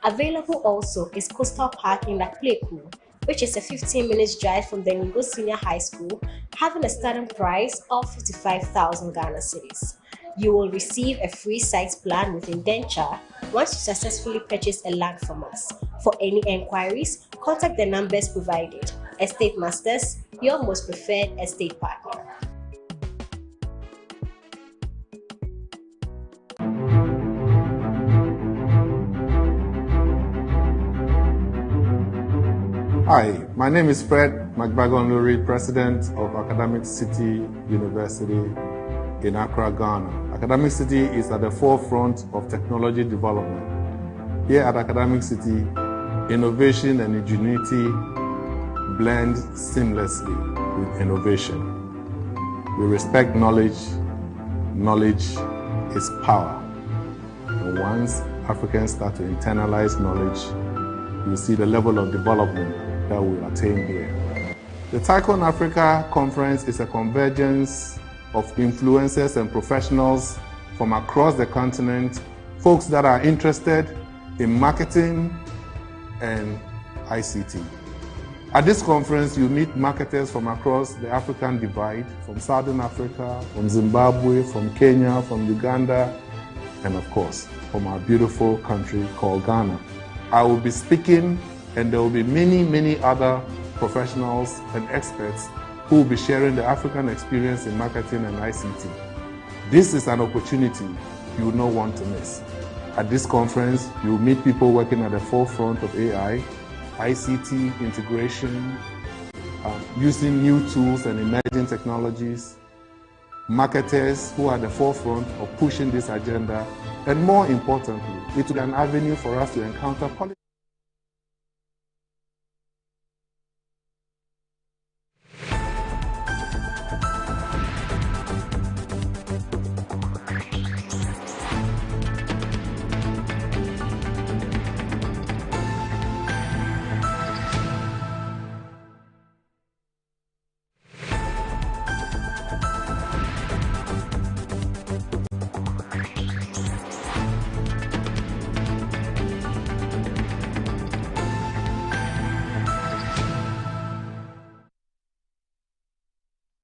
Available also is Coastal Park in Lakpleku, which is a 15-minute drive from the Ningo Senior High School, having a starting price of 55,000 Ghana cedis. You will receive a free site plan with indenture once you successfully purchase a land from us. For any enquiries, contact the numbers provided. Estate Masters, your most preferred estate partner. Hi, my name is Fred McBagon-Lurie, President of Academic City University in Accra, Ghana. Academic City is at the forefront of technology development. Here at Academic City, innovation and ingenuity blend seamlessly with innovation. We respect knowledge. Knowledge is power. And once Africans start to internalize knowledge, you see the level of development that we'll attain here. The Tycoon Africa Conference is a convergence of influencers and professionals from across the continent, folks that are interested in marketing and ICT. At this conference, you meet marketers from across the African divide, from Southern Africa, from Zimbabwe, from Kenya, from Uganda, and of course, from our beautiful country called Ghana. I will be speaking, and there will be many other professionals and experts who will be sharing the African experience in marketing and ICT. This is an opportunity you will not want to miss. At this conference, you will meet people working at the forefront of AI, ICT integration, using new tools and emerging technologies, marketers who are at the forefront of pushing this agenda, and more importantly, it will be an avenue for us to encounter politics.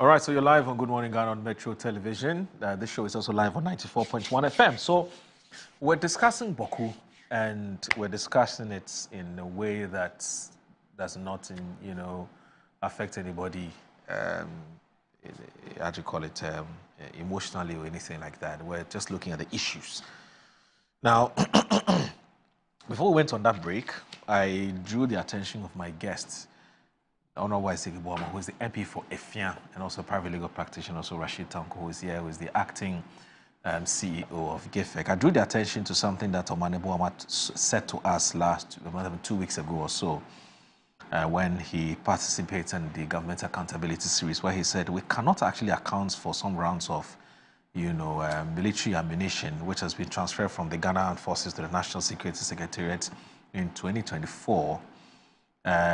All right, so you're live on Good Morning Ghana on Metro Television. This show is also live on 94.1 FM. So we're discussing Bawku, and we're discussing it in a way that does not, affect anybody. How do you call it? Emotionally or anything like that. We're just looking at the issues. Now, before we went on that break, I drew the attention of my guests. Honorable Isegi Boama, who is the MP for Efia and also a private legal practitioner, also Rashid Tanko, who is here, who is the acting CEO of GIFEC. I drew the attention to something that Omane Boama said to us 2 weeks ago or so, when he participated in the government accountability series, where he said we cannot actually account for some rounds of military ammunition, which has been transferred from the Ghana Armed Forces to the National Security Secretariat in 2024.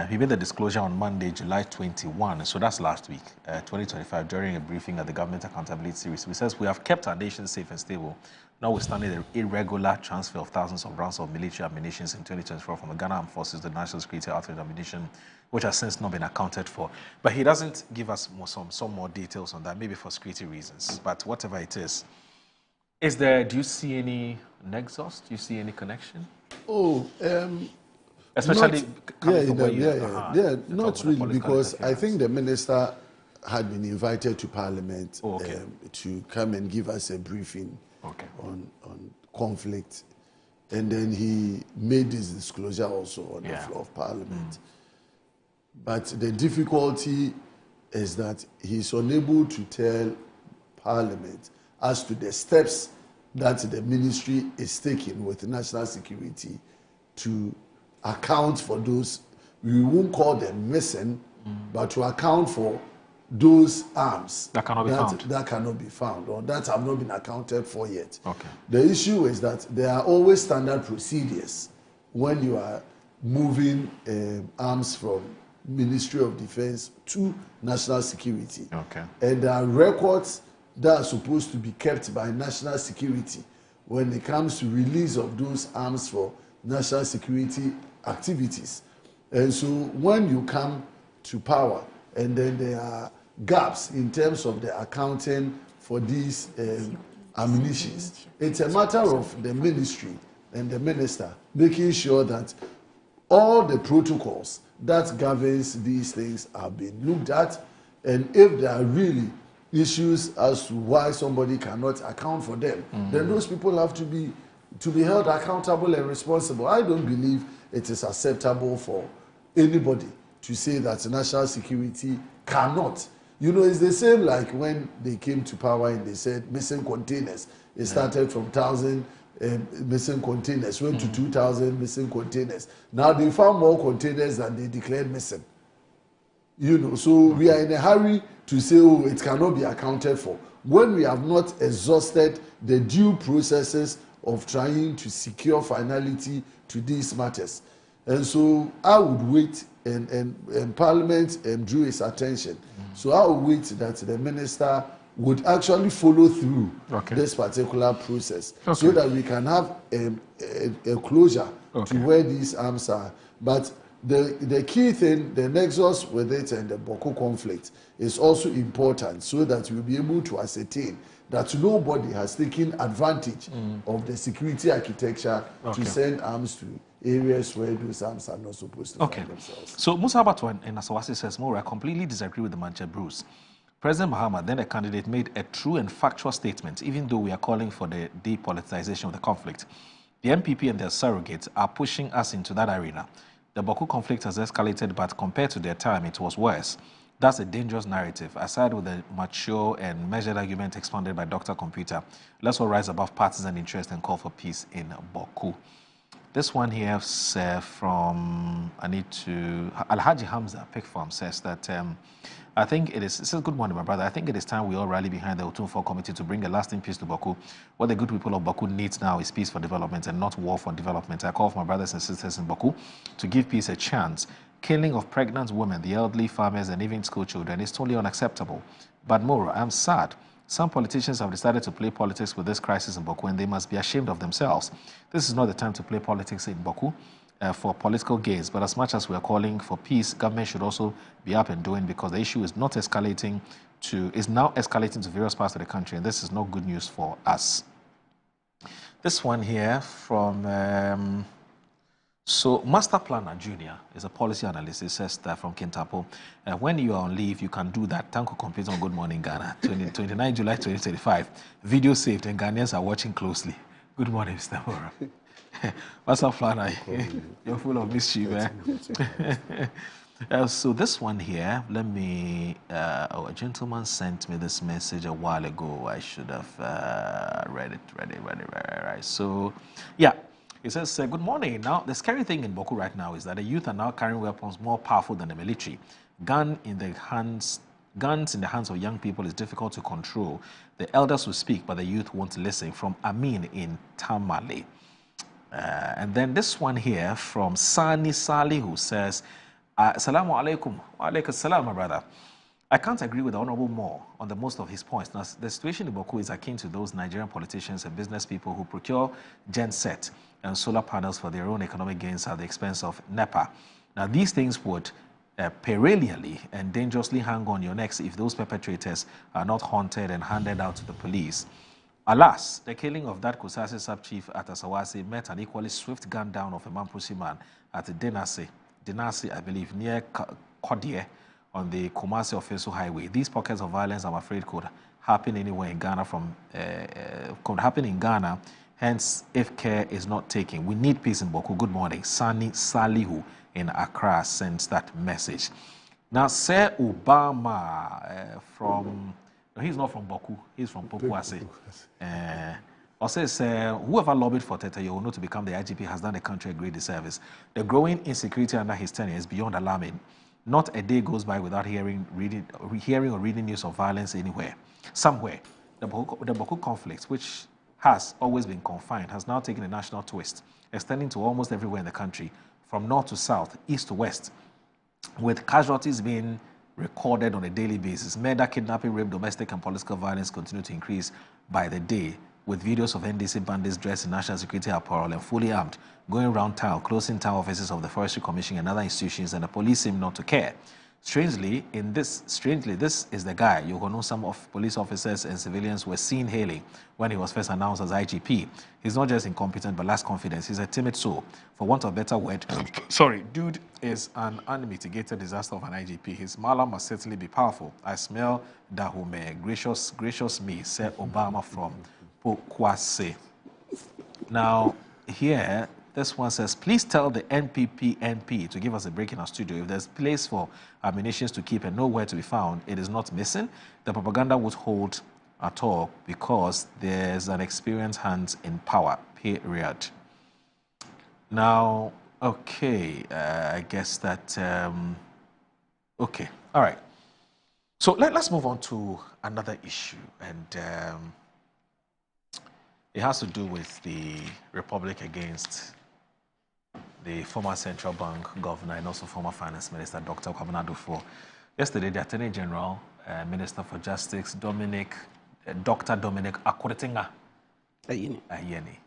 He made the disclosure on Monday, July 21, so that's last week, 2025, during a briefing at the Government Accountability Series. He says, we have kept our nation safe and stable, notwithstanding the irregular transfer of thousands of rounds of military ammunition in 2024 from the Ghana Armed Forces to the National Security Outfit ammunition, which has since not been accounted for. But he doesn't give us some more details on that, maybe for security reasons. But whatever it is do you see any nexus? Do you see any connection? Especially not really, because I think the minister had been invited to Parliament to come and give us a briefing on conflict, and then he made this disclosure also on the floor of Parliament. But the difficulty is that he's unable to tell Parliament as to the steps that the ministry is taking with national security to account for those, we won't call them missing, but to account for those arms that cannot be found or that have not been accounted for yet. The issue is that there are always standard procedures when you are moving arms from Ministry of Defense to national security. And there are records that are supposed to be kept by national security when it comes to release of those arms for national security activities. And so when you come to power and then there are gaps in terms of the accounting for these ammunitions, it's a matter of the ministry and the minister making sure that all the protocols that governs these things are being looked at, and if there are really issues as to why somebody cannot account for them, then those people have to be held accountable and responsible. I don't believe it is acceptable for anybody to say that national security cannot. It's the same like when they came to power and they said missing containers. It started from 1,000 missing containers, went to 2,000 missing containers. Now they found more containers than they declared missing. So we are in a hurry to say, it cannot be accounted for, when we have not exhausted the due processes of trying to secure finality to these matters. And so I would wait, and Parliament drew his attention. So I would wait that the minister would actually follow through this particular process so that we can have a closure to where these arms are. But the key thing, the nexus with it and the Bawku conflict is also important, so that we'll be able to ascertain that nobody has taken advantage of the security architecture to send arms to areas where those arms are not supposed to find themselves. So Musa Abatu and Asawasi says, more, I completely disagree with the Manche Bruce. President Mahama, then a candidate, made a true and factual statement, even though we are calling for the depoliticization of the conflict. The MPP and their surrogates are pushing us into that arena. The Bawku conflict has escalated, but compared to their time, it was worse. That's a dangerous narrative. Aside with the mature and measured argument expounded by Dr. Computer, let's all rise above partisan interest and call for peace in Bawku. This one here from Alhaji Hamza, Pig Farm, says that I think it is good morning, my brother. I think it is time we all rally behind the Otunfo Committee to bring a lasting peace to Bawku. What the good people of Bawku need now is peace for development and not war for development. I call for my brothers and sisters in Bawku to give peace a chance. Killing of pregnant women, the elderly, farmers, and even school children is totally unacceptable. But more, I'm sad. Some politicians have decided to play politics with this crisis in Bawku, and they must be ashamed of themselves. This is not the time to play politics in Bawku for political gains, but as much as we are calling for peace, government should also be up and doing, because the issue is not escalating is now escalating to various parts of the country, and this is not good news for us. This one here from so Master Planner Junior is a policy analyst. It says that from Kintapo, when you are on leave, you can do that. Tanko competes on Good Morning Ghana, 29 July 2025. Video saved, and Ghanaians are watching closely. Good morning, Mr. Mora. Master Planner, you're full of mischief, so this one here, let me, a gentleman sent me this message a while ago. I should have read it, right. So, yeah, it says, good morning. Now, the scary thing in Bawku right now is that the youth are now carrying weapons more powerful than the military. Guns in the hands of young people is difficult to control. The elders will speak, but the youth won't listen. From Amin in Tamale. And then this one here from Sani Sali, who says, Assalamu alaikum. Wa alaikum salam, my brother. I can't agree with the Honorable Moore on the most of his points. Now, the situation in Bawku is akin to those Nigerian politicians and business people who procure genset and solar panels for their own economic gains at the expense of NEPA. Now, these things would perennially and dangerously hang on your necks if those perpetrators are not haunted and handed out to the police. Alas, the killing of that Kusasi sub-chief at Asawasi met an equally swift gun down of a Mampusi man at Dinasi, I believe, near Kodie on the Kumasi Offiso Highway. These pockets of violence, I'm afraid, could happen anywhere in Ghana could happen in Ghana. Hence, if care is not taken, we need peace in Bawku. Good morning. Sani Salihu in Accra sends that message. Now, Sir Obama he's not from Bawku, he's from Pokuase. Or says, whoever lobbied for Tete Yono to become the IGP has done the country a great disservice. The growing insecurity under his tenure is beyond alarming. Not a day goes by without hearing or reading news of violence somewhere. The Bawku conflict, which has always been confined, has now taken a national twist, extending to almost everywhere in the country, from north to south, east to west, with casualties being recorded on a daily basis. Murder, kidnapping, rape, domestic and political violence continue to increase by the day, with videos of NDC bandits dressed in national security apparel and fully armed, going around town, closing town offices of the Forestry Commission and other institutions, and the police seem not to care. Strangely, this is the guy you know some of police officers and civilians were seen hailing when he was first announced as IGP. He's not just incompetent, but lacks confidence. He's a timid soul. For want of a better word, dude is an unmitigated disaster of an IGP. His mala must certainly be powerful. I smell Dahume. Gracious me, said Obama from Pokwase. Now, here, this one says, please tell the NPP MP to give us a break in our studio. If there's place for ammunitions to keep and nowhere to be found, it is not missing. The propaganda would hold at all because there's an experienced hand in power, period. Now, okay, I guess that, okay, all right. So let's move on to another issue, and it has to do with the Republic against the former Central Bank Governor and also former Finance Minister, Dr. Kwabena Duffuor. Yesterday, the Attorney General, Minister for Justice, Dr. Dominic Akuritinga Ayeni,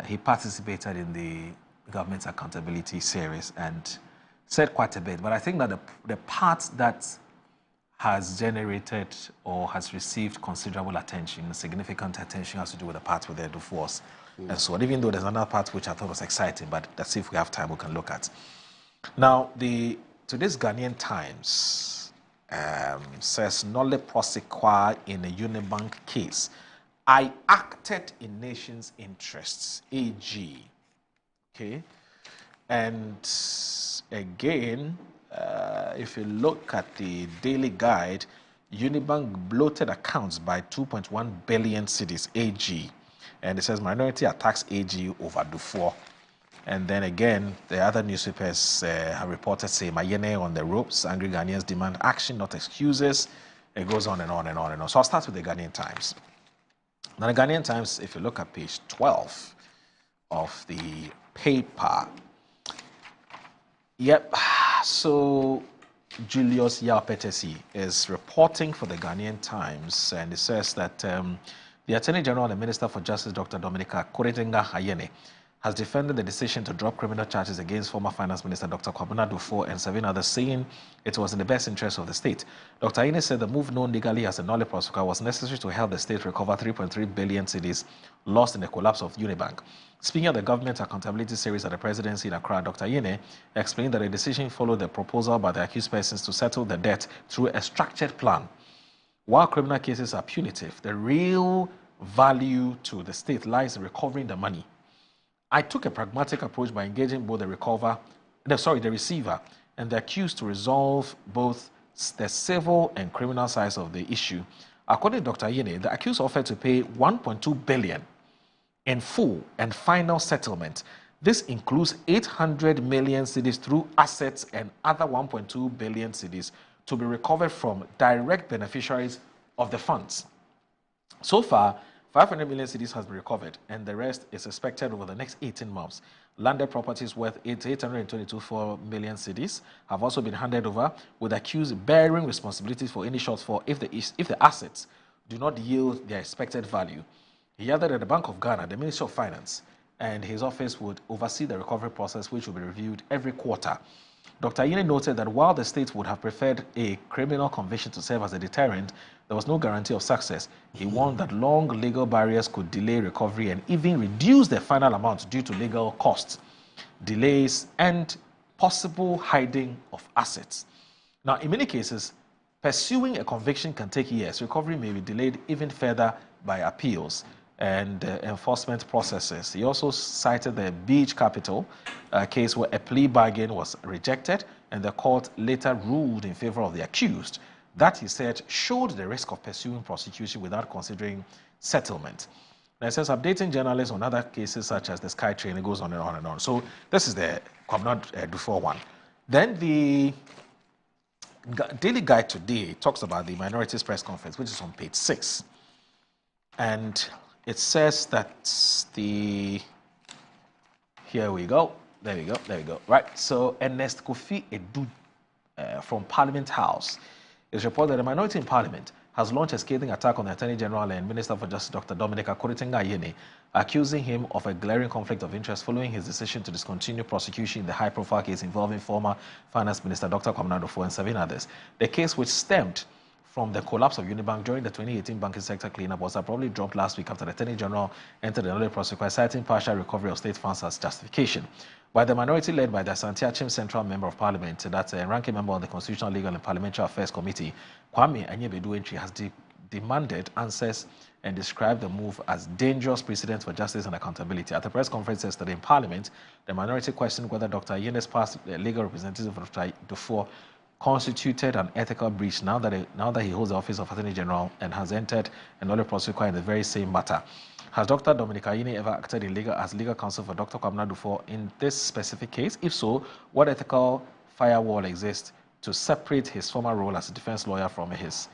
he participated in the government's accountability series and said quite a bit. But I think that the part that has generated or has received considerable attention, significant attention, has to do with the part with the Duffuors. And so on, even though there's another part which I thought was exciting, but let's see if we have time we can look at. Now, today's Ghanaian Times says, Nole prosequa in a Unibank case. I acted in nation's interests, AG. Okay. And again, if you look at the Daily Guide, Unibank bloated accounts by 2.1 billion cedis, AG. And it says minority attacks AG over Duffuor. And then again, the other newspapers have reported, say, Mayene on the ropes, angry Ghanaians demand action, not excuses. It goes on and on and on and on. So I'll start with the Ghanaian Times. Now, the Ghanaian Times, if you look at page 12 of the paper, yep, so Julius Yaupetesi is reporting for the Ghanaian Times, and it says that the Attorney General and the Minister for Justice, Dr. Dominica Akuritinga Ayeni, has defended the decision to drop criminal charges against former Finance Minister Dr. Kwabena Duffuor and 7 others, saying it was in the best interest of the state. Dr. Ayine said the move known legally as a nolle prosequi was necessary to help the state recover 3.3 billion cedis lost in the collapse of Unibank. Speaking at the government accountability series at the presidency in Accra, Dr. Ayine explained that the decision followed the proposal by the accused persons to settle the debt through a structured plan. While criminal cases are punitive, the real value to the state lies in recovering the money. I took a pragmatic approach by engaging both the receiver and the accused to resolve both the civil and criminal sides of the issue. According to Dr. Ayine, the accused offered to pay 1.2 billion in full and final settlement. This includes 800 million cedis through assets and other 1.2 billion cedis to be recovered from direct beneficiaries of the funds. So far, 500 million cedis has been recovered, and the rest is expected over the next 18 months. Landed properties worth 822 million cedis have also been handed over, with accused bearing responsibilities for any shortfall if the assets do not yield their expected value. He added that the Bank of Ghana, the Ministry of Finance, and his office would oversee the recovery process, which will be reviewed every quarter. Dr. Ayine noted that while the state would have preferred a criminal conviction to serve as a deterrent, there was no guarantee of success. He warned that long legal barriers could delay recovery and even reduce the final amount due to legal costs, delays, and possible hiding of assets. Now, in many cases, pursuing a conviction can take years. Recovery may be delayed even further by appeals and enforcement processes. He also cited the Beach Capital case where a plea bargain was rejected and the court later ruled in favor of the accused. That, he said, showed the risk of pursuing prosecution without considering settlement. Now, it says updating journalists on other cases such as the Sky Train. It goes on and on and on. So this is the Kwabena Duffuor one. Then the Daily Guide today talks about the minorities press conference, which is on page 6. And it says that here we go. There we go. Right. So Ernest Kofi Edu from Parliament House is reported that the minority in Parliament has launched a scathing attack on the Attorney General and Minister for Justice, Dr. Dominic Akuritinga Ayine, accusing him of a glaring conflict of interest following his decision to discontinue prosecution in the high-profile case involving former Finance Minister Dr. Kwabena Duffuor and 7 others. The case, which stemmed from the collapse of Unibank during the 2018 banking sector cleanup, was abruptly dropped last week after the Attorney General entered the nolle prosequi, citing partial recovery of state funds as justification. By the minority led by the Asante Achim Central Member of Parliament, that's a ranking member of the Constitutional, Legal and Parliamentary Affairs Committee, Kwame Anyebedu-Entry, has demanded answers and described the move as dangerous precedent for justice and accountability. At the press conference yesterday in Parliament, the minority questioned whether Dr. Ayene's past legal representative of Dr. Duffuor constituted an ethical breach now that he holds the office of Attorney General and has entered a nolle prosequi in the very same matter. Has Dr. Dominic Ayine ever acted as legal counsel for Dr. Kwabena Duffuor in this specific case? If so, what ethical firewall exists to separate his former role as a defense lawyer from his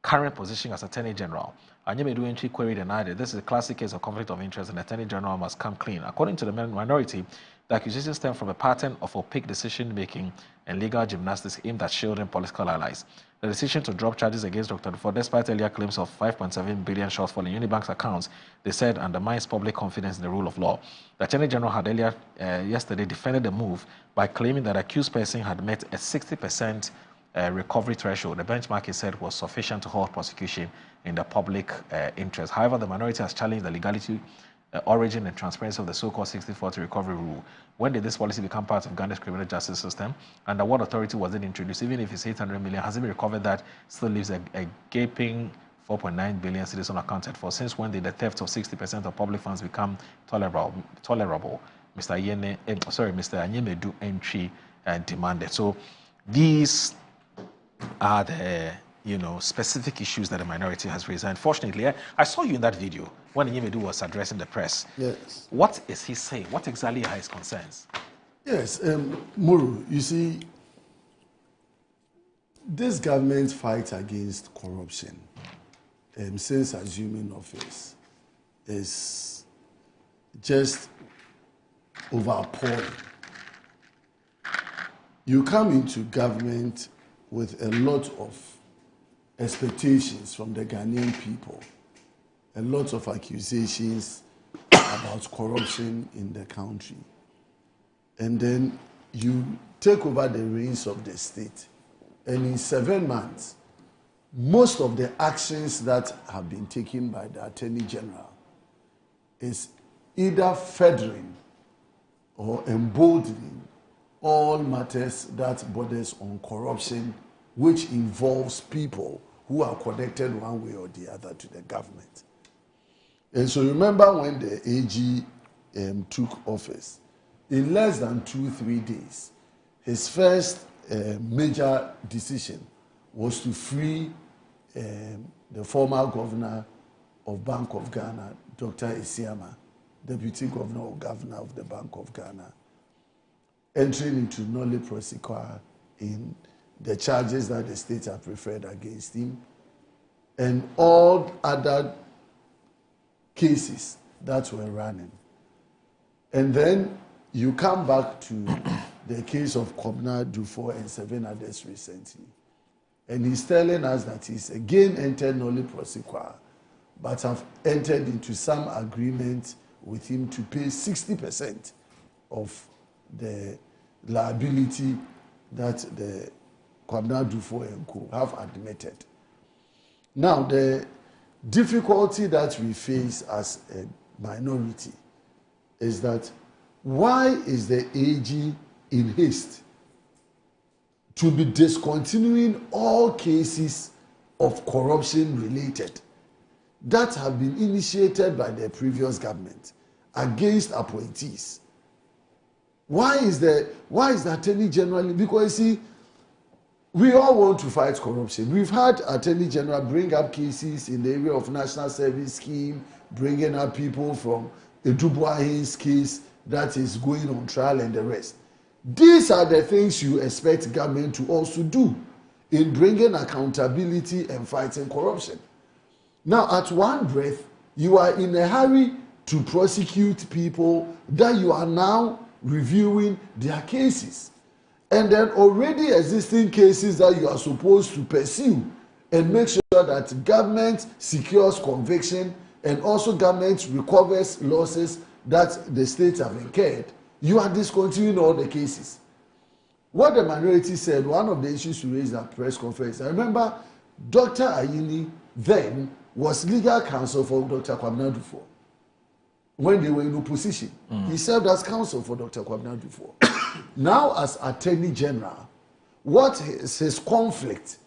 current position as Attorney General? Anyebedu-Entry queried and added, this is a classic case of conflict of interest and the Attorney General must come clean. According to the minority, the accusations stem from a pattern of opaque decision-making and legal gymnastics aimed at shielding political allies. The decision to drop charges against Dr. Duffuor, despite earlier claims of 5.7 billion shortfall in Unibank's accounts, they said undermines public confidence in the rule of law. The Attorney General had earlier yesterday defended the move by claiming that the accused person had met a 60% recovery threshold. The benchmark, he said, was sufficient to halt prosecution in the public interest. However, the minority has challenged the legality, origin and transparency of the so-called 60-40 recovery rule. When did this policy become part of Ghana's criminal justice system? Under what authority was it introduced? Even if it's 800 million, has it been recovered? That still leaves a gaping 4.9 billion cedis unaccounted for. Since when did the theft of 60% of public funds become tolerable? Mr. Anyebedu-Entry demanded. So these are the specific issues that the minority has raised. And fortunately, I saw you in that video when Anyebedu was addressing the press. Yes. What is he saying? What exactly are his concerns? Yes, Muru, you see, this government fight against corruption since assuming office is just over-appalling. You come into government with a lot of expectations from the Ghanaian people. a lot of accusations about corruption in the country. And then you take over the reins of the state. And in 7 months, most of the actions that have been taken by the Attorney General is either furthering or emboldening all matters that borders on corruption, which involves people who are connected one way or the other to the government. And so remember when the AG took office, in less than 2-3 days, his first major decision was to free the former governor of Bank of Ghana, Dr. Isiama, deputy governor or governor of the Bank of Ghana, entering into nolle prosequi in the charges that the state had preferred against him, and all other cases that were running. And then you come back to the case of Kwabena Dufo and 7 others recently. And he's telling us that he's again entered nolle prosequi, but have entered into some agreement with him to pay 60% of the liability that the Kwabena Dufo and Co. have admitted. Now, the difficulty that we face as a minority is that why is the AG in haste to be discontinuing all cases of corruption related that have been initiated by the previous government against appointees? Why is the Attorney General? Because you see, we all want to fight corruption. We've had Attorney General bring up cases in the area of National Service Scheme, bringing up people from Edubuahin's case that is going on trial and the rest. These are the things you expect government to also do in bringing accountability and fighting corruption. Now, at one breath, you are in a hurry to prosecute people that you are now reviewing their cases. And then already existing cases that you are supposed to pursue and make sure that government secures conviction and also government recovers losses that the states have incurred, you are discontinuing all the cases. What the minority said, one of the issues we raised at press conference, I remember Dr. Ayini then was legal counsel for Dr. Kwabena Dufo. When they were in opposition, he served as counsel for Dr. Kwabena Dufo. Now, as Attorney General, what is his conflict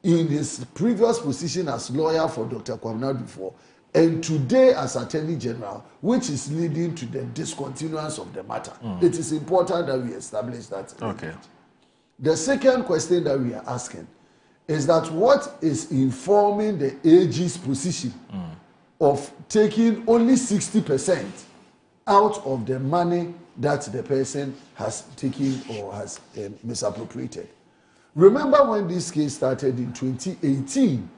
in his previous position as lawyer for Dr. Kwabena Dufo and today as Attorney General, which is leading to the discontinuance of the matter? It is important that we establish that. Okay. The second question that we are asking is that what is informing the AG's position of taking only 60% out of the money that the person has taken or has misappropriated? Remember when this case started in 2018,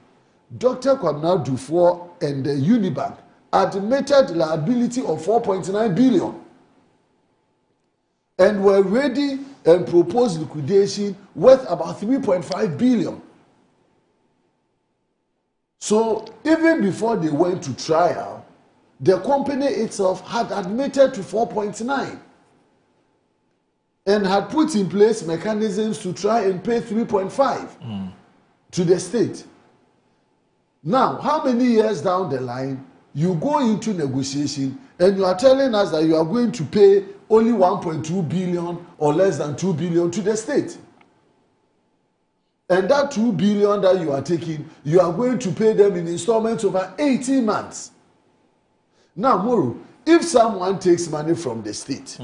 Dr. Kwabena Dufo and the Unibank admitted liability of 4.9 billion and were ready and proposed liquidation worth about 3.5 billion. So even before they went to trial, the company itself had admitted to 4.9 and had put in place mechanisms to try and pay 3.5 to the state. Now, how many years down the line you go into negotiation and you are telling us that you are going to pay only 1.2 billion or less than 2 billion to the state? And that 2 billion that you are taking, you are going to pay them in installments over 18 months. Now, Moro, if someone takes money from the state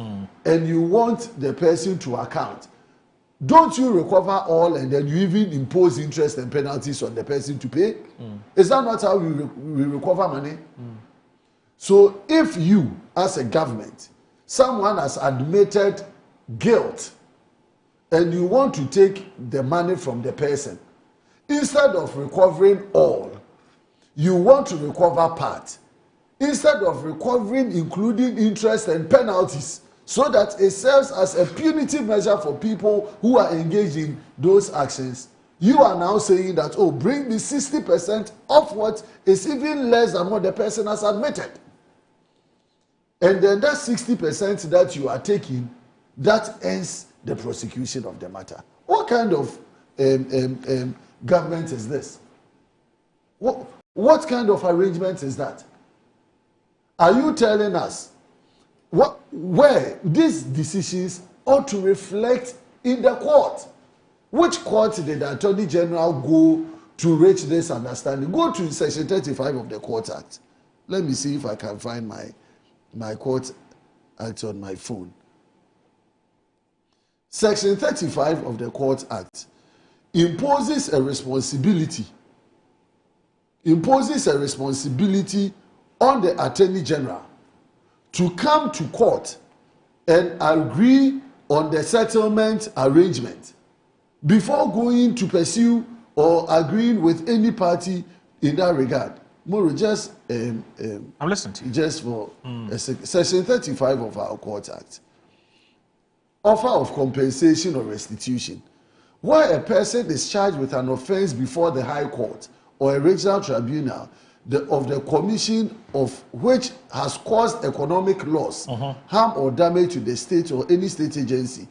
and you want the person to account, don't you recover all and then you even impose interest and penalties on the person to pay? Is that not how we recover money? So if you, as a government, someone has admitted guilt and you want to take the money from the person, instead of recovering all, you want to recover part. Instead of recovering including interest and penalties, so that it serves as a punitive measure for people who are engaged in those actions, You are now saying that, oh, bring me 60% of what is even less than what the person has admitted. And then that 60% that you are taking, that ends the prosecution of the matter. What kind of government is this? What kind of arrangement is that? Are you telling us where these decisions ought to reflect in the court? Which court did the Attorney General go to reach this understanding? Go to Section 35 of the Court Act. Let me see if I can find my Court Act on my phone. Section 35 of the Court Act imposes a responsibility on the Attorney General to come to court and agree on the settlement arrangement before going to pursue or agreeing with any party in that regard. Moro, just I'm listening to you. Just for Section 35 of our Court Act. Offer of compensation or restitution. Where a person is charged with an offence before the High Court or a regional tribunal of the commission of which has caused economic loss, harm or damage to the state or any state agency,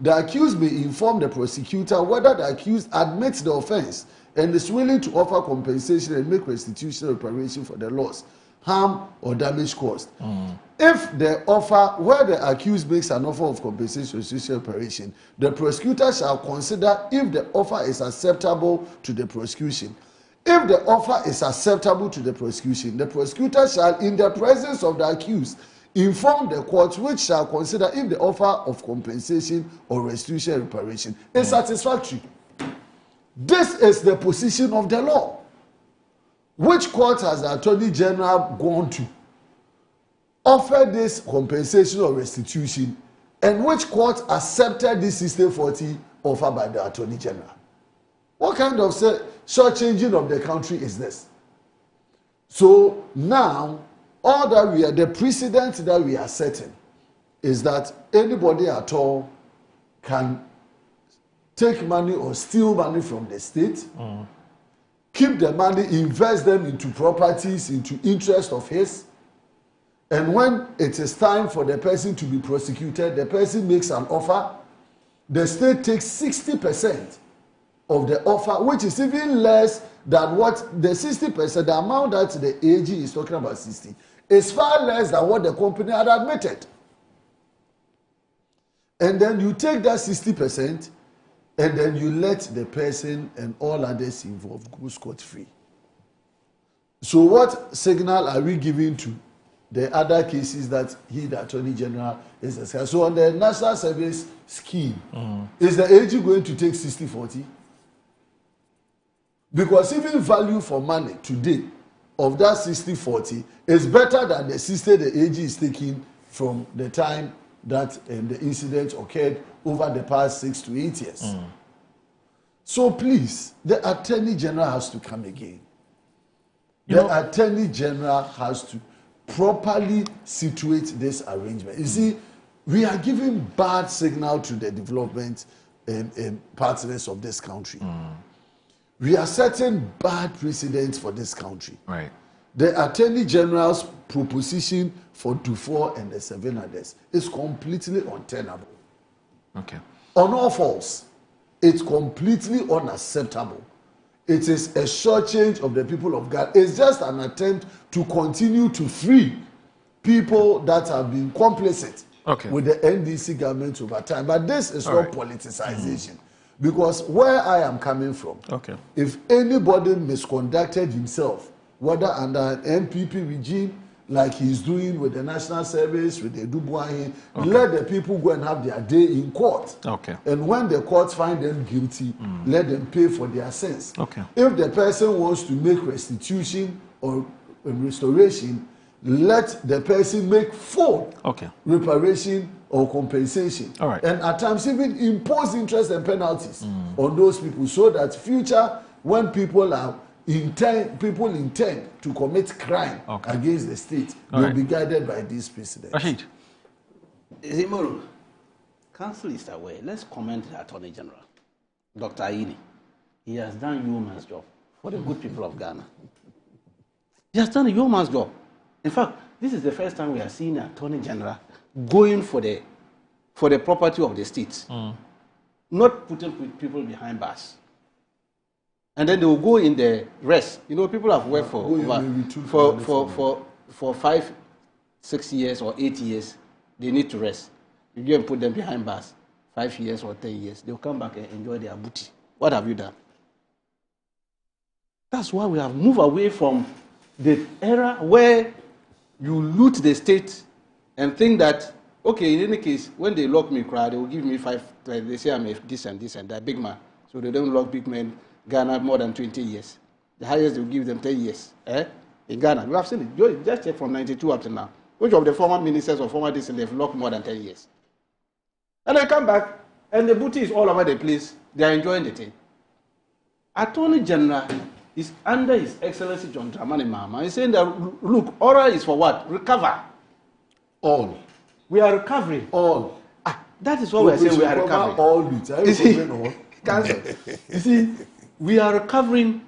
the accused may inform the prosecutor whether the accused admits the offence and is willing to offer compensation and make restitution reparation for the loss, harm or damage caused. If the offer, where the accused makes an offer of compensation or restitution reparation, the prosecutor shall consider if the offer is acceptable to the prosecution. If the offer is acceptable to the prosecution, the prosecutor shall, in the presence of the accused, inform the court, which shall consider if the offer of compensation or restitution reparation is satisfactory. This is the position of the law. Which court has the Attorney General gone to offer this compensation or restitution, and which court accepted this 60-40 offer by the Attorney General? What kind of shortchanging of the country is this? So now, all that we are, the precedent that we are setting is that anybody at all can take money or steal money from the state, keep the money, invest them into properties, into interest of his, and when it is time for the person to be prosecuted, the person makes an offer, the state takes 60% of the offer, which is even less than what the 60%, the amount that the AG is talking about 60, is far less than what the company had admitted. And then you take that 60% and then you let the person and all others involved go scot-free. So what signal are we giving to the other cases that the Attorney General is discussing? So on the National Service Scheme, is the AG going to take 60-40? Because even value for money today of that 60-40 is better than the 60 the AG is taking from the time that the incident occurred over the past 6 to 8 years. So please, the Attorney General has to come again. The Attorney General has to properly situate this arrangement. You see, we are giving bad signal to the development partners of this country. We are setting bad precedents for this country. Right. The Attorney General's proposition for Dufour and the 7 others is completely untenable. Okay. On all falls, it's completely unacceptable. It is a shortchange of the people of God. It's just an attempt to continue to free people that have been complicit with the NDC government over time. But this is not politicization. Because where I am coming from, if anybody misconducted himself, whether under an MPP regime, like he's doing with the National Service, with the Dubois, let the people go and have their day in court. And when the courts find them guilty, let them pay for their sins. If the person wants to make restitution or restoration, let the person make full reparation or compensation. And at times even impose interest and penalties on those people, so that future, when people intend to commit crime against the state, they'll be guided by these precedents. Rashid. Zimoro, Council is aware. Let's comment the Attorney General, Dr. Aini. he has done yeoman's job for the good people of Ghana. He has done a yeoman's job. In fact, this is the first time we are seeing an Attorney General going for the property of the state, not putting people behind bars. And then they will go in the rest. You know, people have worked for 5, 6 years or 8 years. They need to rest. You go and put them behind bars, 5 years or 10 years. They'll come back and enjoy their booty. What have you done? That's why we have moved away from the era where you loot the state and think that, okay, in any case, when they lock me, they will give me 5. They say I'm this and this and that, big man. So they don't lock big men. Ghana more than 20 years. The highest they will give them 10 years. In Ghana, we have seen it. Just check from 92 up to now. Which of the former ministers or former this and they've locked more than 10 years? And they come back, and the booty is all over the place. They are enjoying the thing. Attorney General is under His Excellency John Dramani Mahama. He's saying that, look, oral is for what? Recover. All. We are recovering. All. That is what we are saying. We are recovering. All bits. You see, we are recovering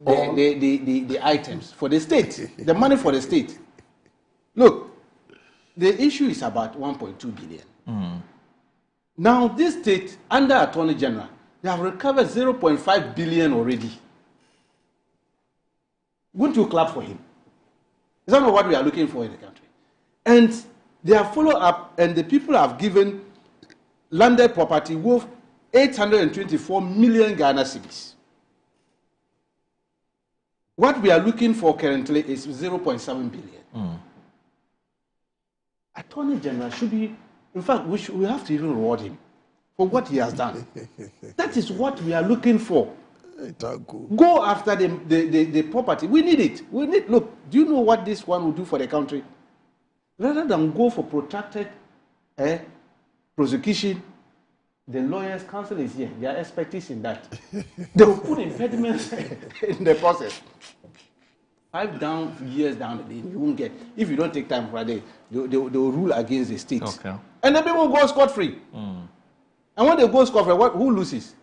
the items for the state, the money for the state. Look, the issue is about 1.2 billion. Now, this state, under Attorney General, they have recovered 0.5 billion already. Wouldn't you clap for him? Is that not what we are looking for in the country? And they have followed up, and the people have given landed property worth 824 million Ghana cedis. What we are looking for currently is 0.7 billion. Attorney General should be, in fact, we have to even reward him for what he has done. That is what we are looking for. Go after the property. We need it. Look, do you know what this one will do for the country? Rather than go for protracted prosecution, the lawyers' council is here. They are expertise in that. They will put impediments in the process. 5 years down the lane, you won't get. If you don't take time for a day, they will rule against the state. Okay. And then people will go scot-free. And when they go scot-free, who loses?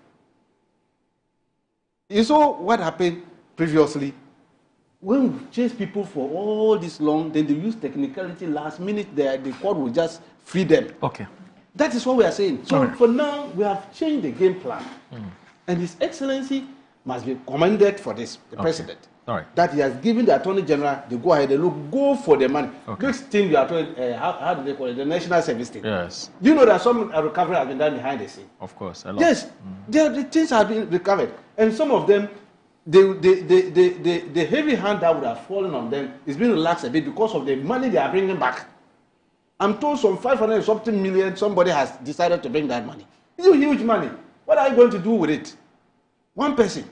You saw what happened previously. When we chase people for all this long, then they use technicality last minute, the court will just free them. Okay. That is what we are saying. So for now, we have changed the game plan. And His Excellency must be commended for this, the President. That he has given the Attorney General the go ahead and go for the money. This thing you are told, how do they call it? The National Service thing. Yes. Do you know that some recovery has been done behind the scene? Of course. A lot. Yes. The things have been recovered. And some of them, the heavy hand that would have fallen on them is being relaxed a bit because of the money they are bringing back. I'm told some 500 something million, somebody has decided to bring that money. It's a huge money. What are you going to do with it? One person.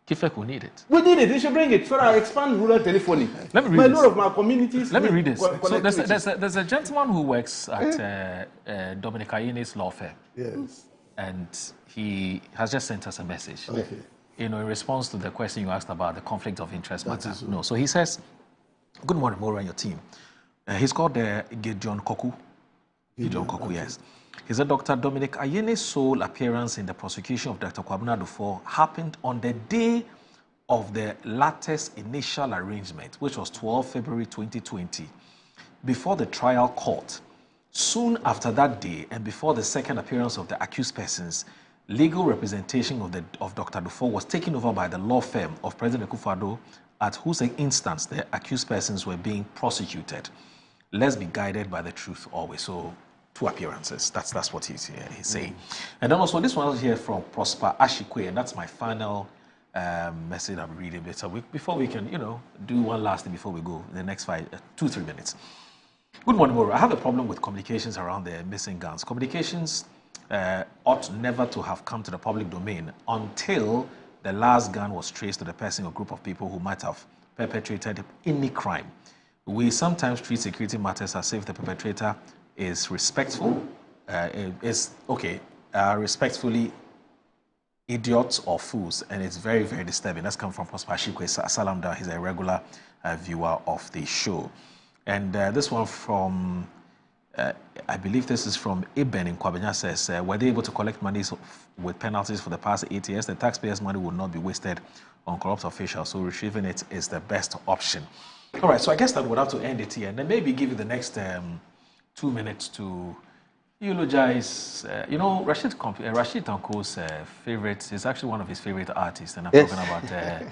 GIFEC will need it. We need it. They should bring it so that I expand rural telephony. Let me read this. A lot of my communities. Let me read this. So there's a gentleman who works at Dominic Ayene's law firm. Yes. And he has just sent us a message. Okay. In response to the question you asked about the conflict of interest matter. No. So he says, "Good morning, Mora and your team." He's called Gideon Koku. Gideon Koku, yes. He said Dr. Dominic Ayene's sole appearance in the prosecution of Dr. Kwabena Dufo happened on the day of the latter's initial arrangement, which was 12 February 2020, before the trial court. Soon after that day, and before the second appearance of the accused persons, legal representation of Dr. Dufo was taken over by the law firm of President Akufo-Addo, at whose instance the accused persons were being prosecuted. Let's be guided by the truth always. So, 2 appearances. That's what he's saying. And then also this one was here from Prosper Ashikwe, and that's my final message I'm reading later. Before we can, do one last thing before we go in the next 2-3 minutes. Good morning, Maura. I have a problem with communications around the missing guns. Communications ought never to have come to the public domain until the last gun was traced to the person or group of people who might have perpetrated any crime. We sometimes treat security matters as if the perpetrator is respectful, respectfully idiots or fools, and it's very, very disturbing. That's come from Prosper Ashikwe. Salam down. He's a regular viewer of the show. And this one from I believe this is from Eben in Kwabenya says, were they able to collect money with penalties for the past 8 years? The taxpayers' money would not be wasted on corrupt officials, so retrieving it is the best option. All right, so I guess that would have to end it here, and then maybe give you the next 2 minutes to eulogize. You know, Rashid Tanko's favorite is actually one of his favorite artists, and I'm talking about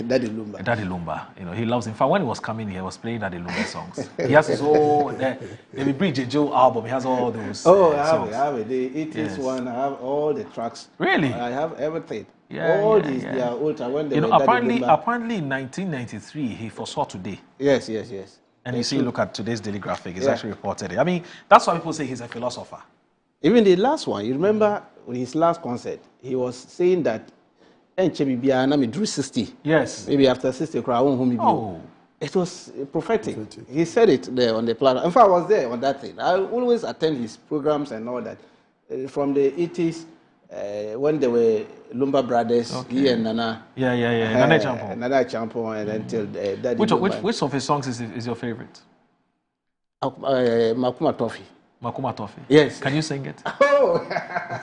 Daddy Lumba. Daddy Lumba. You know, he loves. In fact, when he was coming here, he was playing Daddy Lumba songs. He has his whole the Bridget Joe album. He has all those. I have it. The 80s one. I have all the tracks. Really? I have everything. Yeah, all these they are ultra. When they apparently in 1993 he foresaw Today. Yes. And you see, look at today's Daily Graphic. It's actually reported it. I mean, that's why people say he's a philosopher. Even the last one, you remember his last concert, he was saying that drew 60. Yes. Maybe after 60, it was prophetic. He said it there on the platform. In fact, I was there on that thing. I always attend his programs and all that. From the 80s, when they were Lumba brothers, he and Nana. Nana Champo. Nana Champo, and until Daddy which of his songs is your favorite? Makuma Toffee. Makuma Toffee. Yes. Can you sing it? Oh,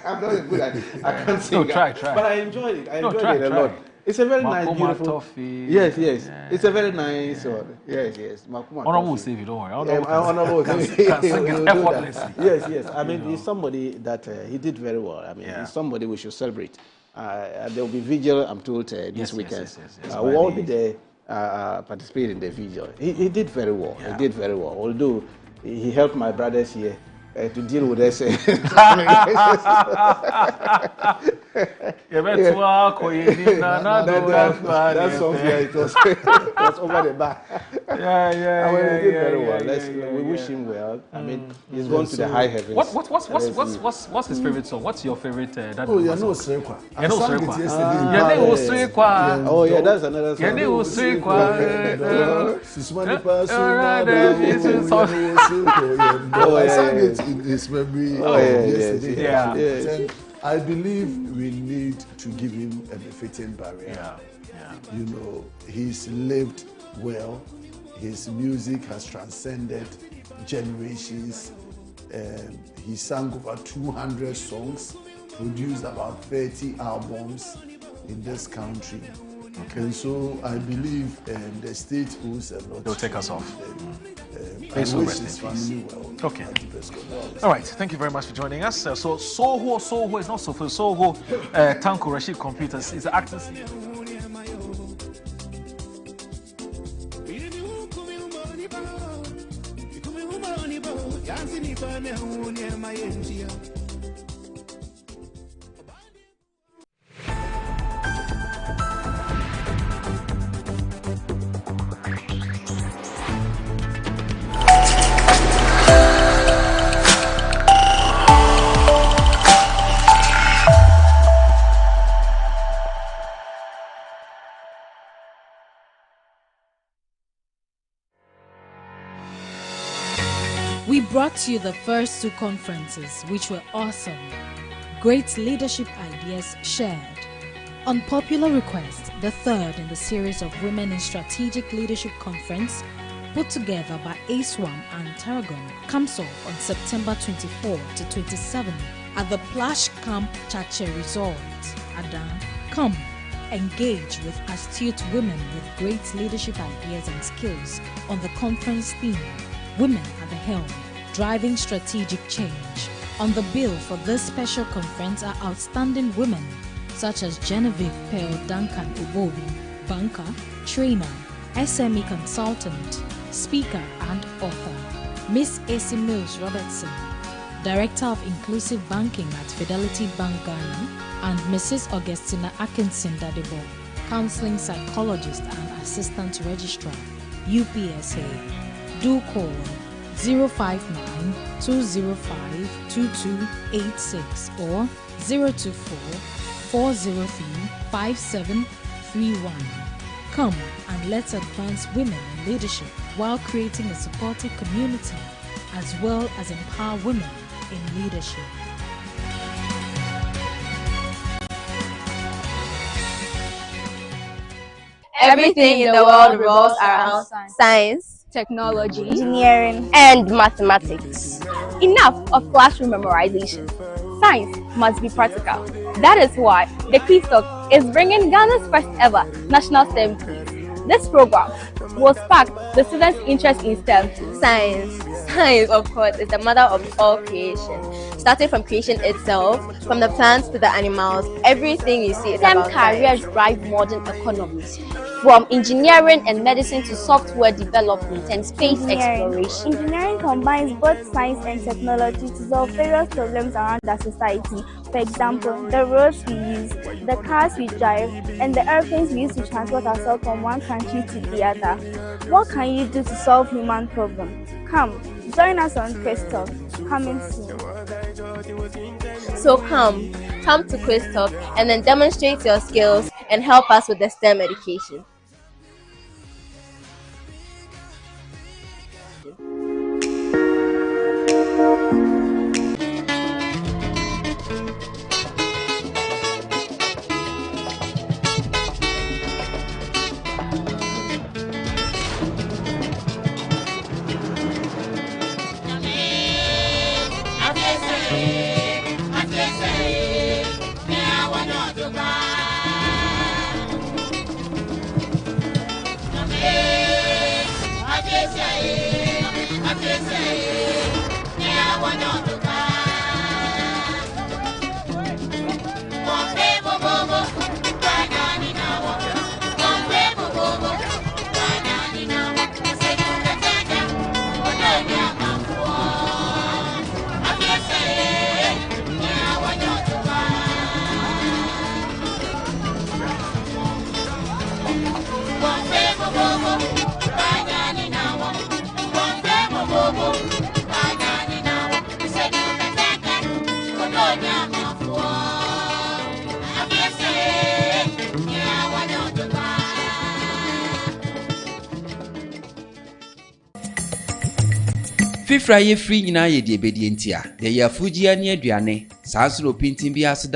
I'm not good at it. I can't sing it. Try. But I enjoyed it. I enjoyed it a lot. It's a very nice, beautiful. Toffee. Yes. Yeah. It's a very nice one. Yes. Makuma Honorable will save you, don't worry. Honorable can sing it effortlessly. Yes. I mean, he's somebody that he did very well. I mean, he's somebody we should celebrate. There will be vigil, I'm told, this weekend. We'll all be there participating in the vigil. He did very well. He did very well. Although he helped my brothers here to deal with us. That song here, it was over the back. He did very well. We wish him well. I mean, he's gone to the high heavens. What's his favorite song? What's your favorite? Oh, you know Srekwa. I know Srekwa. Oh yeah, that's another song. I sang it in his memory yesterday. Yeah. I believe we need to give him a befitting burial. You know, he's lived well. His music has transcended generations. He sang over 200 songs, produced about 30 albums in this country. And so I believe the state owes a lot. They'll take us off. I wish his family well. Okay. All right. Thank you very much for joining us. So Soho is not Soho. Soho Tanko Rashid Computers is the actor. We brought you the first two conferences, which were awesome. Great leadership ideas shared. On popular request, the third in the series of Women in Strategic Leadership Conference, put together by ASWAM and Tarragon, comes off on September 24 to 27 at the Plash Camp Chache Resort. Adan, come, engage with astute women with great leadership ideas and skills on the conference theme, Women at the Helm, Driving Strategic Change. On the bill for this special conference are outstanding women such as Genevieve Pearl Duncan Ubobi, banker, trainer, SME consultant, speaker and author. Miss AC Mills Robertson, Director of Inclusive Banking at Fidelity Bank Ghana, and Mrs. Augustina Atkinson Dadebo, Counseling Psychologist and Assistant Registrar, UPSA. Do call 059-205-2286 or 024-403-5731. Come and let's advance women in leadership while creating a supportive community as well as empower women in leadership. Everything in the world revolves around science, technology, engineering, and mathematics. Enough of classroom memorization. Science must be practical. That is why the Quiz Talk is bringing Ghana's first ever national STEM quiz. This program will spark the students' interest in STEM. Science, of course, is the mother of all creation. Starting from creation itself, from the plants to the animals, everything you see is STEM about careers science. drive modern economies, from engineering and medicine to software development and space exploration. Engineering combines both science and technology to solve various problems around our society. For example, the roads we use, the cars we drive, and the airplanes we use to transport ourselves from one country to the other. What can you do to solve human problems? Come, join us on Quiz Talk, coming soon. So come to Quiz Talk and then demonstrate your skills and help us with the STEM education. Fifra ye free nyina ye de obedientia. De ya fuji ani aduane. Saa so pintin bi aseda